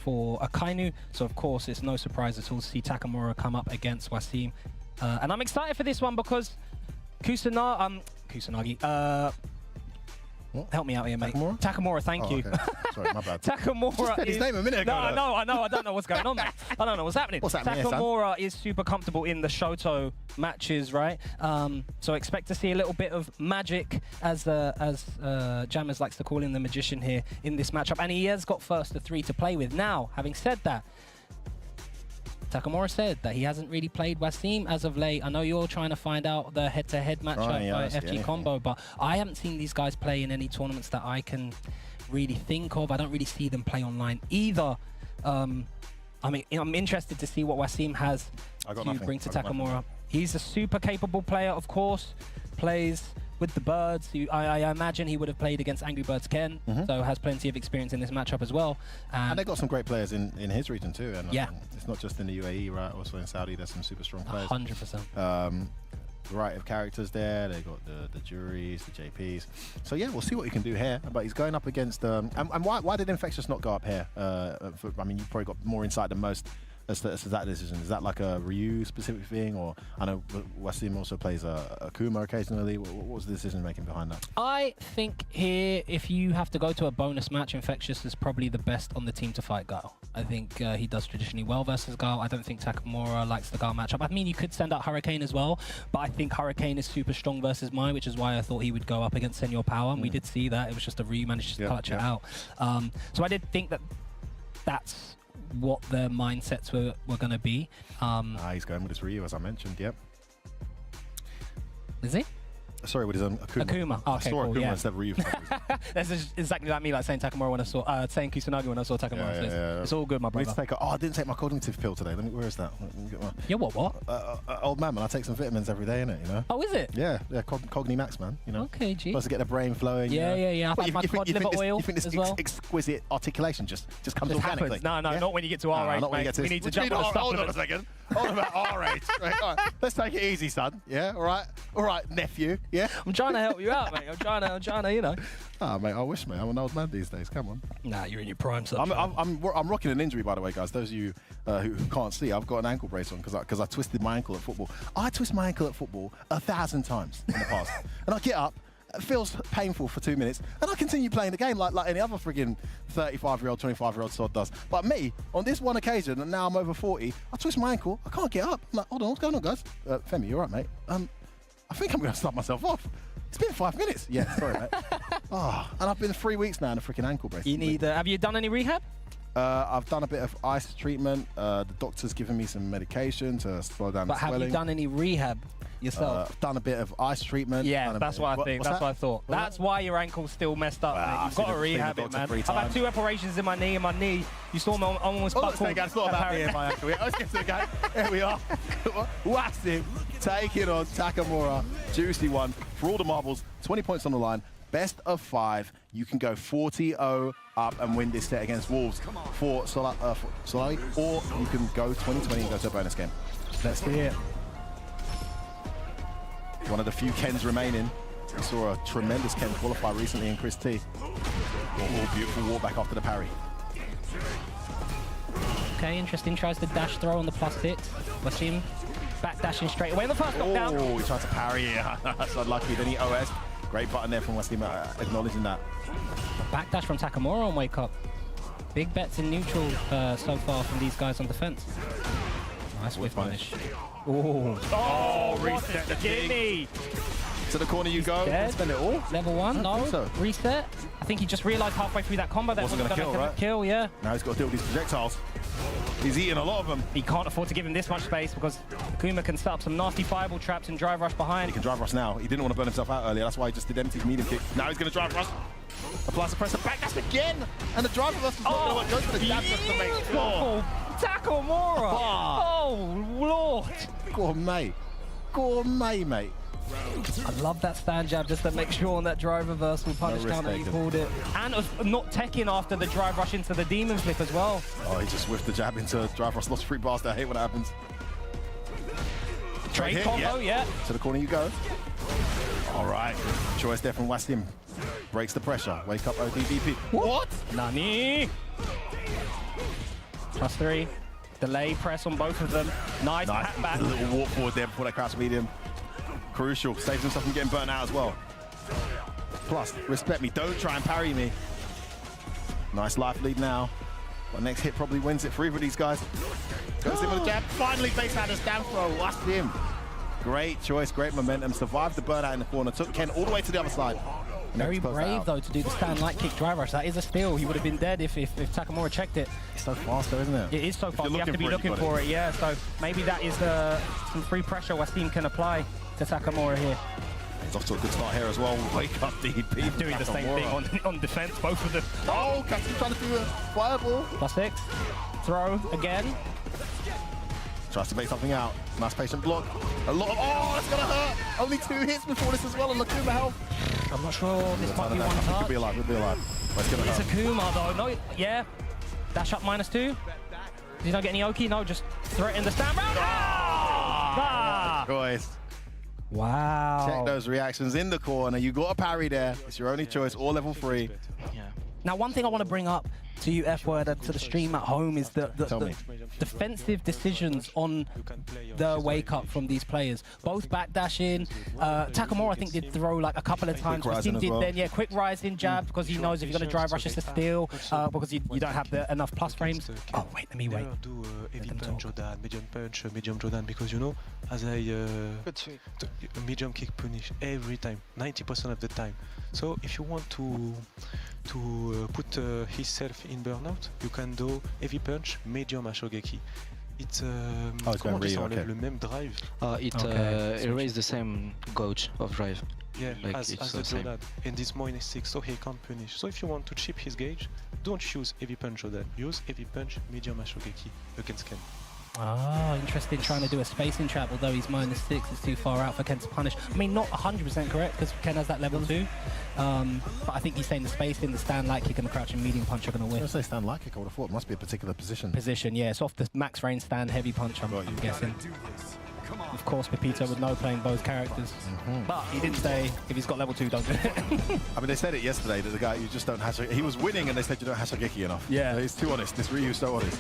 Akainu. So, of course, it's no surprise at all to see Takamura come up against Wasim. And I'm excited for this one because Kusanagi. Help me out here, mate. Takamura, thank you. Okay. Sorry, my bad. Takamura Just said his name a minute ago. I know. I don't know what's going on, mate. I don't know what's happening. What's happening Takamura is super comfortable in the Shoto matches, right? So expect to see a little bit of magic, as Jammers likes to call him, the magician here in this matchup. And he has got first to 3 to play with. Now, having said that, Takamura said that he hasn't really played Wasim as of late. I know you're trying to find out the head-to-head matchup by FG Combo, but I haven't seen these guys play in any tournaments that I can really think of. I don't really see them play online either. I mean, I'm interested to see what Wasim has to bring to Takamura. He's a super capable player, of course, plays with the Birds. I imagine he would have played against Angry Birds Ken, so has plenty of experience in this matchup as well. And they've got some great players in his region too. And yeah. It's not just in the UAE, right? Also in Saudi, there's some super strong players. 100%. Variety of characters there. They've got the juries, the JPs. So yeah, we'll see what he can do here. But he's going up against... and why did Infectious not go up here? I mean, you've probably got more insight than most as to that decision. Is that like a Ryu specific thing? Or I know Wasim also plays Akuma occasionally. What was the decision making behind that? I think here, if you have to go to a bonus match, Infectious is probably the best on the team to fight Gao. I think he does traditionally well versus Gao. I don't think Takamura likes the Gao matchup. I mean, you could send out Hurricane as well, but I think Hurricane is super strong versus Mai, which is why I thought he would go up against Senor Power, and we did see that. It was just a Ryu managed to clutch it out. So I did think that that's what their mindsets were going to be. He's going with his Ryu, as I mentioned, yep. Is he? sorry, with his own Akuma. Akuma. I Okay, saw cool, Akuma yeah. instead of Ryu. That's exactly like me, like saying Takamura when I saw, saying Kusanagi when I saw Takamura. So it's all good, my I need brother. to take I didn't take my cognitive pill today. Where is that? Let me get my, Yeah, what? old man, I take some vitamins every day, innit, you know? Oh, is it? Yeah, Cogni Max, man, you know? Okay, G. Supposed to get the brain flowing. Yeah, you know? yeah. I've What, had my cod liver oil you think this as well. exquisite articulation just comes Just organically? happens. No, Yeah? not when you get to our age, not when you mate. get to We this. need to What do you jump on mean, the hold on a supplement. second. Hold about our age. Right, all right. Let's take it easy, son. Yeah, all right, nephew. Yeah. I'm trying to help you out, mate. I'm trying to, you know. Ah, mate, I wish, mate. I'm an old man these days. Come on. Nah, you're in your prime, son. I'm rocking an injury, by the way, guys. Those of you who can't see, I've got an ankle brace on because I twisted my ankle at football. I twist my ankle at football 1,000 times in the past, and I get up. It feels painful for 2 minutes, and I continue playing the game like any other friggin' 35-year-old, 25-year-old sod does. But me, on this one occasion, and now I'm over 40, I twist my ankle. I can't get up. I'm like, hold on, what's going on, guys? Femi, you all right, mate? I think I'm going to start myself off. It's been 5 minutes. Yeah, sorry, mate. And I've been 3 weeks now in a freaking ankle brace. You need. Have you done any rehab? I've done a bit of ice treatment. The doctor's given me some medication to slow down the swelling. But have you done any rehab yourself? I've done a bit of ice treatment. Yeah, that's what I think. That's what I thought. That's why your ankle's still messed up, mate. You've got to rehab it, man. I've had 2 operations in my knee, and my knee, you saw me almost buckled. It's not about me and my ankle. Let's get to the game. Here we are. Wassim taking on Takamura. Juicy one for all the marbles. 20 points on the line. Best of 5. You can go 40-0 up and win this set against Wolves for Solari, or you can go 20-20 and go to a bonus game. Let's see it. One of the few Kens remaining. We saw a tremendous Ken qualify recently in Chris T. All beautiful walk back after the parry. Okay, interesting. Tries to dash throw on the +6. Wassim back dashing straight away in the first knockdown. Oh, he tried to parry it. That's unlucky. Then he OS. Great button there from Wassim, acknowledging that. Backdash from Takamura on wake up. Big bets in neutral so far from these guys on defense. Nice whiff punish. Oh, reset the gimme! To the corner you go. Spend it all. Level 1, no. So. Reset. I think he just realized halfway through that combo that wasn't going to kill, yeah. Now he's got to deal with these projectiles. He's eating a lot of them. He can't afford to give him this much space because Akuma can set up some nasty fireball traps and drive rush behind. He can drive rush now. He didn't want to burn himself out earlier. That's why he just did empty medium kick. Now he's going to drive rush. Applies the pressure back. That's again. And the driver rush is not going to work. Goes for the jab just to make sure. Takamura. Oh, Lord. Gourmet, mate. I love that stand jab just to make sure on that drive reversal punish counter he pulled it. And not teching after the drive rush into the demon flip as well. Oh, he just whiffed the jab into drive rush, lost 3 bars. I hate when that happens. Trade combo, yeah. To the corner you go. All right. Choice there from Wassim. Breaks the pressure. Wake up ODDP. What? Nani? +3. Delay press on both of them. Nice hat back. A little walk forward there before that crouch medium. Crucial. Saves himself from getting burnt out as well. Plus, respect me. Don't try and parry me. Nice life lead now. But next hit probably wins it for either of these guys. Goes in with a jab. Finally, base out a stand throw. Wassim. Great choice. Great momentum. Survived the burnout in the corner. Took Ken all the way to the other side. Very brave, though, to do the stand light kick drive rush. That is a steal. He would have been dead if Takamura checked it. It's so fast, though, isn't it? It is so fast. You have to be looking for it, yeah. So maybe that is some free pressure Wassim can apply to Takamura here. He's off to a good start here as well. Wake up, DP. Doing the same thing on defense, both of them. Oh, Captain trying to do a fireball. +6. Throw again. Tries to make something out. Nice patient block. A lot of... Oh, that's going to hurt. Only 2 hits before this as well on Akuma health. I'm not sure this might be one touch. Could be alive, could be alive. It's going to hurt. It's Akuma, though. No, yeah. Dash up -2. Did he not get any Oki? No, just threaten the stand round. Choice. Wow. Check those reactions in the corner. You got a parry there. It's your only choice, all level 3. Yeah. Now, one thing I want to bring up to you, F-Word, and to the stream at home is the defensive decisions on the wake-up from these players. Both backdashing. Takamura, I think, did throw like a couple of times. Wassim did then, yeah, quick rising jab, because he knows if you're going to drive rush, it's a steal, because you don't have enough plus frames. Oh, wait, let me wait. Do heavy punch Jodan, medium Jodan, because you know, as I medium kick punish every time, 90% of the time. So if you want to put himself in burnout, you can do heavy punch, medium Ashogeki. comment on dit, ça enlève le même drive. It erases the same gauge of drive. Yeah, like as the Donad. And it's -6, so he can't punish. So if you want to chip his gauge, don't use heavy punch Donad. Use heavy punch medium Ashogeki against Ken. Ah, interesting. Trying to do a spacing trap, although he's -6, it's too far out for Ken to punish. I mean, not 100% correct because Ken has that level 2. But I think he's saying the spacing, the stand light kick, and the crouching medium punch are going to win. I say stand light kick. I would have thought it must be a particular position. Position, yeah. It's off the max range stand heavy punch. I'm guessing. Of course, Pepito would know playing both characters, but he didn't say if he's got level 2, don't do it. I mean, they said it yesterday that the guy you just don't he was winning, and they said you don't Hashogeki enough. Yeah, he's too honest. This Ryu's so honest.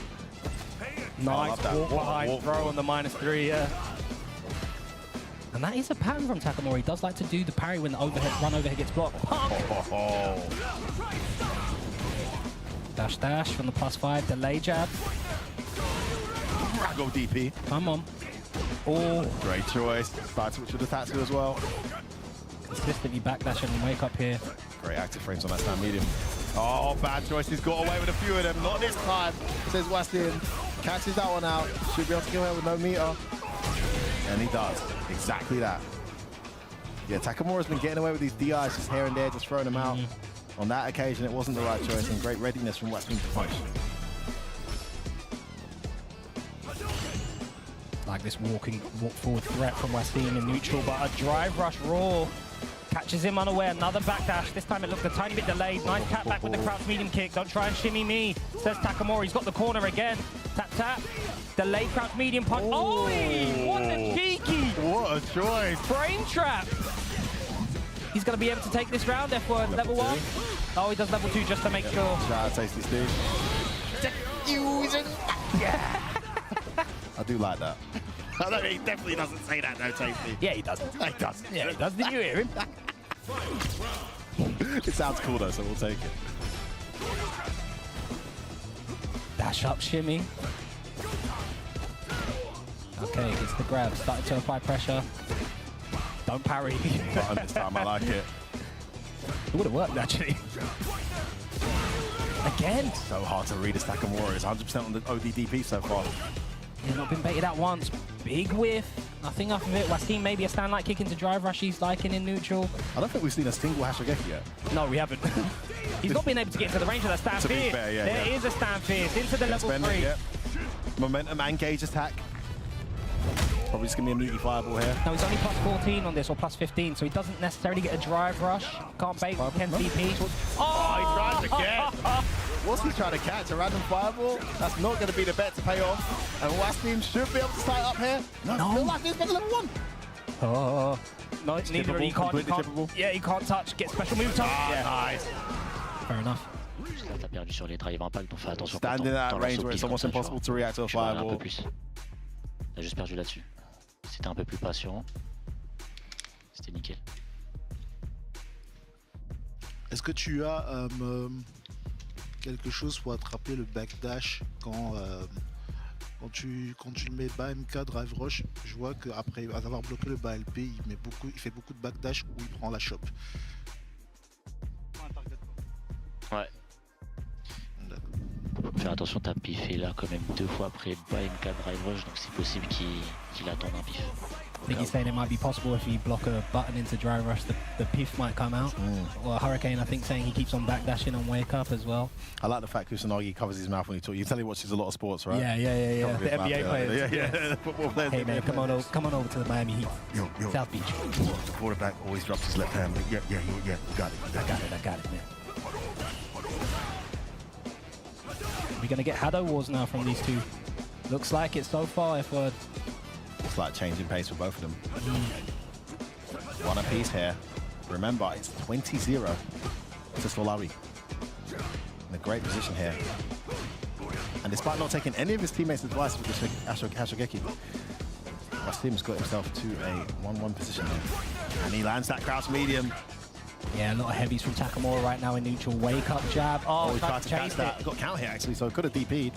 Nice walk behind throw on the -3, yeah. And that is a pattern from Takamori. He does like to do the parry when the run overhead gets blocked. Dash dash from the +5, delay jab. Go DP. Come on. Oh, great choice. Bad switch with the Tatsu as well. Consistently backdashing and wake up here. Great active frames on that stand medium. Oh, bad choice. He's got away with a few of them. Not this time, says Westin. Catches that one out. Should be able to get away with no meter. And he does. Exactly that. Yeah, Takamura's been getting away with these DIs just here and there, just throwing them out. On that occasion, it wasn't the right choice, and great readiness from Westin to punch. Like this walk forward threat from Westin in neutral, but a drive rush raw. Catches him unaware, another backdash. This time it looked a tiny bit delayed. Nice tap back with the crouch medium kick. Don't try and shimmy me, says Takamori. He's got the corner again. Tap, tap. Delayed crouch medium punch. Oh, what a cheeky. What a choice. Brain trap. He's going to be able to take this round, F1, level 1. Oh, he does level 2 just to make sure. Shout out Tasty Steve. Yeah. I do like that. I know he definitely doesn't say that, though, Tasty. Yeah, he does. He does. Yeah, he does. Did you hear him? It sounds cool, though, so we'll take it. Dash up, shimmy. Okay, gets the grab. Starting to apply pressure. Don't parry. Not this time, I like it. It would have worked, actually. Again. So hard to read a Takamura. It's 100% on the ODDP so far. He's not been baited out once. Big whiff. Nothing off of it. Westin maybe a stand light kick into drive rush he's liking in neutral. I don't think we've seen a single Hashogeki yet. No, we haven't. He's not been able to get into the range of that stand fierce. There is a stand fierce into the level 3. Yeah. Momentum and gauge attack. Probably just going to be immediately viable here. No, he's only +14 on this, or +15, so he doesn't necessarily get a drive rush. Can't bait Ken's DP. Oh, he tries again. What's he trying to catch? A random fireball? That's not going to be the bet to pay off. And Westin should be able to start up here. No. Westin's got level 1. Oh. No, neither. He can't. Yeah, he can't touch. Get special move touch. Yeah, nice. Fair enough. Standing at that range where it's almost impossible to react to a fireball. Il a juste perdu là-dessus. C'était un peu plus patient. C'était nickel. Est-ce que tu as quelque chose pour attraper le backdash quand tu le mets bas MK drive rush? Je vois qu'après avoir bloqué le bas LP, il fait beaucoup de backdash où il prend la chope. Ouais. Faire attention, t'as piffé là quand même 2 fois après bas MK drive rush, donc c'est possible qu'il attende un pif. I think he's saying it might be possible if you block a button into drive rush, the piff might come out. Or Hurricane, I think, saying he keeps on backdashing on wake up as well. I like the fact Kusanagi covers his mouth when he talks. You tell he watches a lot of sports, right? Yeah. The NBA players. Yeah. Football players. Hey man, come on over to the Miami Heat. Yo. South Beach. The quarterback always drops his left hand. Yeah, you got it. I got it, man. We're gonna get Hado Wars now from these two. Looks like it so far, F-word. It's like changing pace for both of them. One apiece here. Remember, it's 20-0 to Solari. In a great position here. And despite not taking any of his teammates' advice with the Hashogeki, Westin's got himself to a 1-1 position here. And he lands that crouch medium. Yeah, a lot of heavies from Takamura right now in neutral. Wake up jab. Oh, he tried to catch that. Got count here actually, so could have DP'd.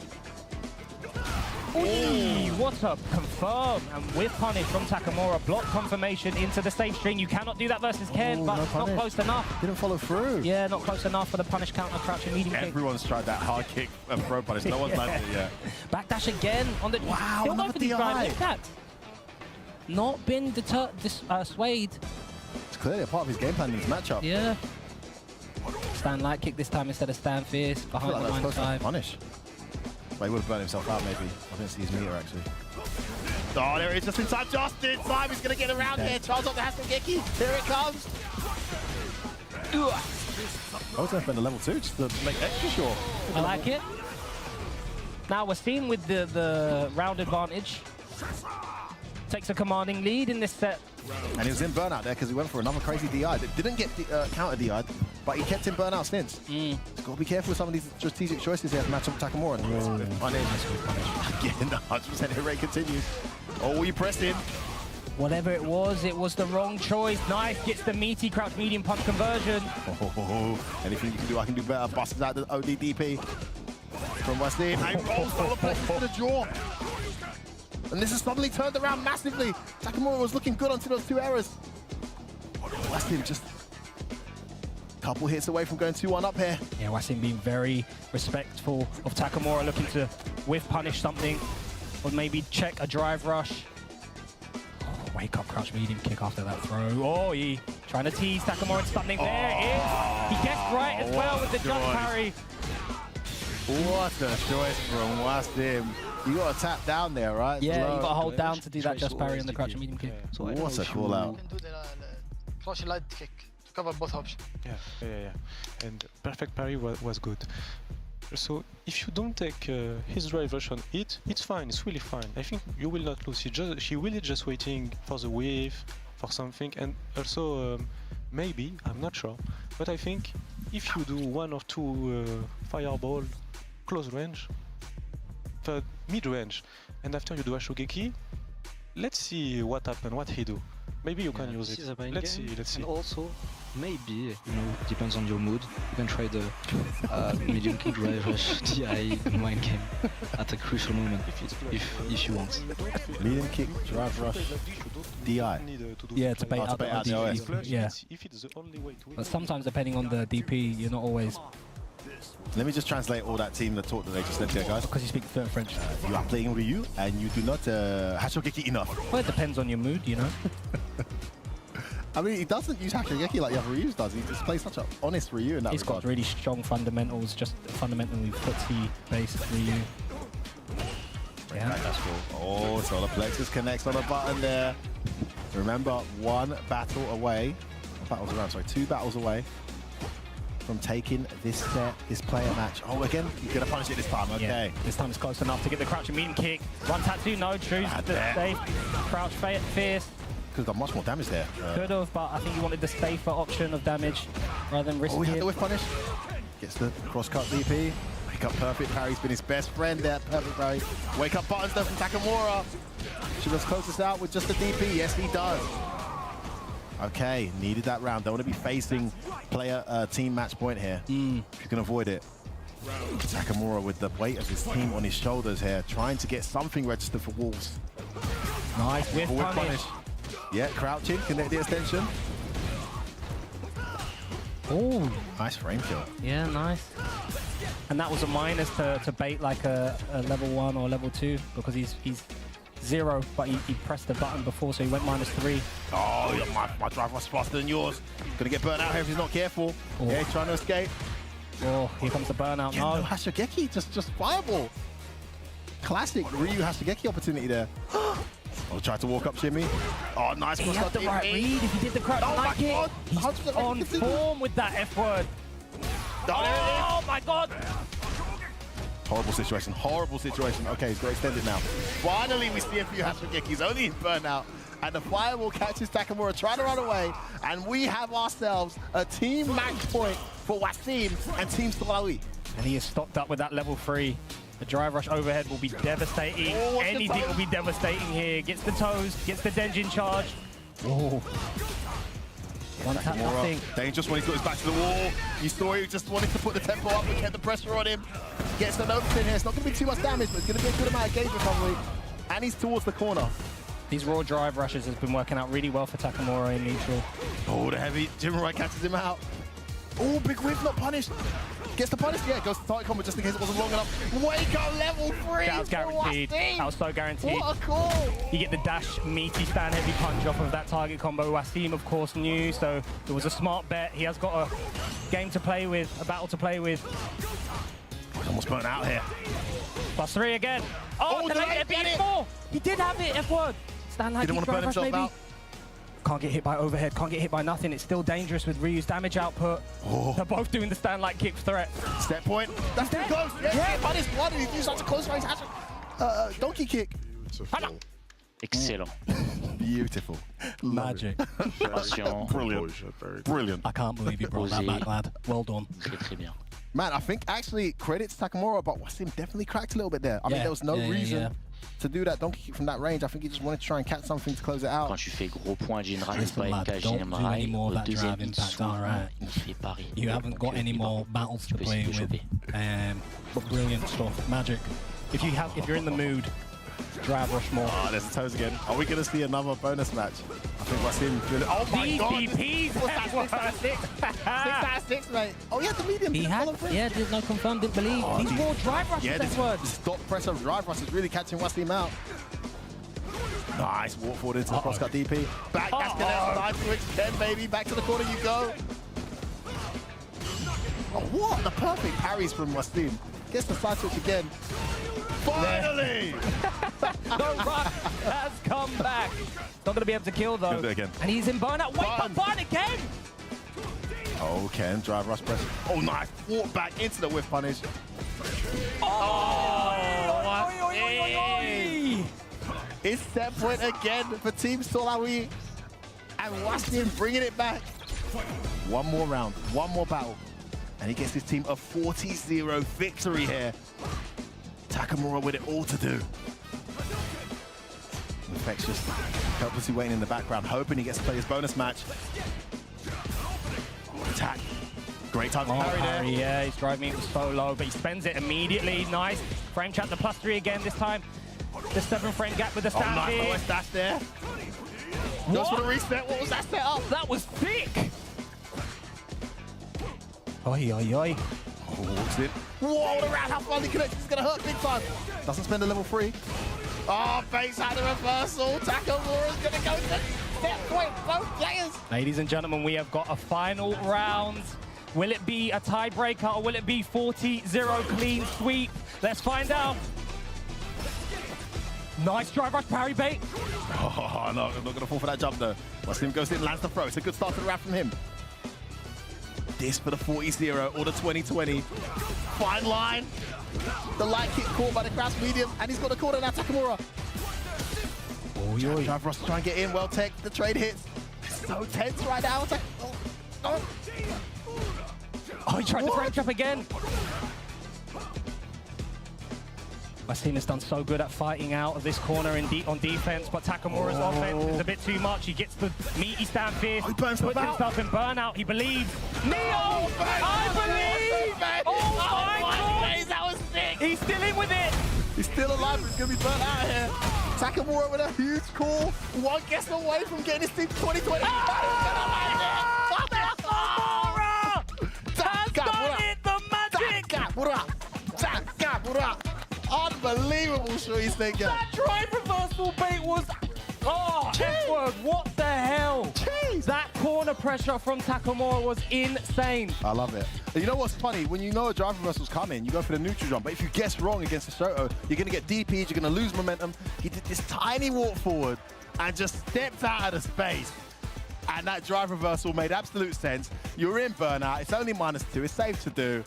Ooh, what a confirm. And with punish from Takamura, block confirmation into the safe string. You cannot do that versus Ken, but not close enough. Didn't follow through. Yeah, not close enough for the punish counter, crouching medium kick. Everyone's tried that hard kick and throw punish. No one's landed it yet. Backdash again on the... Wow, Still another going for the DI. drive. Look at that. Not been swayed. It's clearly a part of his game plan in this matchup. Yeah. Stand light kick this time instead of stand fierce. Behind the line side. Punish. But he would have burnt himself out maybe. I didn't see his meter actually. Oh, there it is, just in time. Just in time. He's going to get around here. Charles on the Hasselgeki. Here it comes. I was going to spend a level 2 just to make extra sure. I like it. Now we're seeing with the round advantage. Takes a commanding lead in this set. And he was in burnout there because he went for another crazy DI. Didn't get counter DI'd, but he kept in burnout since. He's got to be careful with some of these strategic choices here to match up with Takamura. Again, the 100% hit rate continues. Oh, you pressed him. Whatever it was the wrong choice. Nice, gets the meaty crouch medium punch conversion. Oh, anything you can do, I can do better. Busts out the ODDP from Wasim. And rolls all the places to the jaw. And this has suddenly turned around massively. Takamura was looking good until those 2 errors. Wasim just a couple hits away from going 2-1 up here. Yeah, Wasim being very respectful of Takamura, looking to whiff punish something, or maybe check a drive rush. Oh, wake up crouch medium kick after that throw. Oh, he trying to tease Takamura and something. There it is. He guessed right as well with the jump parry. What a choice from Wasim. You got to tap down there, right? Yeah, Low. you got to hold down to do that just parry on the crouch medium kick. So what a call out. do the crouch light kick to cover both options. Yeah. And perfect parry was good. So if you don't take his drive rush on it, it's fine. It's really fine. I think you will not lose. She really just waiting for the wave, for something, and also maybe, I'm not sure, but I think if you do 1 or 2 fireball close range, mid-range, and after you do a Shogeki, let's see what happened, what he do. Maybe you can use it. Let's see. And also, maybe, depends on your mood, you can try the medium kick drive rush DI mind game at a crucial moment if you want. Medium kick drive rush DI. Yeah, to bait out the DP. Yeah. But sometimes depending on the DP, you're not always... Let me just translate all that team, the talk that they just said there, guys. Because you speak French. You are playing Ryu and you do not Hashogeki enough. Well, it depends on your mood, you know. I mean, he doesn't use Hashogeki like the other Ryus does. He just plays such an honest Ryu in that He's regard. got really strong fundamentals, just fundamentally footsie-based Ryu. Yeah, that's cool. Oh, Solar Plexus connects on a button there. Remember, 1 battle away. 2 battles away from taking this player match. Oh, again, you're going to punish it this time, okay. Yeah, this time it's close enough to get the crouching medium kick. One tattoo, no, choose the safe. Crouch fierce. Could have done much more damage there. Could have, but I think you wanted the safer option of damage rather than risking he had it. the whiff punish. Gets the cross-cut DP. Wake up perfect parry's been his best friend there, perfect parry. Wake up buttons though from Takamura. Should have closed this out with just the DP. Yes, he does. Okay, needed that round. Don't want to be facing player team match point here. If you can avoid it. Takamura with the weight of his team on his shoulders here, trying to get something registered for Wolves. Nice whiff punish. Yeah, crouching, connect the extension. Oh, nice frame kill. Yeah, nice. And that was a minus to bait like a level 1 or level 2 because he's 0, but he pressed the button before, so he went -3. Oh, yeah, my drive was faster than yours. Gonna get burnt out here if he's not careful. Oh. Yeah, he's trying to escape. Oh, here comes the burnout. Yeah, no, Hashogeki, just fireball. Classic Ryu Hashogeki opportunity there. Oh, tried to walk up shimmy. Oh, nice. He had the right read. If he did the crouch like it, he's on form with that F word. Oh my God. Horrible situation, horrible situation. Okay, he's got extended now. Finally, we see a few Hashogekis, only in burnout. And the fireball catches Takamura trying to run away. And we have ourselves a team match point for Wasim and Team Salawi. And he is stocked up with that level 3. The drive rush overhead will be devastating. Oh, anything will be devastating here. Gets the toes, gets the Denjin charge. Oh. One tap, nothing. Dangerous when he's got his back to the wall. You saw he just wanted to put the tempo up and get the pressure on him. Gets the notice in here. It's not going to be too much damage, but it's going to be a good amount of gauge recovery. And he's towards the corner. These raw drive rushes has been working out really well for Takamura in neutral. Oh, the heavy. Jimmy catches him out. Oh, big whiff, not punished. Gets the punish. Yeah, goes to target combo just in case it wasn't long enough. Wake up level 3. That was guaranteed. That was so guaranteed. What a call. You get the dash, meaty stand heavy punch off of that target combo. Wasim, of course, knew, so it was a smart bet. He has got a game to play with, a battle to play with. Almost burnt out here. +3 again. Oh, can I get it? 4. He did have it, F-word. Stand like Didn't want to burn himself out. Can't get hit by overhead, can't get hit by nothing. It's still dangerous with Ryu's damage output. Oh. They're both doing the stand like kick threat. Step point. That's too close. Yeah, but it's one. He's used such a close range. Donkey kick. Excellent. Beautiful. Magic. Brilliant. Brilliant. I can't believe you brought that back, lad. Well done. Très bien. Man, I think actually credits Takamura, but Wasim definitely cracked a little bit there. I mean, there was no reason to do that donkey kick from that range. I think he just wanted to try and catch something to close it out. Quand tu fais gros point général, Listen, pas lad, MK don't do any général, more of au that deuxième drive hit, impact, souvent, alright? on fait pari. You haven't got any more battles to play with. But brilliant stuff. Magic. If you're in the mood, drive rush more. Oh, there's the toes again. Are we going to see another bonus match? I think Wasim. Oh my god! What's that? 6 out of 6, mate. Oh, yeah, the medium. He had, there's no confirmed, didn't believe. These more drive rushes, yeah, that's word. Stop pressure drive rush is really catching Wasim out. Nice, walk forward into the crosscut DP. Back, that's nice switch, 10 baby, back to the corner you go. Oh, what? The perfect parries from Wasim. Gets the side switch again. Finally! The rush has come back. Not going to be able to kill though. Again. And he's in burnout. Wait, but burn again! Oh, Ken, drive rush press. Oh, nice. Walk back into the whiff punish. It's set point again for Team Solawi. And Wasim bringing it back. One more round, one more battle. And he gets his team a 40-0 victory here. Takamura with it all to do. Infectious, helplessly waiting in the background, hoping he gets to play his bonus match. Attack. Great time to parry there. Yeah, his drive meter was so low, but he spends it immediately. Nice. Frame trap the +3 again this time. The 7-frame gap with the stand nice dash there. Goes for the reset. What was that set up? That was thick. Oi, oi, oi. Oh, walks in. Whoa, the roundhouse finally connected. It's going to hurt big time. Doesn't spend a level 3. Oh, base had a reversal. Takamura's going to go to set point. Both players. Ladies and gentlemen, we have got a final round. Will it be a tiebreaker or will it be 40-0 clean sweep? Let's find out. Nice drive rush parry bait. Oh, no, I'm not going to fall for that jump, though. Wasim goes in, lands the throw. It's a good start to the round from him. This for the 40-0 or the 20-20. Fine line. The light kick caught by the crash medium, and he's got the corner now, Takamura. Oh, drive rush to try and get in. Well tech, the trade hits. It's so tense right now. Oh, he tried the frame trap again. Wasim has done so good at fighting out of this corner on defense, but Takamura's offense is a bit too much. He gets the meaty stand fierce, puts himself in burnout. He believes. Neo! I believe! Oh my god! That was sick! He's still in with it! He's still alive, but he's going to be burnt out here. Takamura with a huge call. One guess away from getting his team 2020. Takamura! Has done it! The magic! Takamura! Unbelievable Shui Stinger. That drive reversal bait was... Oh, F-word, what the hell? Jeez. That corner pressure from Takamura was insane. I love it. And you know what's funny? When you know a drive reversal's coming, you go for the neutral jump. But if you guess wrong against the Shoto, you're going to get DP'd, you're going to lose momentum. He did this tiny walk forward and just stepped out of the space. And that drive reversal made absolute sense. You're in burnout. It's only -2. It's safe to do.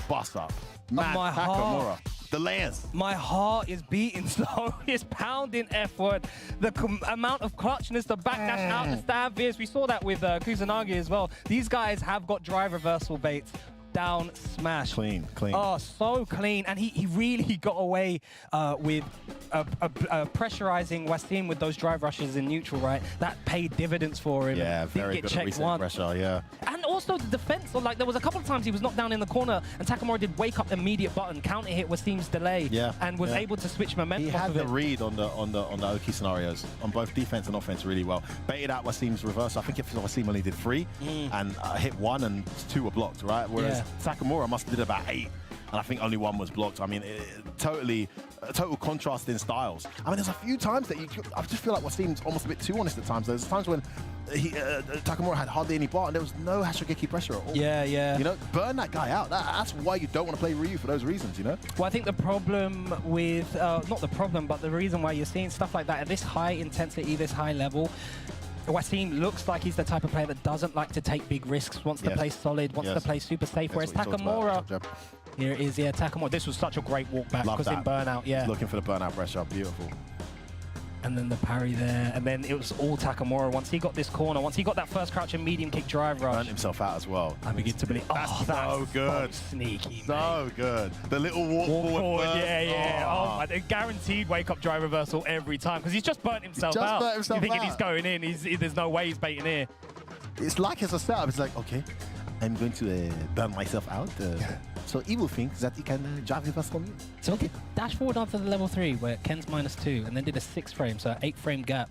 Bust up. Man, my Takamura. heart. The layers. My heart is beating so it's pounding F-word. The amount of clutchness, the backdash out the stand fierce. We saw that with Kusanagi as well. These guys have got drive reversal baits. Down smash. Clean. Oh, so clean. And he really got away with pressurizing Wasim with those drive rushes in neutral, right? That paid dividends for him. Yeah, very Didn't get good at checked reset once. pressure, yeah. And also the defense. Like there was a couple of times he was knocked down in the corner, and Takamura did wake up immediate button, counter hit Wasim's delay, and was able to switch momentum. He had the read on the Oki scenarios on both defense and offense really well. Baited out Wasim's reverse. I think if Wasim only did 3 and hit 1 and 2 were blocked, right? Whereas Takamura must have did about 8. And I think only 1 was blocked. I mean, total contrast in styles. I mean, there's a few times that I just feel like Wasim's almost a bit too honest at times. There's times when Takamura had hardly any bar and there was no Hashogeki pressure at all. Yeah. You know, burn that guy out. That's why you don't want to play Ryu for those reasons, you know? Well, I think the problem with, not the problem, but the reason why you're seeing stuff like that at this high intensity, this high level, Wasim looks like he's the type of player that doesn't like to take big risks, wants to play solid, wants to play super safe, whereas Takamura... Here it is, Takamura. This was such a great walk back because in burnout, He's looking for the burnout pressure, beautiful. And then the parry there, and then it was all Takamura. Once he got this corner, once he got that first crouch and medium kick drive rush. Burnt himself out as well. I begin to believe, that's so good. So sneaky, so good. The little walk forward first. Oh, my, guaranteed wake-up drive reversal every time because he's just burnt himself out. You're thinking he's going in, there's no way he's baiting here. It's like as a setup, it's like, okay, I'm going to burn myself out. So he will think that he can drive reverse from you. So okay, dash forward after the level 3 where Ken's -2 and then did a 6 frame, so 8 frame gap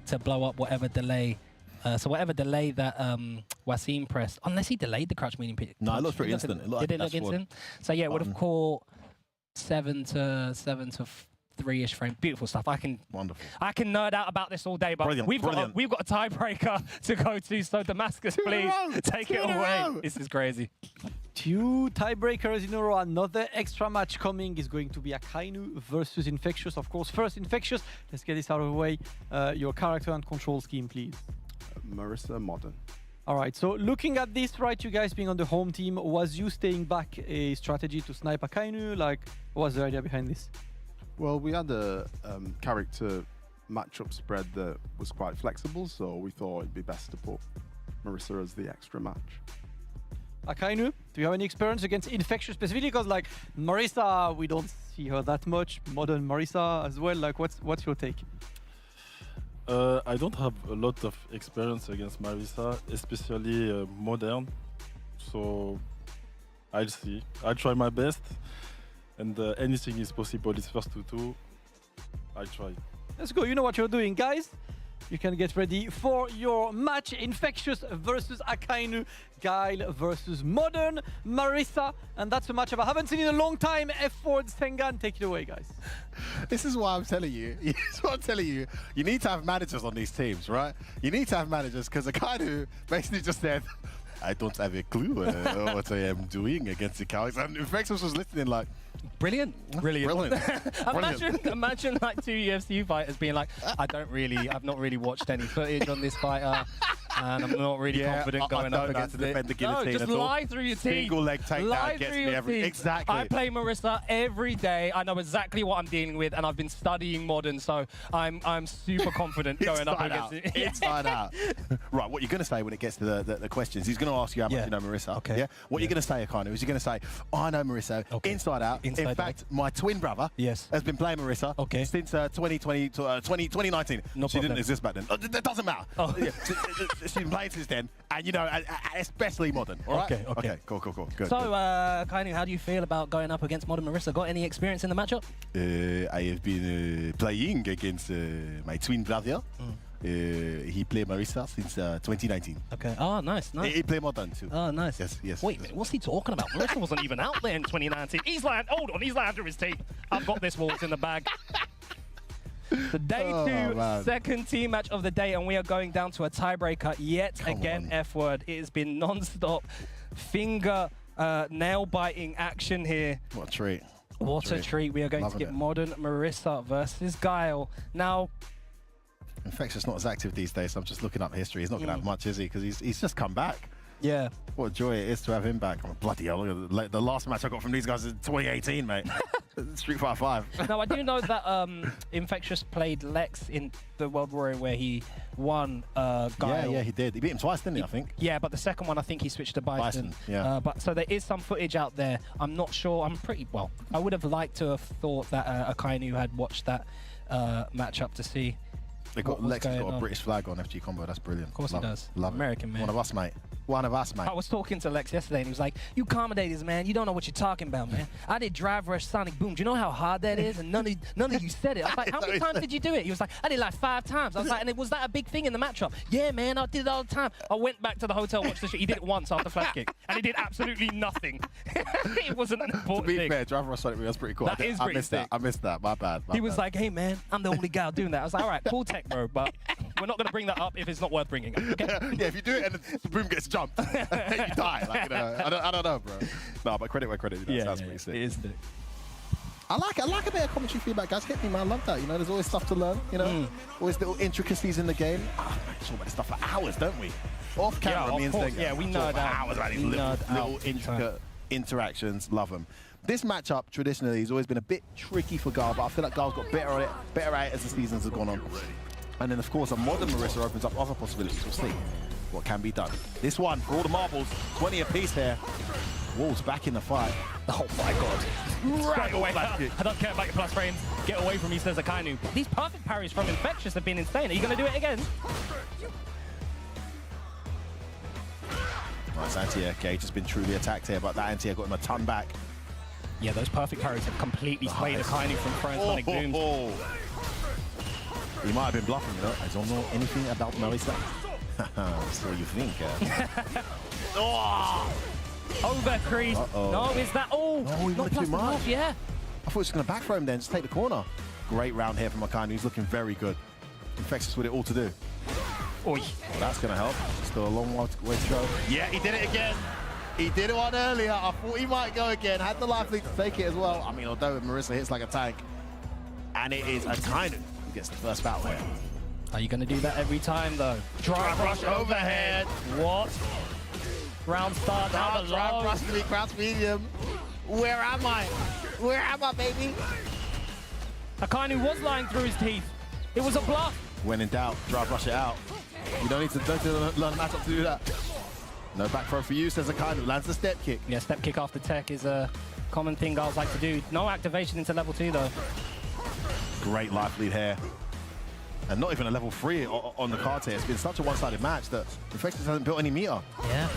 to blow up whatever delay. So whatever delay that Wasim pressed, unless he delayed the crouch medium pick. No, it looks pretty instant. Did it look instant? So yeah, it would have caught 7 to 3-ish frame. Beautiful stuff. I can nerd out about this all day, but we've got a tiebreaker to go to. So Damascus, please take it away. This is crazy. 2 tiebreakers in a row. Another extra match coming is going to be Akainu versus Infectious. Of course, first Infectious. Let's get this out of the way. Your character and control scheme, please. Marisa Modern. All right, so looking at this, right, you guys being on the home team, was you staying back a strategy to snipe Akainu? Like, what was the idea behind this? Well, we had a character matchup spread that was quite flexible, so we thought it'd be best to put Marisa as the extra match. Akainu, do you have any experience against Infectious specifically? Because like Marisa, we don't see her that much. Modern Marisa as well. Like, what's your take? I don't have a lot of experience against Marisa, especially modern. So I'll see. I'll try my best, and anything is possible. It's first to 2. I'll try. Let's go. You know what you're doing, guys. You can get ready for your match. Infectious versus Akainu. Guile versus Modern Marisa. And that's a matchup I haven't seen in a long time. F4 Sengan, take it away, guys. This is why I'm telling you. This is what I'm telling you. You need to have managers on these teams, right? You need to have managers because Akainu basically just said, I don't have a clue what I am doing against the Cows. And Infectious was listening like, Brilliant. Imagine like 2 UFC fighters being like, I've not really watched any footage on this fighter, and I'm not really confident going up against it. No, just lie through your teeth. Single leg takedown gets me every. Exactly. I play Marisa every day. I know exactly what I'm dealing with, and I've been studying Modern, so I'm super confident going up against it. Inside out. Right, what you're going to say when it gets to the questions, he's going to ask you how much you know Marisa. Okay. Yeah? What you're going to say, Akainu, is you're going to say, I know Marisa inside out. In fact, my twin brother has been playing Marisa since 2019. No she didn't exist back then. It doesn't matter. She's been playing since then, and you know, especially Modern. All right? Okay. Cool. Good. So, Akainu, how do you feel about going up against Modern Marisa? Got any experience in the matchup? I have been playing against my twin brother. He played Marisa since 2019. Okay. Oh, nice. He played Modern too. Oh, nice. Yes. Wait a minute, what's he talking about? Marisa wasn't even out there in 2019. Hold on, he's lying through his teeth. I've got this waltz in the bag. The day 2 second team match of the day, and we are going down to a tiebreaker yet again. F-word. It has been non-stop finger nail-biting action here. What a treat. What a treat. We are going to get Modern Marisa versus Guile. Now, Infectious not as active these days, so I'm just looking up history. He's not going to have much, is he? Because he's just come back. Yeah. What a joy it is to have him back. Oh, bloody hell, look at the last match I got from these guys is 2018, mate. Street Fighter 5. Now, I do know that Infectious played Lex in the World Warrior where he won Guile. Yeah, he did. He beat him twice, didn't he, I think? Yeah, but the second one, I think he switched to Bison. But so there is some footage out there. I'm not sure. I would have liked to have thought that Akainu had watched that matchup to see. Lex has got a British flag on FG Combo. That's brilliant. Of course he does. Love American it. man. One of us, mate. one of us, mate. I was talking to Lex yesterday, and he was like, "You commentators, man, you don't know what you're talking about, man. I did Drive Rush Sonic Boom. Do you know how hard that is? And none of you said it." I was like, "How many times did you do it?" He was like, "I did like 5 times." I was like, "And was that a big thing in the matchup?" "Yeah, man, I did it all the time." I went back to the hotel, watched the shit. He did it once after flash kick, and he did absolutely nothing. It wasn't an important thing. To be fair, Drive Rush Sonic Boom was pretty cool. That is pretty sick. I missed that. My bad. He was like, "Hey, man, I'm the only guy doing that." I was like, "All right, cool tech, bro, but we're not going to bring that up if it's not worth bringing up." Okay? Yeah, if you do it and the boom gets jumped, you die. Like, you know, I don't know, bro. No, but credit where credit is. Yeah, That's pretty sick. It is sick. I like a bit of commentary feedback, guys. Hit me, man. I love that. You know, there's always stuff to learn. You know, always little intricacies in the game. Oh, man, we talk about this stuff for hours, don't we? Off camera, me and Sting. Yeah, we nerd out. Hours about these little intricate interactions. Love them. This matchup traditionally has always been a bit tricky for Gar, but I feel like Gar's got better at it as the seasons have gone on. And then, of course, a modern Marissa opens up other possibilities. We'll see what can be done. This one, for all the marbles, 20 apiece here. Wolves back in the fight. Oh my god. Right away. I don't care about your plus frames. Get away from me, says Akainu. These perfect parries from Infectious have been insane. Are you going to do it again? Nice anti-air. Gage has been truly attacked here, but that anti-air got him a ton back. Yeah, those perfect parries have completely swayed Akainu from throwing Sonic Booms. He might have been bluffing, you know. I don't know anything about Marissa. So you think, Over crease. No, is that all? No, he wanted too much. Yeah. I thought he was going to back throw him then, just take the corner. Great round here from Akainu. He's looking very good. Infectious with it all to do. Oi. That's going to help. Still a long way to go. Yeah, he did it again. He did it one earlier. I thought he might go again. Had the life lead to take it as well. I mean, although Marissa hits like a tank. And it is Akainu who gets the first battle here. Are you going to do that every time, though? Drive rush overhead. What? Round start down the Drive rush to me, crouch medium. Where am I? Where am I, baby? Akainu was lying through his teeth. It was a bluff. When in doubt, drive rush it out. You don't need to learn a matchup to do that. No back throw for you, says Akainu. Lands the step kick. Yeah, step kick after tech is a common thing guys like to do. No activation into level 2, though. Great life lead here. And not even a level 3 on the card here. It's been such a one-sided match that Infectious hasn't built any meter. Yeah.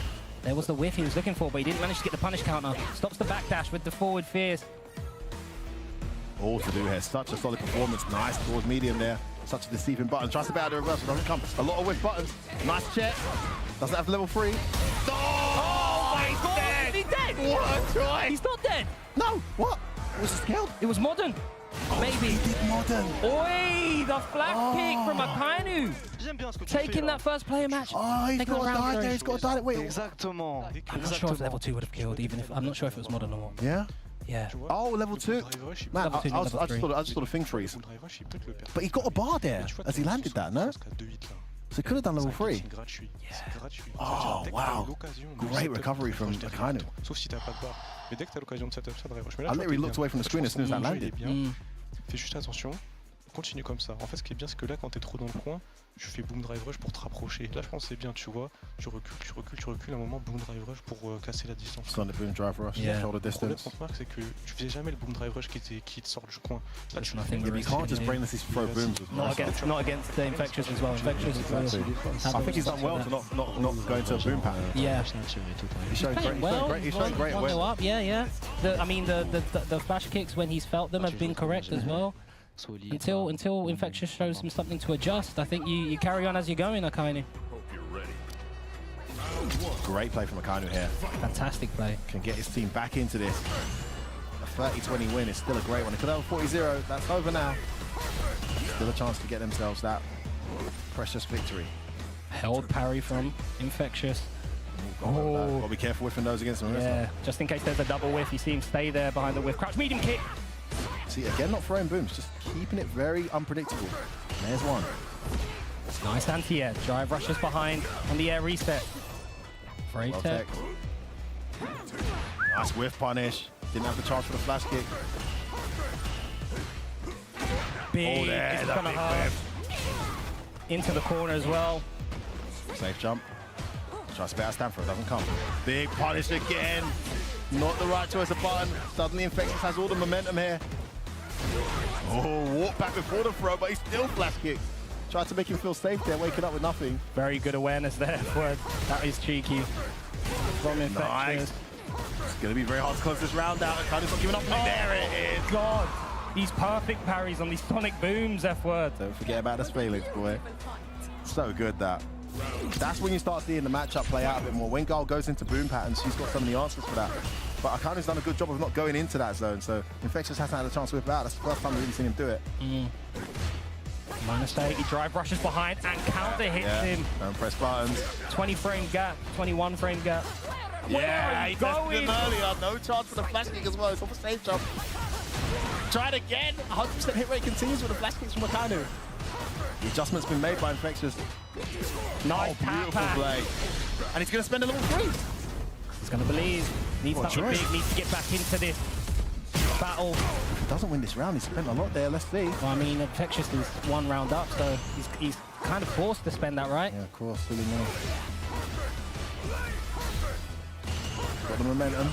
There was the whiff he was looking for, but he didn't manage to get the punish counter. Stops the backdash with the forward fierce. All to do here. Such a solid performance. Nice towards medium there. Such a deceiving button. Tries to be out of the reversal. Doesn't come. A lot of whiff buttons. Nice check. Doesn't have level 3. Oh my god! Is he dead? What a try! He's not dead. No. What? Was it scaled? It was modern. Maybe. He did modern. Oi! The flash kick from Akainu. Taking that first player match. Oh, he's got to die there. He's got to die. Wait. Exactement. I'm not sure if level 2 would have killed, even if I'm not sure if it was modern or what. Yeah. Yeah. Oh, level 2. Man, I just thought of thing trees. But he got a bar there as he landed that, no? So he could have done level 3. Yeah. Oh, wow. Great recovery from Akainu. I literally looked away from the screen as soon as that landed. Fais juste attention, continue comme ça. En fait, ce qui est bien, c'est que là, quand t'es trop dans le coin, tu fais boom drive rush pour te rapprocher. Là, je pense que c'est bien, tu vois. Tu recules, à un moment, boom drive rush pour casser la distance. It's on the boom drive rush, shoulder Le problème distance. contre Marc, c'est que tu faisais jamais le boom drive rush qui te sort du coin. Là, tu nothing You can't just brainlessly throw booms. Not against the Infectious as well. Infectious is I think he's done well to not go into a boom pattern. Yeah. He's showing great Go awareness. up, yeah. The flash kicks when he's felt them have been correct as well. Until Infectious shows him something to adjust, I think you carry on as you're going, Akainu. Great play from Akainu here. Fantastic play. Can get his team back into this. A 30-20 win is still a great one. It could have a 40-0. That's over now. Still a chance to get themselves that precious victory. Held parry from Infectious. Got to be careful whiffing those against him. Yeah, just in case there's a double whiff, you see him stay there behind the whiff. Crouch medium kick. See, again, not throwing booms, just keeping it very unpredictable. There's one. Nice anti-air. Drive rushes behind on the air reset. Very tech. Nice whiff punish. Didn't have the chance for the flash kick. Big. There's a big whiff. Into the corner as well. Safe jump. Try to spit out Stanford, doesn't come. Big punish again. Not the right choice of button. Suddenly Infectious has all the momentum here. Oh, walk back before the throw, but he's still flash kicked. Tried to make him feel safe there, waking up with nothing. Very good awareness there, Word. That is cheeky. From Infectious. Nice. It's going to be very hard to close this round out. Kind of not giving up. There it is. God. These perfect parries on these sonic booms, F-Word. Don't forget about the phalanx, boy. So good, that. That's when you start seeing the matchup play out a bit more. When Gal goes into boom patterns, she's got some of the answers for that. But Akanu's done a good job of not going into that zone, so Infectious hasn't had a chance to whip it out. That's the first time we've really seen him do it. Minus 80, drive rushes behind and counter hits him. Don't press buttons. 20 frame gap, 21 frame gap. Yeah, he tested him earlier. No chance for the flash kick as well. It's off a safe jump. Try it again. 100% hit rate continues with the flash kicks from Akanu. The adjustment's been made by Infectious. Nice beautiful play. And he's going to spend a level 3. He's going to believe. Needs something big, needs to get back into this battle. If he doesn't win this round, he's spent a lot there. Let's see. Well, I mean, Infectious is 1 round up, so he's kind of forced to spend that, right? Yeah, of course. Really no. Got the momentum.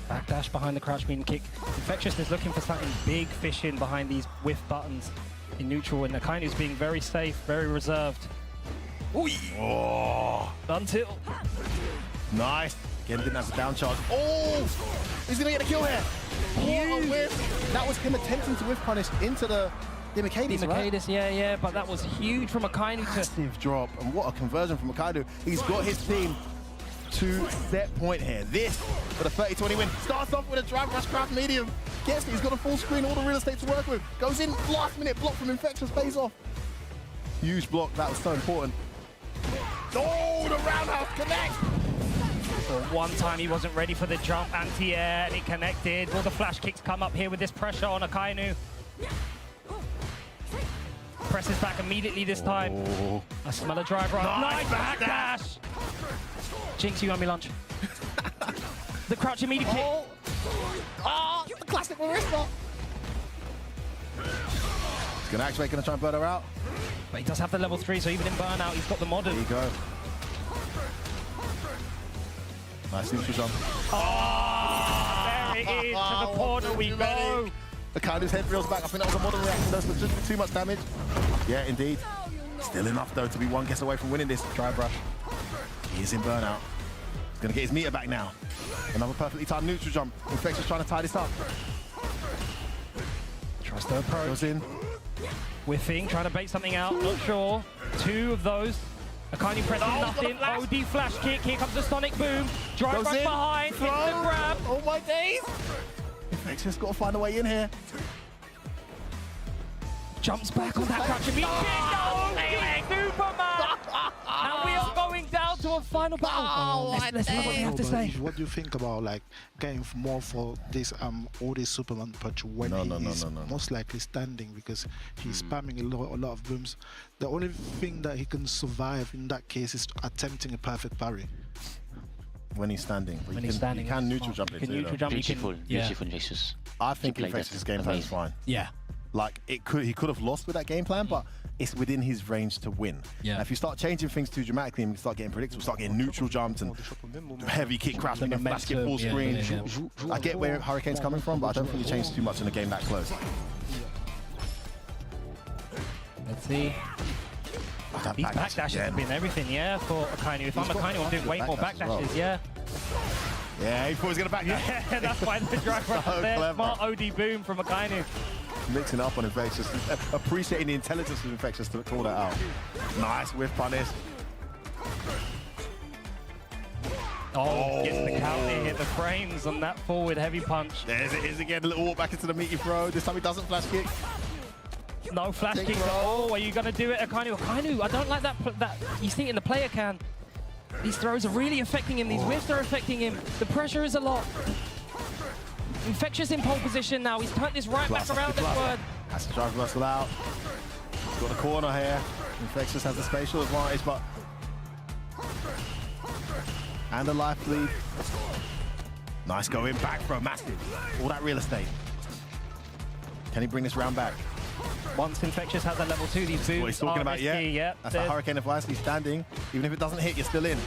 Backdash behind the crouch beam kick. Infectious is looking for something big fishing behind these whiff buttons in neutral, and Akainu's being very safe, very reserved. Ooh! Oh! Until. Nice. Again, didn't have the down charge. Oh! He's going to get a kill here. What a whiff. That was him attempting to whiff punish into the Mercedes, right? Yeah, but that was huge from Akainu. Massive drop, and what a conversion from Akainu. He's got his team to set point here. This for the 30-20 win. Starts off with a drive rush craft medium. Gets it, he's got a full screen, all the real estate to work with. Goes in, last minute block from Infectious, pays off. Huge block, that was so important. Oh, the roundhouse connect! For one time he wasn't ready for the jump anti-air and it connected. Will the flash kicks come up here with this pressure on Akainu? Presses back immediately this time. Oh. I smell a drive run. Nice backdash! Jinx, you owe me lunch. The crouch immediate kick. Oh, the classic Marissa. He's going to actually try and burn her out. But he does have the level 3, so even in burnout, he's got the modern. There you go. Nice neutral jump. Oh, there it is. To the corner we go. Akainu's head reels back. I think that was a modern reaction. That's just too much damage. Yeah, indeed. Still enough, though, to be one guess away from winning this. Drive rush. He is in burnout. He's going to get his meter back now. Another perfectly timed neutral jump. Infectious trying to tie this up. Tries to approach. Goes in. Whiffing, trying to bait something out. Not sure. 2 of those. Akainu pressing nothing. OD flash kick. Here comes the sonic boom. Drive rush behind. Instant grab. Oh my days. Infectious got to find a way in here. Jumps back on that crouch immediately. Superman! And we are going down to a final battle. Let's hear what we have to say. What do you think about like getting more for this all this Superman punch when he's most likely standing, because he's spamming a lot of booms? The only thing that he can survive in that case is attempting a perfect parry. When he's standing. When he's standing. You can neutral jump it too. Beautiful Infectious. I think Infectious' game plan is fine. Yeah. Like, he could have lost with that game plan, but it's within his range to win. Yeah. Now, if you start changing things too dramatically and you start getting predictable, start getting neutral jumps and heavy kick crouch and flash kick full screen. I get where Hurricane's coming from, but I don't think you change too much in a game that close. Let's see. These backdashes have been everything, for Akainu. If I'm Akainu, I'm doing way more backdashes, Yeah, he thought he was going to backdash. Yeah, that's why the drive rush was there. Smart OD boom from Akainu. Mixing up on Infectious, appreciating the intelligence of Infectious to call that out. Nice whiff punish. Oh, gets the counter, hit the frames on that forward heavy punch. There's it is again, a little walk back into the meaty throw. This time he doesn't flash kick. No flash kick at all. Are you going to do it, Akainu? Akainu, I don't like that. You see it in the player can. These throws are really affecting him. These whiffs are affecting him. The pressure is a lot. Infectious in pole position now. He's turned this right back around this word. Has to drive reversal out. He's got the corner here. Infectious has the spatial advantage, but... And a life lead. Nice going back for a massive. All that real estate. Can he bring this round back? Once Infectious has that level 2, these booms what he's talking about, risky, That's that Hurricane advice. He's standing. Even if it doesn't hit, you're still in.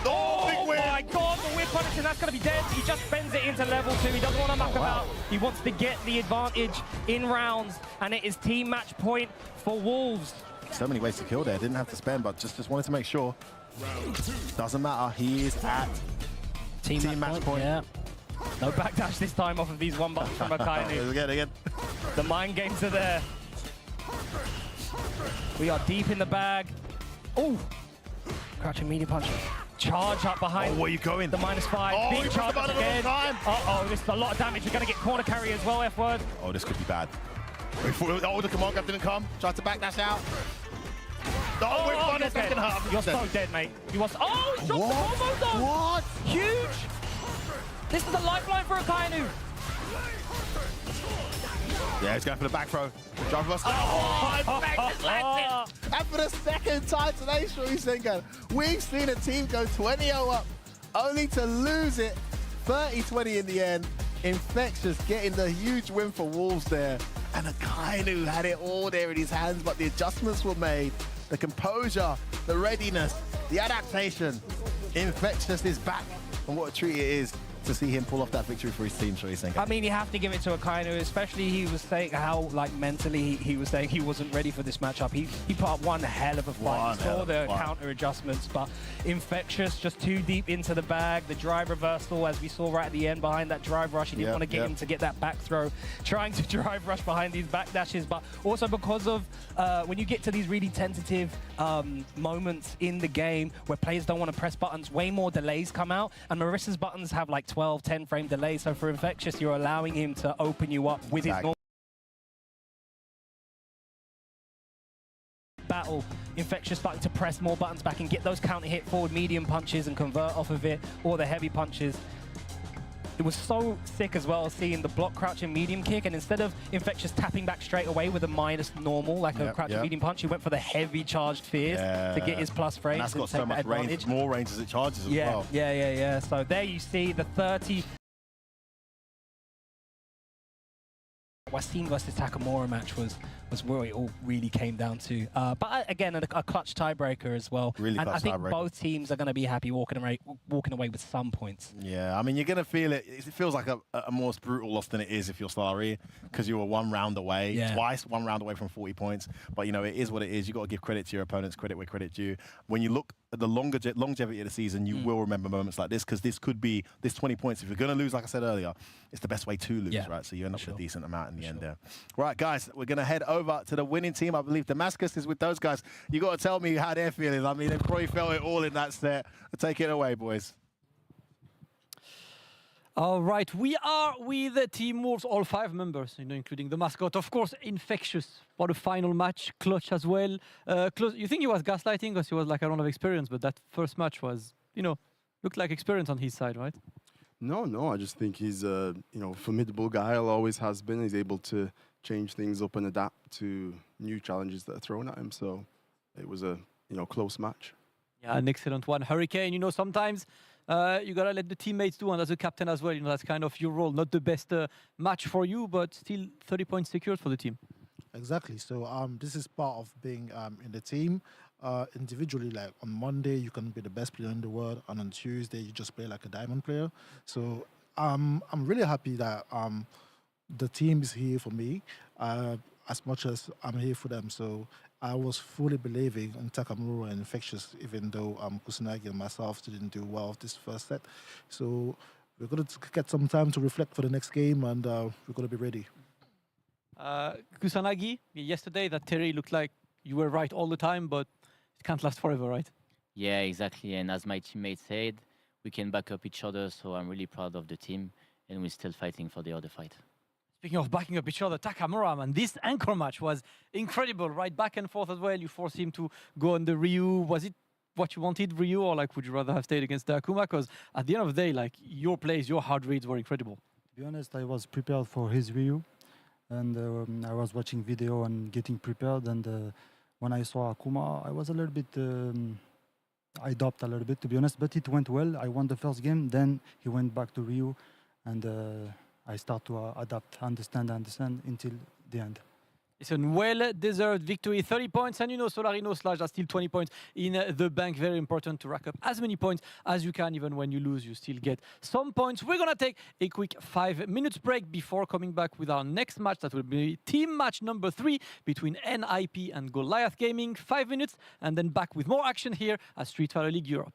Oh my God, the whip big punish, and that's going to be dead. He just spends it into level 2. He doesn't want to muck about. He wants to get the advantage in rounds, and it is team match point for Wolves. So many ways to kill there. Didn't have to spend, but just wanted to make sure. Doesn't matter. He is at team match point. Yeah. No backdash this time off of these one buttons from Akainu. Again. The mind games are there. We are deep in the bag. Oh! Crouching medium punch. Charge up behind. Oh, where are you going? The -5. Oh, big charge up again. Uh-oh, this is a lot of damage. We're going to get corner carry as well, F-word. Oh, this could be bad. Oh, the command grab didn't come. Tried to backdash out. Oh, we're fun. You're so dead, mate. You was. Oh, he dropped the combo though. What? Huge. This is the lifeline for Akainu. Yeah, he's going for the back throw. Drive us. And for the second time today, Shoryusengan, we've seen a team go 20-0 up, only to lose it 30-20 in the end. Infectious getting the huge win for Wolves there. And Akainu had it all there in his hands, but the adjustments were made. The composure, the readiness, the adaptation. Infectious is back, and what a treat it is to see him pull off that victory for his team, Shoryusengan. I mean, you have to give it to Akainu, especially he was saying how, like, mentally he was saying he wasn't ready for this matchup. He put up one hell of a fight. You saw the counter adjustments, but Infectious just too deep into the bag. The drive reversal, as we saw right at the end behind that drive rush, he didn't want to get him to get that back throw, trying to drive rush behind these back dashes, but also because of when you get to these really tentative moments in the game where players don't want to press buttons, way more delays come out, and Marissa's buttons have like 12, 10 frame delay. So for Infectious, you're allowing him to open you up with his normal battle. Infectious starting to press more buttons back and get those counter hit forward medium punches and convert off of it, or the heavy punches. It was so sick as well seeing the block crouch and medium kick, and instead of Infectious tapping back straight away with a minus normal, like a crouch and medium punch, he went for the heavy charged fears to get his plus frames. And that's got so much range, more range as it charges as well. Yeah. So there you see the 30. Wasim versus Takamura match was where it all really came down to. But again, a clutch tiebreaker as well. Really and clutch I think tiebreaker. both teams are going to be happy walking away with some points. Yeah, I mean, you're going to feel it. It feels like a more brutal loss than it is if you're Stellari, because you were one round away, one round away from 40 points. But, you know, it is what it is. You've got to give credit to your opponents, credit where credit due. When you look at the longevity of the season, you will remember moments like this, because this could be, this 20 points, if you're going to lose, like I said earlier, it's the best way to lose, right? So you end up with a decent amount in the end there. Right, guys, we're going to head over to the winning team. I believe Damascus is with those guys. You got to tell me how they're feeling. I mean, they probably felt it all in that set. Take it away, boys. All right, we are with the Team Wolves, all 5 members, you know, including the mascot. Of course, Infectious for the final match, clutch as well. You think he was gaslighting because he was like a round of experience, but that first match was, you know, looked like experience on his side, right? No, I just think he's a formidable guy. Always has been. He's able to change things up and adapt to new challenges that are thrown at him. So it was a close match. Yeah, an excellent one. Hurricane, you know, sometimes you gotta let the teammates do, and as a captain as well, you know, that's kind of your role. Not the best match for you, but still 30 points secured for the team. Exactly. So this is part of being in the team. Individually, like on Monday you can be the best player in the world, and on Tuesday you just play like a diamond player. So I'm really happy that the team is here for me as much as I'm here for them. So I was fully believing in Takamura and Infectious, even though Kusanagi and myself didn't do well this first set. So we're going to get some time to reflect for the next game, and we're going to be ready. Kusanagi, yesterday that Terry looked like you were right all the time, but it can't last forever, right? Yeah, exactly. And as my teammate said, we can back up each other, so I'm really proud of the team, and we're still fighting for the other fight. Speaking of backing up each other, Takamura, man, this anchor match was incredible, right? Back and forth as well. You forced him to go on the Ryu. Was it what you wanted, Ryu, or like would you rather have stayed against Akuma? Because at the end of the day, like your plays, your hard reads were incredible. To be honest, I was prepared for his Ryu, and I was watching video and getting prepared. And when I saw Akuma, I was a little bit, I doubted a little bit, to be honest, but it went well. I won the first game, then he went back to Ryu, and I start to adapt, understand until the end. It's a well-deserved victory, 30 points, and you know Solarino Slash are still 20 points in the bank. Very important to rack up as many points as you can. Even when you lose, you still get some points. We're gonna take a quick 5 minutes break before coming back with our next match. That will be team match number 3 between NIP and Goliath Gaming. 5 minutes, and then back with more action here at Street Fighter League Europe.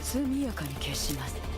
速やかに消します。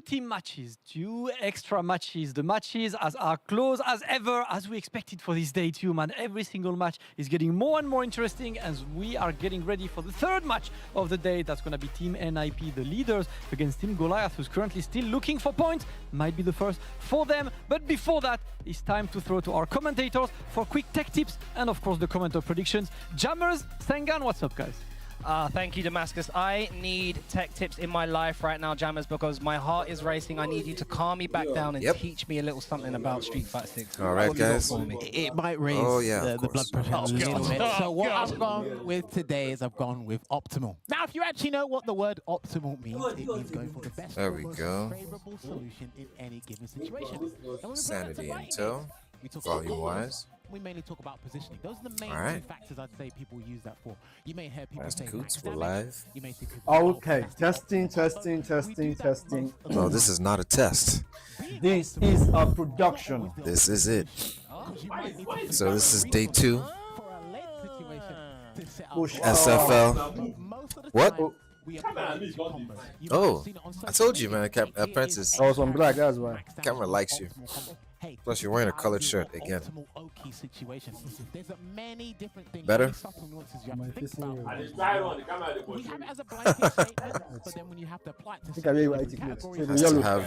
team matches, 2 extra matches. The matches are close as ever, as we expected for this day too, man. Every single match is getting more and more interesting as we are getting ready for the third match of the day. That's going to be Team NIP, the leaders, against Team Goliath, who's currently still looking for points. Might be the first for them. But before that, it's time to throw to our commentators for quick tech tips and, of course, the commenter predictions. Jammers, Sengan, what's up, guys? Thank you, Damascus. I need tech tips in my life right now, Jammers, because my heart is racing. I need you to calm me back down and teach me a little something about Street Fighter 6. All right, guys. It might raise the blood pressure a little bit. So what I've gone with today is I've gone with optimal. Now, if you actually know what the word optimal means, it means going for the best favorable solution in any given situation. Sanity intel, volume-wise. We mainly talk about positioning. Those are the main two factors I'd say people use that for. You may hear people say Coots, we're live. You may see Okay, testing. No, this is not a test. This is a production. This is it. So this is day 2. SFL. What? Oh, I told you, man. Apprentice. I was on black, that's why. Camera likes you. Plus, you're wearing a colored shirt again. Better? I think I really like it. Has to have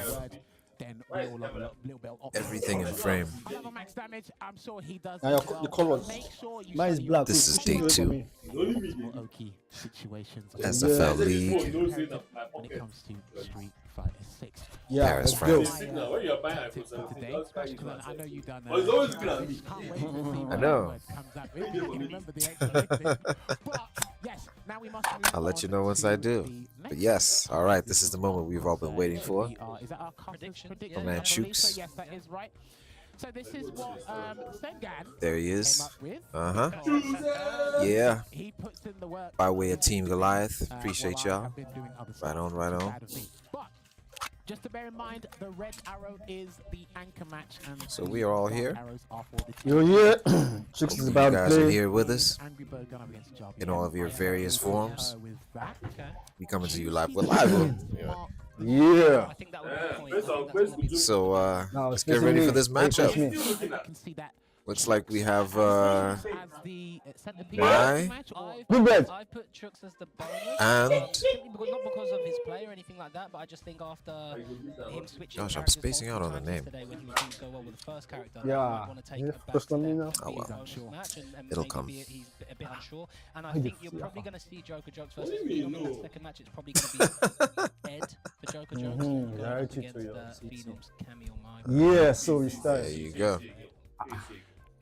everything in frame. The colors. Mine is black. This is day 2. SFL League. When it comes to Street Fighter 6. Yeah, Paris, France. I know you done I know. I'll let you know once I do. But yes, all right, this is the moment we've all been waiting for. My man CHUX. Yes, that is right. So this is what Sengan there he is. Yeah. By way of Team Goliath. Appreciate y'all. Right on, right on. Just to bear in mind, the red arrow is the anchor match. And so we are all here. You're here. CHUX is about you to guys play. are here with us in all of your various forms. We coming to you live. We're live. Yeah. So let's get ready for this matchup. Looks like we have my good bet. I put CHUX as the bonus. And not because of his play or anything like that, but I just think after him switching. Gosh, I'm spacing out on the name. Today when he didn't go well with the first character, Yeah. Oh well. It'll come. He's a bit unsure, and I think you're probably going to see Joker Jokes versus Phenom in that second match. It's probably going to be Ed for Joker Jokes against Phenom's cameo. Yeah, so we start. There you go.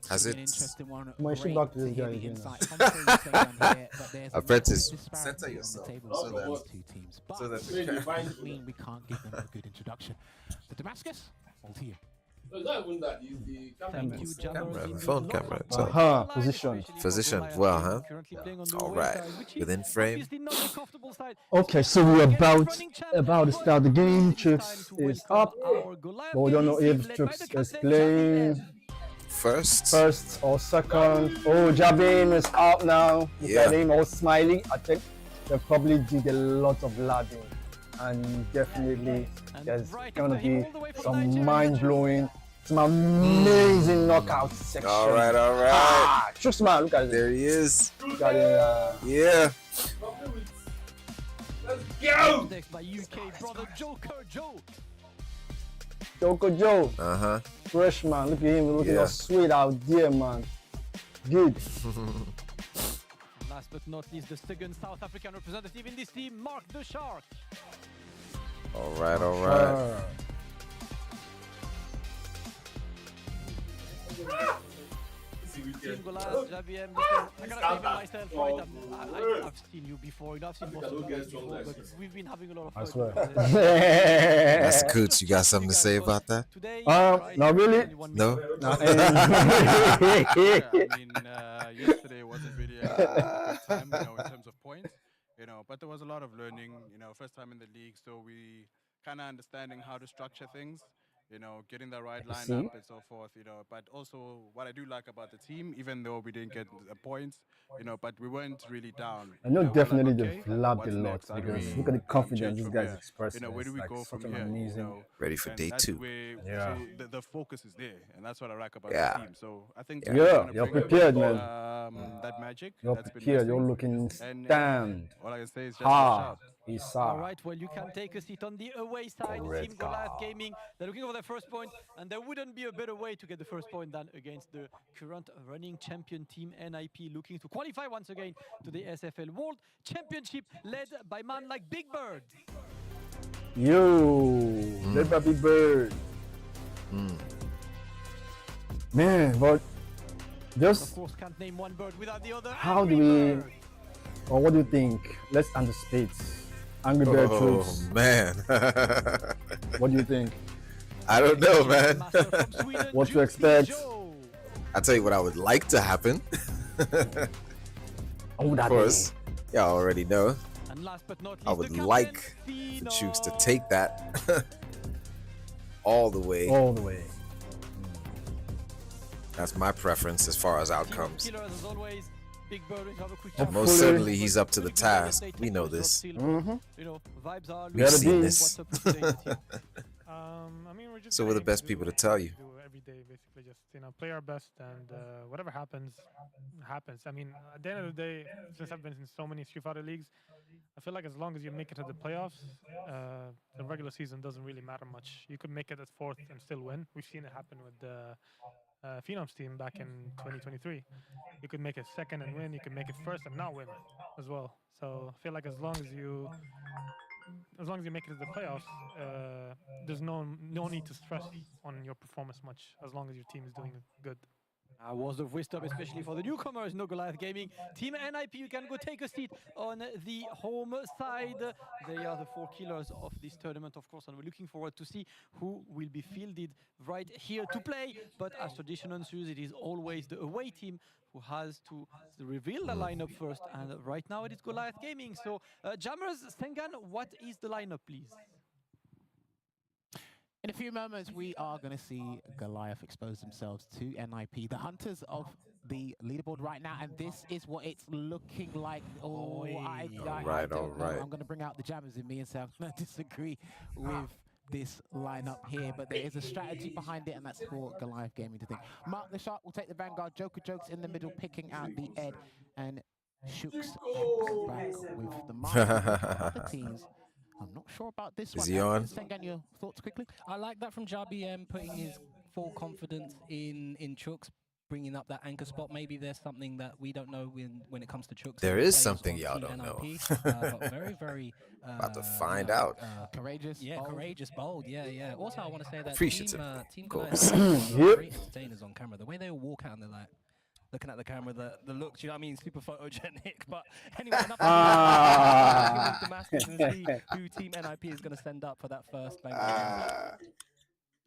Has it? My shit back to this guy again. Apprentice, center yourself so that we can't give them a good introduction. The Damascus, all here. Thank you, camera, phone camera. Position well, huh? All right, within frame. Okay, so we're about to start the game. CHUX is up, but we don't know if CHUX is playing first or second. Oh, Jabin is out now. Look at him all smiling. I think they probably did a lot of ladding, and definitely there's gonna be some mind-blowing, some amazing knockout section. All right. CHUX, man, look at it. There he is. Look at him. Yeah. Let's go! Next by UK brother Joker Joe. Joker Joe. Fresh, man. Look at him looking all sweet out there, man. Good. Last but not least, the second South African representative in this team, Mark the Shark. All right. Team Goliath, JBM, I gotta claim it myself, right? I've seen you before, I've seen most of you guys before, but we've been having a lot of fun. I swear. That's Coots. You got something to say about that? Not really. No? Yesterday wasn't really a good time, in terms of points, but there was a lot of learning, first time in the league, so we kind of understanding how to structure things, you know, getting the right See? lineup and so forth, you know. But also, what I do like about the team, even though we didn't get the points, you know, but we weren't really down. I know You we're definitely like, they've labbed a what's lot next? How do because we look at the confidence change these from guys here? expressing. You know, where do It's we like go such from an here? amazing. You know, Ready for and day that's 2. Where, Yeah. so the focus is there, and that's what I like about Yeah. the team. So I think Yeah. we're gonna You're bring prepared, man. that magic You're that's been prepared. You're missing. looking And stand. all I can say is just Ha. watch out. All right, well, you can take a seat on the away side. Team Goliath Gaming, they're looking for their first point, and there wouldn't be a better way to get the first point than against the current running champion team NIP, looking to qualify once again to the SFL World Championship, led by man like Big Bird. Yo, led by Big Bird. Man, but just Of course, can't name one bird without the other. how do we, or what do you think? Let's anticipate. Angry Bird troops. Man. What do you think? I don't know, man. What to expect? I'll tell you what I would like to happen. Oh, that of course, y'all already know. And last but not least, I would like the Chooks to take that all the way. All the way. That's my preference as far as outcomes. Killers, as always. Big Bird, have a quick And most certainly, he's up to the task. We know this. You know, vibes are We've seen this. I mean, we're just So we're the best people to tell you. do every day, basically, just play our best, and whatever happens, happens. I mean, at the end of the day, since I've been in so many Street Fighter leagues, I feel like as long as you make it to the playoffs, the regular season doesn't really matter much. You could make it at 4th and still win. We've seen it happen with the Phenoms team back in 2023. You could make it 2nd and win. You could make it 1st and not win as well. So I feel like as long as you make it to the playoffs, there's no need to stress on your performance much, as long as your team is doing good. Words of wisdom, especially for the newcomers, no Goliath Gaming. Team NIP, you can go take a seat on the home side. They are the 4 killers of this tournament, of course, and we're looking forward to see who will be fielded right here to play. But as tradition ensures, it is always the away team who has to reveal the lineup first. And right now it is Goliath Gaming. So, Jammers, Sengan, what is the lineup, please? In a few moments, we are going to see Goliath expose themselves to NIP, the hunters of the leaderboard right now, and this is what it's looking like. Oh, I All don't know. right. I'm going to bring out the jammers in me and say I'm going to disagree with this lineup here, but there is a strategy behind it, and that's for Goliath Gaming to think. Mark the Shark will take the Vanguard, Joker Jokes in the middle, picking out the Ed, and CHUX back with the other teams. I'm not sure about this one. Is he on? Sengan, your thoughts quickly? I like that from JBM, putting his full confidence in CHUX, bringing up that anchor spot. Maybe there's something that we don't know when it comes to CHUX. There is something y'all don't know. But very, very... About to find out. Courageous, yeah, bold. Courageous, bold. Yeah. Also, I want to say that Appreciative, Team of course. Goliath are very entertainers on camera. The way they all walk out and they're like, looking at the camera, the looks, you know what I mean? Super photogenic. But anyway, enough of Damascus and see who Team NIP is going to send up for that first bank.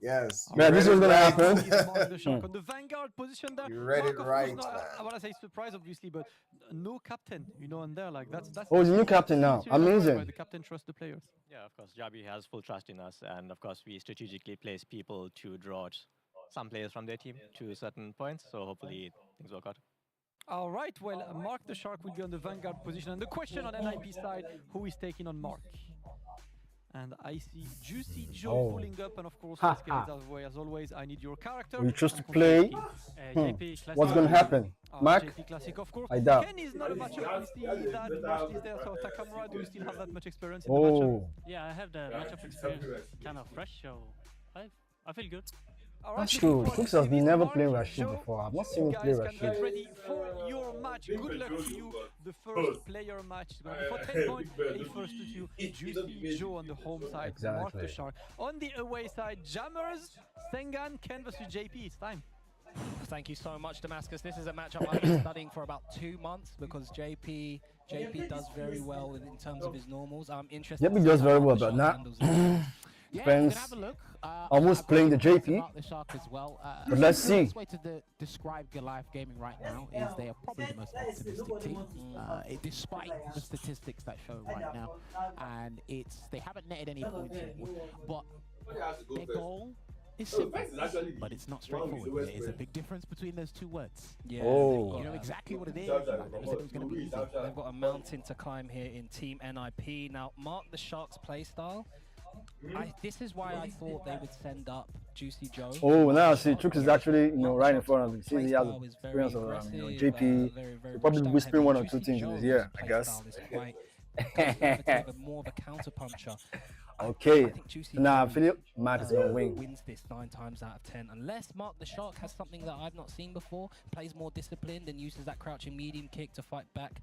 Yes. Man, this is going to happen. On the Vanguard position there. You read it Mark, of right, course, man. I want to say surprise, obviously, but no captain, you know, and there, like, that's Oh, the new captain now. Amazing. The captain trusts the players. Yeah, of course, Jabi has full trust in us, and of course, we strategically place people to draw some players from their team to certain points, so hopefully things work out. All right, well, Mark the Shark will be on the Vanguard position. And the question on NIP side, who is taking on Mark? And I see Juicy Joe pulling up, and of course, as always, I need your character. We choose to play. What's going to happen? Mark? JP Classic, of course. I doubt. Ken is not a matchup, obviously, that much is there. So, Takamura, do you still have that much experience in the matchup? Yeah, I have the matchup experience kind of fresh, so I feel good. That's true. CHUX has never played Rashid before. I've not seen him play Guys, can Rashid. get ready for your match. Good luck to you. The first player match is going to be for 10 points. A first to you. Juicy Joe on the home side. Mark the Shark. On the away side, Jammers, Sengan, Ken versus JP. It's time. Thank you so much, Damascus. This is a matchup I've been studying for about 2 months because JP does very well in terms of his normals. I'm interested. JP does very well, but now Spence almost playing the JP. But let's see. The best way to describe Goliath Gaming right now is they are probably the most optimistic team, despite the statistics that show right now. And they haven't netted any points yet. But their goal It's simple, but it's not straightforward. There is a big difference between those two words. Yeah, Oh. You know exactly what it is. Like, never said it was going to be easy. They've got a mountain to climb here in Team NIP. Now, mark the Sharks' playstyle. This is why I thought they would send up Juicy Joe. Oh, now see, CHUX is actually, right in front of him. Since he has experience of, JP, he'll probably whispering one or two things in his ear, I guess. More of a counter puncher. Okay. Nah, Philip, Mark is gonna win. Wins this 9 times out of 10, unless Mark the Shark has something that I've not seen before, plays more disciplined and uses that crouching medium kick to fight back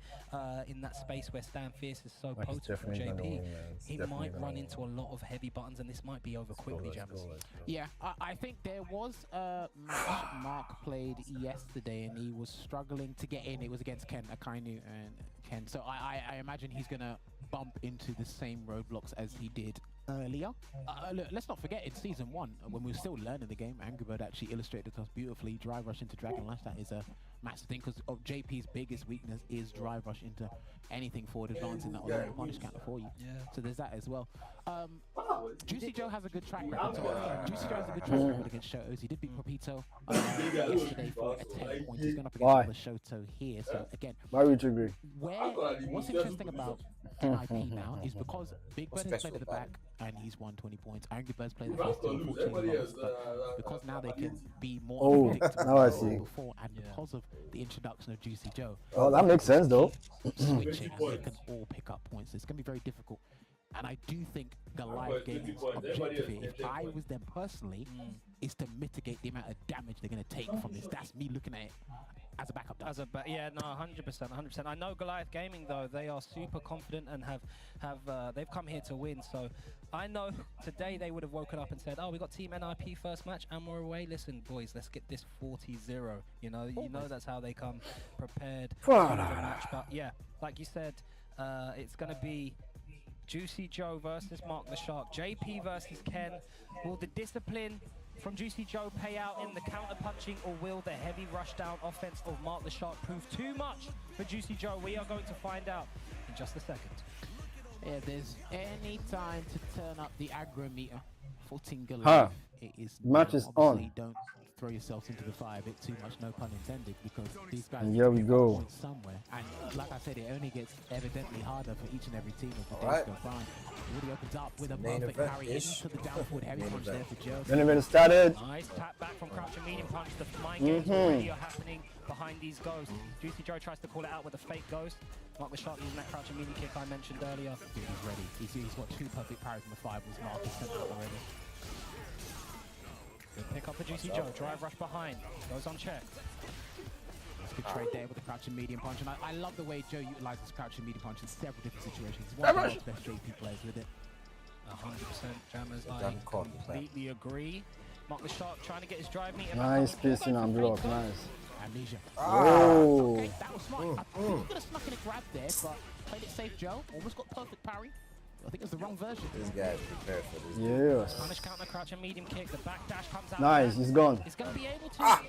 in that space where Stan Fierce is so potent from JP. He might run into a lot of heavy buttons, and this might be over quickly, Jammers. Yeah, I think there was a match Mark played yesterday, and he was struggling to get in. It was against Ken Akainu and Ken. So I imagine he's going to bump into the same roadblocks as he did earlier. Look, let's not forget, in Season 1, when we were still learning the game, Angry Bird actually illustrated to us beautifully. Drive rush into Dragon Lash, that is a massive thing, because JP's biggest weakness is drive rush into anything forward advancing that will punish counter for you. Yeah. So there's that as well. Juicy Joe has a good track record. Juicy Joe has a good track record against Shotos. He did beat Propito yesterday for a 10 point. He's going up against the Shoto here. So again, why would you agree? What's interesting about NIP now is because Big Bird has played at the back and he's won 20 points. Angry Birds played the first team, 14 lost, but because now they can be more unpredictable now I than see. before, and because of the introduction of Juicy Joe. Oh, that makes sense though. Switching, and they can all pick up points. It's going to be very difficult. And I do think Goliath Gaming's objective here, if I was them personally, is to mitigate the amount of damage they're going to take from this. That's me looking at it as a backup. Yeah, no, 100%, 100%. I know Goliath Gaming though; they are super confident and they've come here to win. So I know today they would have woken up and said, "Oh, we got Team NIP first match and we're away. Listen, boys, let's get this 40-0." You know that's how they come prepared for the match. But yeah, like you said, it's going to be Juicy Joe versus Mark the Shark. JP versus Ken. Will the discipline from Juicy Joe pay out in the counter punching, or will the heavy rush down offense of Mark the Shark prove too much for Juicy Joe? We are going to find out in just a second. Yeah, there's any time to turn up the aggro meter for Team Goliath. It is match is on. Don't throw yourselves into the fire a bit too much, no pun intended, because these guys and here we go somewhere. And like I said, it only gets evidently harder for each and every team as the days go by. Woody opens up with a perfect carry into the down forward heavy punch there for Joe. Then event started. Nice tap back from crouching medium punch. The mind games already are happening behind these ghosts. Juicy Joe tries to call it out with a fake ghost. Mark the Shark using that crouching medium kick I mentioned earlier. Dude, he's ready. He's got 2 perfect parries from the 5 was Mark is sent out already. Good pick up for Juicy Joe. Drive rush behind. Goes unchecked. That's a good trade there with the crouching medium punch. And I love the way Joe utilizes crouching medium punch in several different situations. He's one of the world's best JP players with it. 100% Jammers. I completely agree. Mark the Shark trying to get his drive meter. Nice spacing on block. Nice. Amnesia. Oh. Okay, that was smart. I think he could have snuck in a grab there, but played it safe, Joe. Almost got perfect parry. I think it's the wrong version. This guy's prepared for this. Yes. Punish counter, crouch and medium kick. The back dash comes out. Nice, he's gone. He's going to be able to.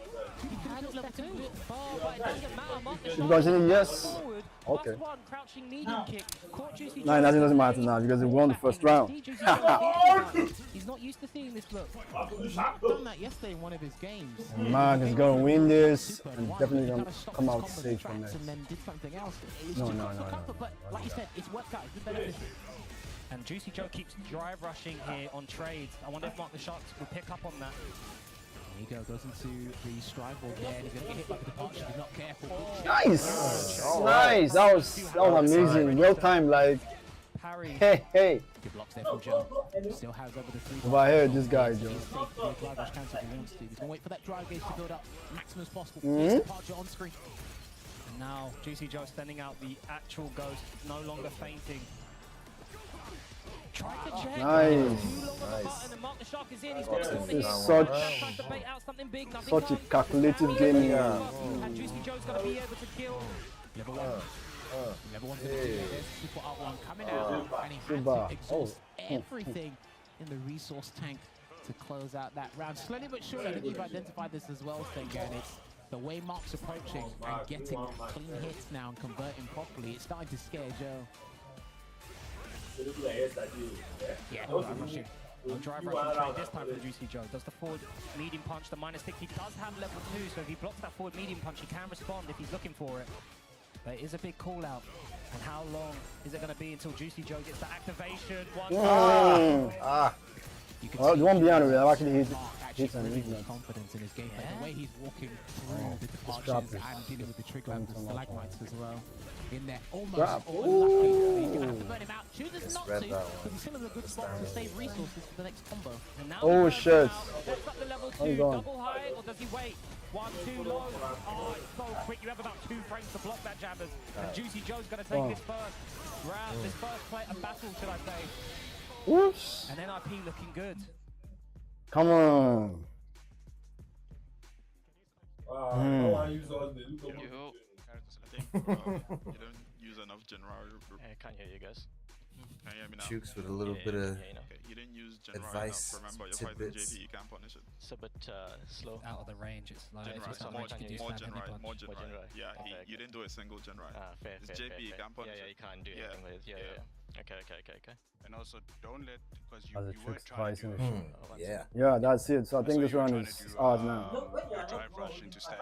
He had it level 2. But it doesn't matter. Mark the He's going yes. Okay. +1 crouching medium kick. Caught Juicy No, nothing doesn't matter now because he won the first round. He's not used to seeing this look. He's done that yesterday in one of his games. Man is going to win this and definitely going to come out safe from this. And then did something else. No. But like you said, it's worked out. It's been beneficial. And Juicy Joe keeps drive rushing here on trades. I wonder if Mark the Sharks will pick up on that. There you go, goes into the strike ball there, and he's going to get hit by the departure if he's not careful. Nice! Nice! That was amazing. Well timed, like. Parry. Hey! Good blocks there from Joe. Still has over the 3. Overheard this guy, Joe. He's going to wait for that drive gauge to build up maximum as possible. Departure on screen. And now Juicy Joe sending out the actual ghost, no longer fainting. Try to check. Nice. And Mark the Shark is in. He's got something. It's such a calculative game. And Juicy Joe's going to be able to kill. Level 1. Level 1 super R1 coming out, and he had to exhaust everything in the resource tank to close out that round. Slowly but surely, I think you've identified this as well, Stenga, and it's the way Mark's approaching and getting clean hits now and converting properly. It's starting to scare Joe. Yeah, rushing. No drive rush on trade this time from Juicy Joe. Does the forward medium punch, the -6. He does have level 2, so if he blocks that forward medium punch, he can respond if he's looking for it. But it is a big call out. And how long is it going to be until Juicy Joe gets the activation? Well, the one behind him, I've actually hit really confidence in his gameplay. The way he's walking through the departures and dealing with the trigger and the stalagmites as well. In there, almost unlucky. He's gonna have to burn him out. Chooses not to, because he's still in a good spot to save resources for the next combo. And now oh shit! Sets up the level 2, double high, or does he wait? 1, 2 low. Oh, it's so quick. You have about 2 frames to block that jabbers. And Juicy Joe's gonna take this first round, this first play, a battle, should I say? Whoops! And NIP looking good. Come on. You don't use enough general. I can't hear you guys. Can you hear me now? CHUX with a little bit of you didn't use general advice, enough. Remember, you're tidbits. fighting JP, you can't punish it. It's a bit slow. Out of the range, it's like More general. Yeah, you didn't do a single general. Fair, it's fair, JP, you can't punish you it. can't do anything with it. Yeah. Okay. And also, don't let, because you As a were CHUX trying to do Yeah, that's it. So I think this round is ours now. drive rush into step.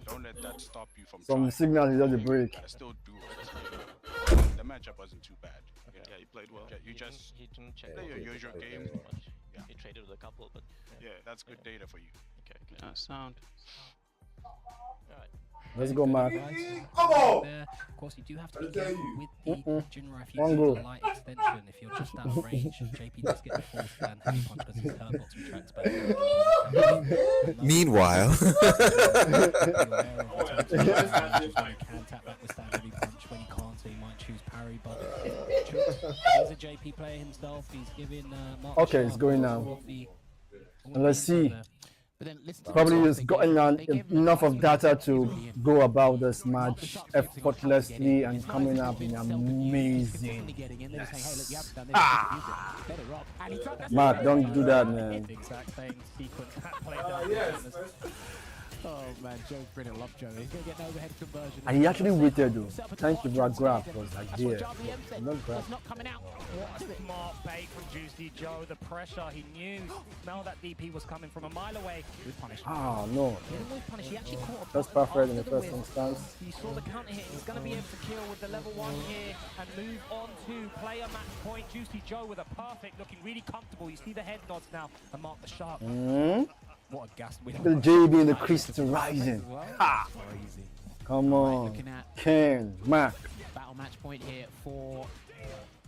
Don't let that stop you from Some signal is at the break. still do it. The matchup wasn't too bad. Yeah, he played well. You just he didn't check play your usual game. Yeah. He traded with a couple, but yeah, that's good data for you. Okay. Sound. Let's go, Mark. Come on! Of course, you do have to be careful with the Jinra if you use the light extension. If you're just out of range, JP does get the full stand heavy punch because his turn box retracts back. Meanwhile. Can tap back with stand heavy punch when he can't, so he might choose parry. But he's a JP player himself. He's giving Mark. Okay, it's going now. And let's see. Probably has gotten enough of data to go about this match effortlessly and coming up in amazing. Yes. Mark, don't do that, man. Exact same sequence. Oh man, Joe's brilliant. Love Joe. He's going to get an overhead conversion. And he actually waited though. Thank you for that grab. Because I did. Not coming out. What a smart bait from Juicy Joe. The pressure, he knew. Smelled that DP was coming from a mile away. Ah, no. He actually caught a That's perfect in the first instance. You saw the counter hit. He's going to be able to kill with the level 1 here and move on to player match point. Juicy Joe with a perfect, looking really comfortable. You see the head nods now and Mark the Shark. What a gas win. The JB in the crease to rising. Ha! Come on. Looking at Ken, Mac. Battle match point here for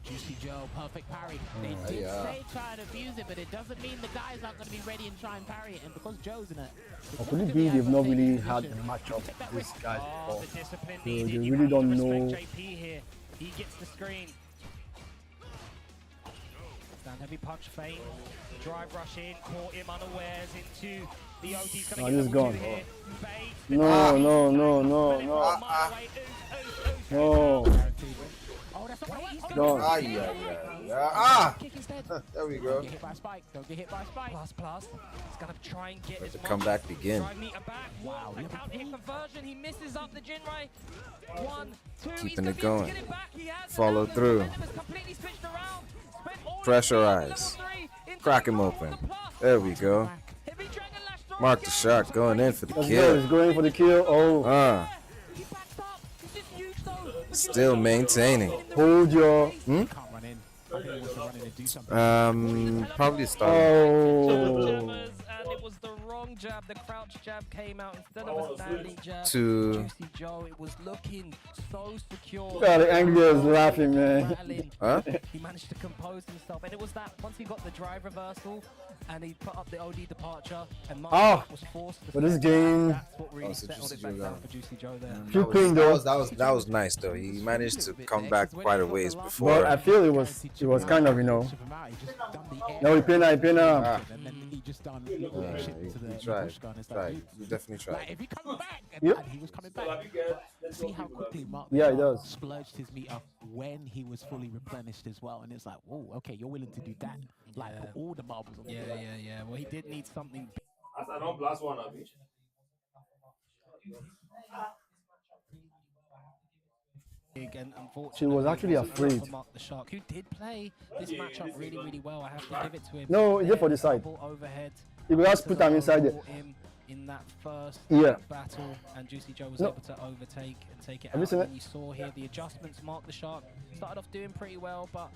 Juicy Joe. Perfect parry. They did say try and abuse it, but it doesn't mean the guys aren't going to be ready and try and parry it. And because Joe's in it. Or could it be they've not really had the matchup with this guy before? So they really don't know. JP here. He gets the screen. Stand heavy punch feint. Drive rush in, caught him unawares into the OD. He's going to he's gone. No. No. There we go. Don't get hit by spike. Don't get hit by spike. Plus. He's going to try and get Let his the comeback begin. Drive meter back. Wow. A counter hit conversion. He misses up the Jinrai. 1, 2. Keeping it going. Follow through. Pressurize. Crack him open. There we go. Mark the Shark going in for the kill. He's going for the kill. Oh. Still maintaining. Hold your. Probably start. Oh. And it was the wrong jab. The crouch jab came out instead of a standing jab. To Juicy Joe, it was looking so secure. God, the angry is laughing, man. Huh? He managed to compose himself, and it was that once he got the drive reversal and he put up the OD departure and Mark was forced to for this game. That's what really settled it back down for Juicy Joe there. That was nice though. He managed to come back quite a ways before. But I feel it was kind of, no, he pinna. He just done he tried. He definitely tried. If he comes back, and he was coming back. But see how quickly Mark does. splurged his meter when he was fully replenished as well. And it's like, whoa, okay, you're willing to do that. Like, put all the marbles on the table. Yeah. Well, he did need something. As I don't blast one of each. And unfortunately, She was actually wasn't enough afraid. for Mark the Shark, who did play this matchup really, really well. I have to give it to him. No, he did for the side. Double overhead. He will just put him inside it. Him in that first battle, and Juicy Joe was able to overtake and take it Have you out. seen And it? you saw here the adjustments. Mark the Shark started off doing pretty well, but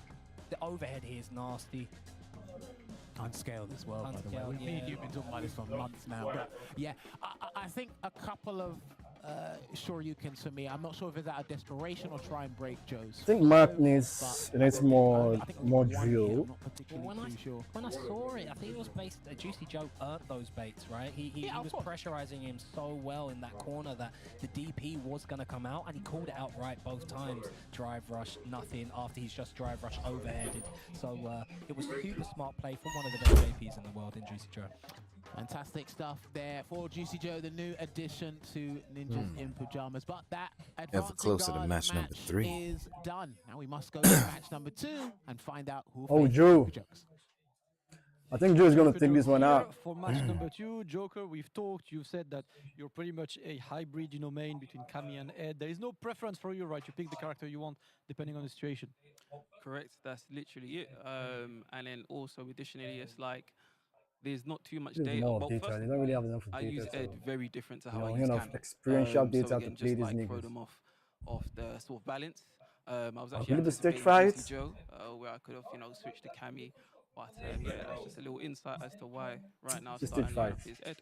the overhead here is nasty. Unscaled as well, by the way. Unscaled, You've been talking about this for months now. But yeah, I think a couple of Shoryukens for me. I'm not sure if it's out of desperation or try and break Joe's. I think Mark needs more drill. When I saw it, I think it was based. Juicy Joe earned those baits, right? He was pressurizing him so well in that corner that the DP was going to come out, and he called it out right both times. Drive rush, nothing. After he's just drive rush overheaded. So it was super smart play from one of the best JPs in the world in Juicy Joe. Fantastic stuff there for Juicy Joe, the new addition to Ninjas in Pajamas. But that Ever closer to match number 3 is done. Now we must go to match number 2 and find out who. Oh, Joe. I think Joe is going to take this one out. For match number 2, Joker, we've talked. You've said that you're pretty much a hybrid, main between Cammy and Ed. There is no preference for you, right? You pick the character you want depending on the situation. Correct. That's literally it. And then also additionally, it's like there's not too much There's data. more Well, data. first, They don't really have enough I data, use so, Ed very different to how I you use know, Cam. experiential data so to again, play just these throw niggas. them off the sort of balance. I was I actually believe the stage anticipating fights. Juicy Joe, where I could have switched to Cammy, but yeah, that's just a little insight as to why right now The stage starting lineup fights. is Ed.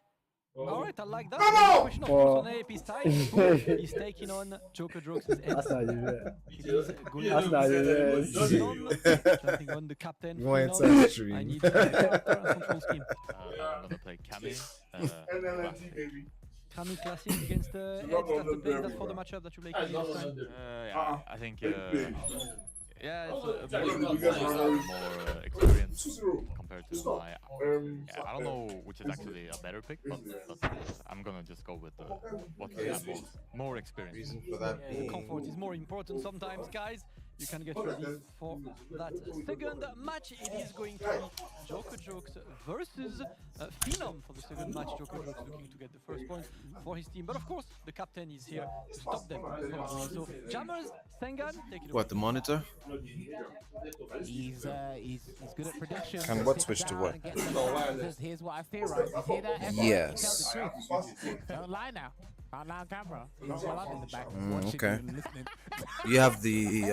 All right, I like that. No! Question of course on AP's side. He's taking on Joker Jokes' Ed. That's not it. It is That's not it. Jumping on the captain. You went Phenom. to stream. I need character and control scheme. I'm gonna play Cammy. Cammy Classic against Ed. That's the play that for the matchup that you play Cammy this time. Yeah, I think. Yeah, it's a more experience compared to my. Yeah, I don't know which is actually a better pick, but I'm gonna just go with what we have more experience. Comfort is more important sometimes, guys. You can get ready for that second match. It is going to be Joker Jokes versus Phenom for the second match. Joker Jokes looking to get the first point for his team. But of course, the captain is here to stop them. So, Jammers, Sengan, take it away. What, the monitor? He's good at prediction. And what switch to what? Here's what I theorize. You hear that? Yes. Tell the truth. Don't lie now. On camera. He's well up in the back. Okay. Listening. You have the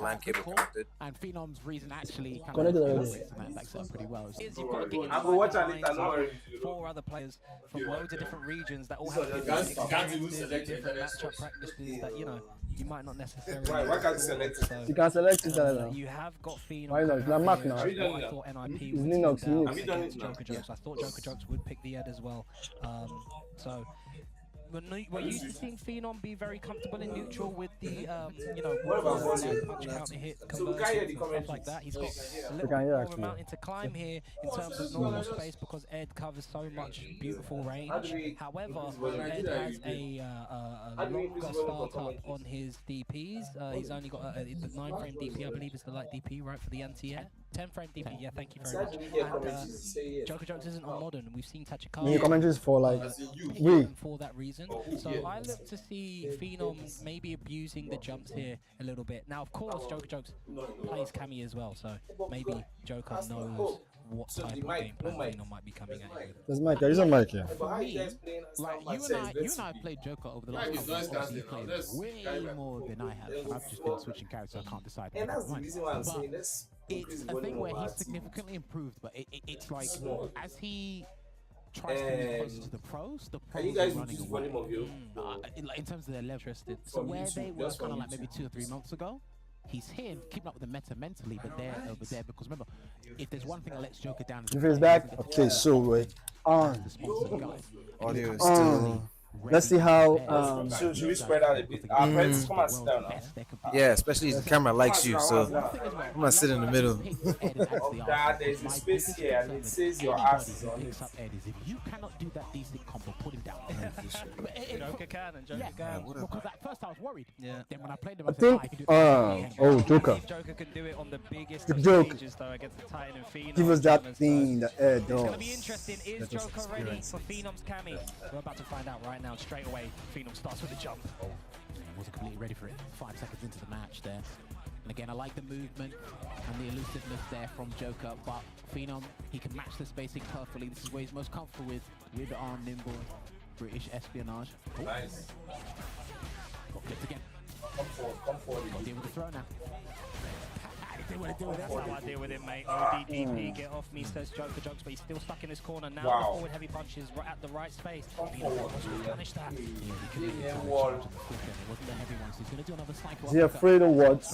LAN cable connected. And Phenom's reason actually kind Connected of already. that backs up pretty well. You've got to get in I'm watching line it, I know. 4 other players from loads of different regions that all have different experiences, different matchup practices that you might not necessarily. Why can't you select it? You can select it now. You have got Phenom. Why not? It's not Mark now. I thought NIP It's would Linux, take down Linux. against Joker Jokes. I thought Joker Jokes would pick the Ed as well. So we're used to seeing Phenom be very comfortable in neutral with the punch counter hit conversions and stuff like that. He's got a little bit more of a mountain to climb here in terms of normal space because Ed covers so much beautiful range. However, Ed has a longer startup on his DPs. He's only got the 9-frame DP, I believe is the light DP, right, for the anti-air. 10-frame DP, yeah, thank you very much. And Joker Jokes isn't on modern. We've seen New Tachikana commentaries for like we. for that reason. So I look to see Phenom maybe abusing the jumps here a little bit. Now, of course, Joker Jokes plays Cammy as well, so maybe Joker knows what type of gameplay Phenom might be coming at you with. There's Mike. There's a mic here. For me, like you and I played Joker over the last couple of months. He played way more than I have. And I've just been switching characters, so I can't decide. And that's the reason why I'm saying this. It's a thing where he's significantly improved, but it's like as he tries to move closer to the pros are running away. In terms of their level. So where they were kind of like maybe 2 or 3 months ago, he's here keeping up with the meta mentally, but they're over there because remember, if there's one thing that lets Joker down, If he's back, okay. So wait. Audio is still. Let's see how. Should we spread out a bit? Friends, come and sit down now. Yeah, especially the camera likes you, so I'm gonna sit in the middle. There's a space here and it says your ass is on it. If you cannot do that decent combo, put him down. Joker can and Joker can. Because at first I was worried. Yeah. Then when I played him, I I said, I can think. do it. Joker. Joker can do it on the biggest Joke. stages though against the Titan and Phenom. Give us that thing that Ed It's going to does. be interesting. Is Joker ready for Phenom's Cammy? We're about to find out right now. now, and straight away, Phenom starts with a jump. Wasn't completely ready for it. 5 seconds into the match there. And again, I like the movement and the elusiveness there from Joker, but Phenom, he can match the spacing perfectly. This is where he's most comfortable with our nimble British espionage. Ooh. Nice. Got clipped again. Come forward. Got to deal with the throw now. That's how I deal with it, mate. No DDP, get off me, says Joker Jokes, but he's still stuck in this corner. Now the forward heavy punch is right at the right space. Punish that. Is he afraid of what?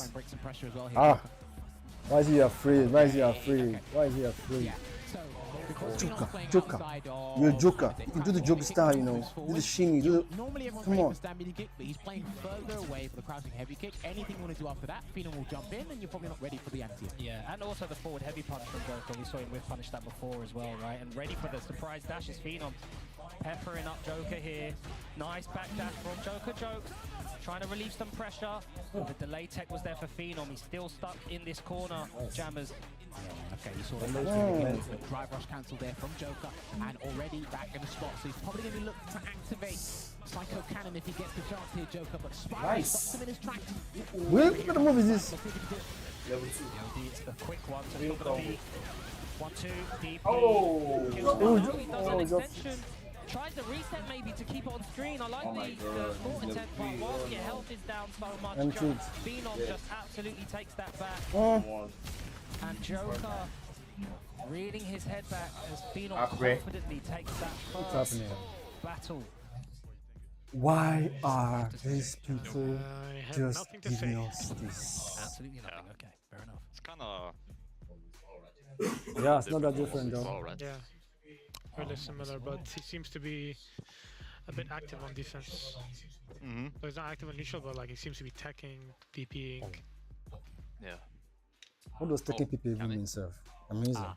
Why is he afraid? Why is he afraid? Why is he afraid? Joker. You're a Joker. You can do the Joker style, you know. Do the shimmy. Do the... Normally everyone's Come ready on. for standing kick, but he's playing further away for the crouching heavy kick. Anything you want to do after that, Phenom will jump in, and you're probably not ready for the anti. Yeah, and also the forward heavy punch from Joker. We saw him with punish that before as well, right? And ready for the surprise dash is Phenom. Peppering up Joker here. Nice back dash from Joker Jokes. Trying to relieve some pressure. The delay tech was there for Phenom. He's still stuck in this corner. Jammers. Okay, you saw the drive rush cancel there from Joker, and already back in the spot, so he's probably going to look to activate Psycho Cannon if he gets the chance here, Joker, but Spyro stops him in his tracks. What kind of move is this? Level 2. It's the quick one, so he's going to be 1-2, DP. Oh, He does an extension. Tries to reset maybe to keep it on screen. I like the thought attempt, but while your health is down so much, Phenom just absolutely takes that back. And Joker reeling his head back as Phenom confidently takes that first battle. Why are these people just giving us this? Absolutely nothing. Okay, fair enough. It's kind of... Yeah, it's not that different though. Yeah, really similar, but he seems to be a bit active on defense. So he's not active on neutral, but like he seems to be teching, DPing. Yeah. What does taking people even mean, sir? Amazing.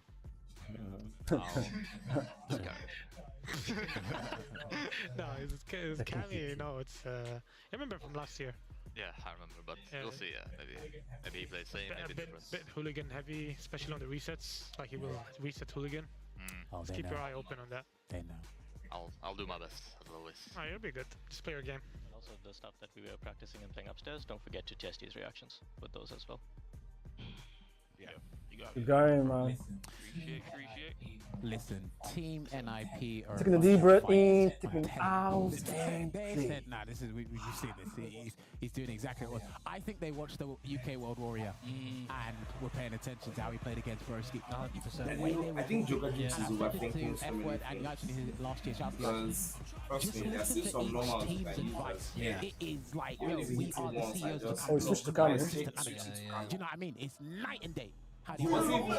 No, it's Cammy, you know, it's I remember from last year. Yeah, I remember, but we'll see. Yeah, maybe he plays same, maybe different. Bit hooligan heavy, especially on the resets. Like he will reset hooligan. Just keep your eye open on that. They know. I'll do my best as always. Oh, you'll be good. Just play your game. And also the stuff that we were practicing and playing upstairs. Don't forget to test his reactions with those as well. Yeah, You got it, man. Appreciate. Listen, Team NIP are Taking a deep breath in, taking out. They said, nah, this is, we've seen this. He's doing exactly what I think they watched the UK World Warrior and were paying attention to how he played against Broski. 100%. I think Joker Jukes is overthinking so many and actually his last year because, trust me, there's still some normals that he does. It is like, yo, we are the CEOs of Oh, he switched to camera. Do you know what I mean? It's night and day. He wasn't More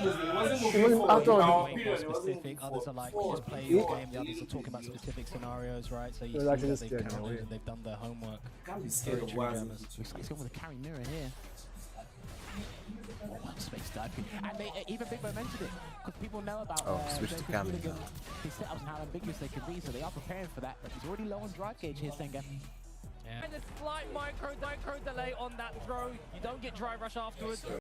specific. Others are like, we just play your game. The others are talking about specific scenarios, right? So you see that they've come in and they've done their homework. Can't be scared of one. He's going with a carry mirror here. Space diving. And they, even Big Bo mentioned it, because people know about switch to camera. his setups and how ambiguous they can be, so they are preparing for that. But he's already low on drive gauge here, Senga. And a slight micro delay on that throw. You don't get drive rush afterwards.